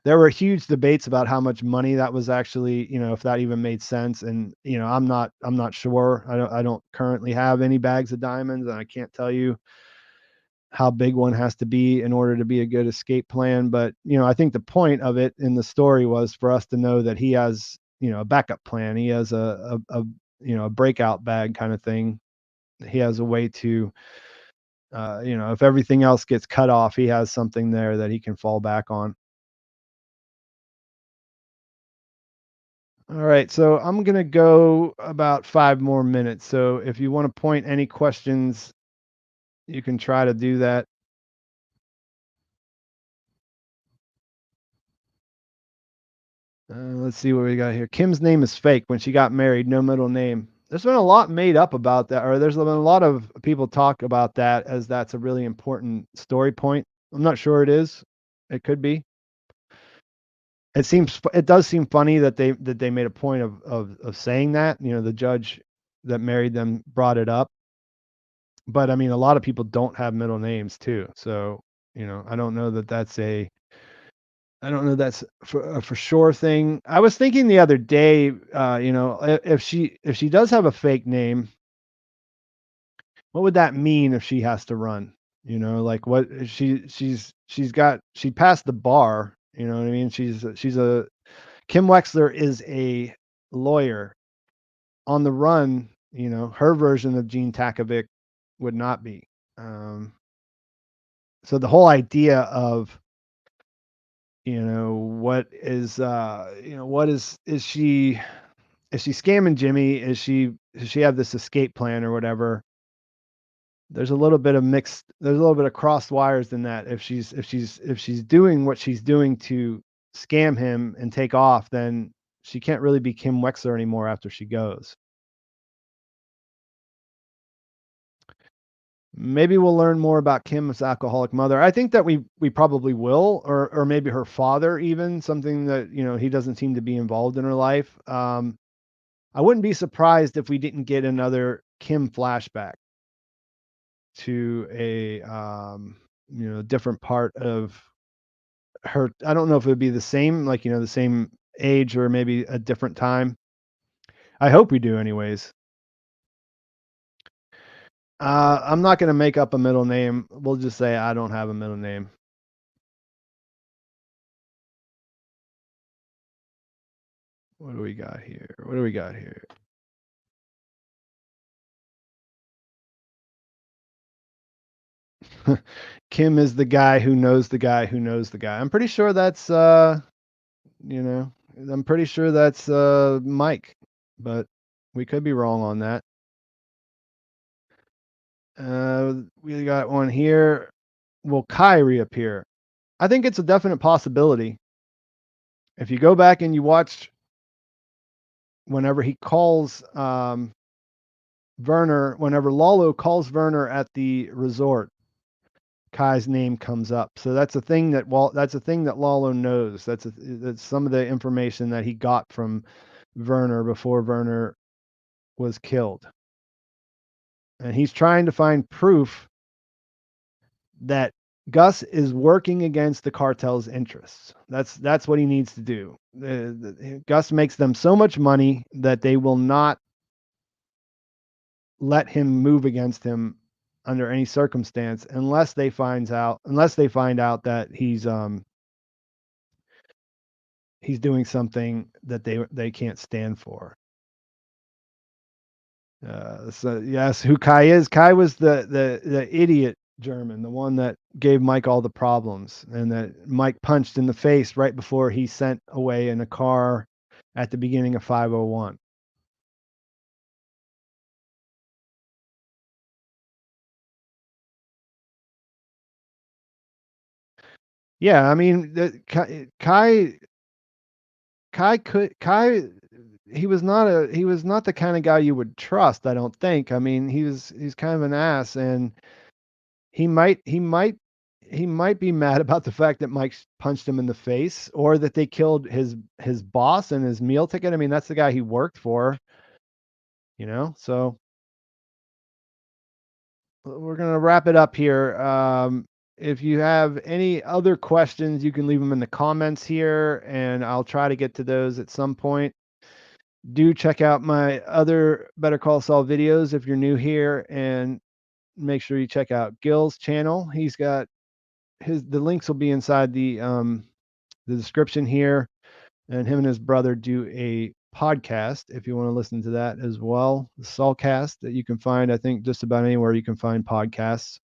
There were huge debates about how much money that was actually, if that even made sense. And I'm not sure. I don't currently have any bags of diamonds, and I can't tell you how big one has to be in order to be a good escape plan. But I think the point of it in the story was for us to know that he has a backup plan. He has a breakout bag kind of thing. He has a way to, if everything else gets cut off, he has something there that he can fall back on. All right, so I'm gonna go about 5 more minutes. So if you want to point any questions, you can try to do that. Let's see what we got here. Kim's name is fake. When she got married, no middle name. There's been a lot made up about that, or there's been a lot of people talk about that as that's a really important story point. I'm not sure it is. It could be. It does seem funny that they made a point of saying that. The judge that married them brought it up. But I mean, a lot of people don't have middle names too. So, I don't know that I don't know that's for sure thing. I was thinking the other day, if she does have a fake name, what would that mean if she has to run? Like what she passed the bar. You know what I mean? She's a Kim Wexler is a lawyer on the run. Her version of Gene Takovic would not be. So the whole idea of is she scamming Jimmy? Does she have this escape plan or whatever? There's a little bit of crossed wires in that. If she's doing what she's doing to scam him and take off, then she can't really be Kim Wexler anymore after she goes. Maybe we'll learn more about Kim's alcoholic mother. I think that we probably will, or maybe her father, even something that he doesn't seem to be involved in her life. I wouldn't be surprised if we didn't get another Kim flashback to a different part of her. I don't know if it would be the same, like the same age or maybe a different time. I hope we do, anyways. I'm not going to make up a middle name. We'll just say I don't have a middle name. What do we got here? Kim is the guy who knows the guy who knows the guy. I'm pretty sure that's Mike, but we could be wrong on that. We got one here. Will Kai reappear? I think it's a definite possibility. If you go back and you watch whenever he calls Werner, whenever Lalo calls Werner at the resort, Kai's name comes up. So that's a thing that Lalo knows. That's some of the information that he got from Werner before Werner was killed. And he's trying to find proof that Gus is working against the cartel's interests. That's what he needs to do. Gus makes them so much money that they will not let him move against him under any circumstance unless they find out that he's doing something that they can't stand for. So yes, who Kai is? Kai was the idiot German, the one that gave Mike all the problems, and that Mike punched in the face right before he sent away in a car at the beginning of 501. Yeah, I mean, Kai he was not the kind of guy you would trust, I don't think. I mean, he's kind of an ass, and he might be mad about the fact that Mike punched him in the face, or that they killed his boss and his meal ticket. I mean, that's the guy he worked for, So we're gonna wrap it up here. If you have any other questions, you can leave them in the comments here, and I'll try to get to those at some point. Do check out my other Better Call Saul videos if you're new here, and make sure you check out Gil's channel. He's got the links will be inside the description here, and him and his brother do a podcast if you want to listen to that as well. The Saulcast that you can find, I think, just about anywhere you can find podcasts.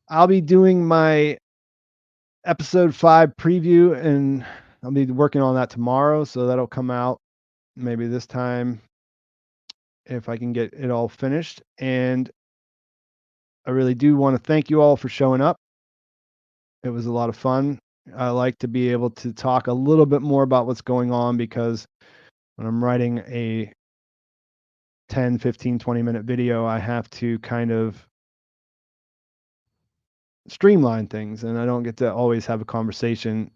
I'll be doing my episode 5 preview, and I'll be working on that tomorrow. So that'll come out maybe this time if I can get it all finished. And I really do want to thank you all for showing up. It was a lot of fun. I like to be able to talk a little bit more about what's going on, because when I'm writing a 10, 15, 20-minute video, I have to kind of streamline things, and I don't get to always have a conversation.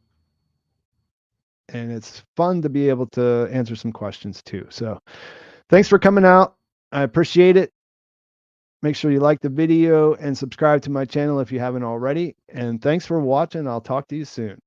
And it's fun to be able to answer some questions too. So thanks for coming out. I appreciate it. Make sure you like the video and subscribe to my channel if you haven't already. And thanks for watching. I'll talk to you soon.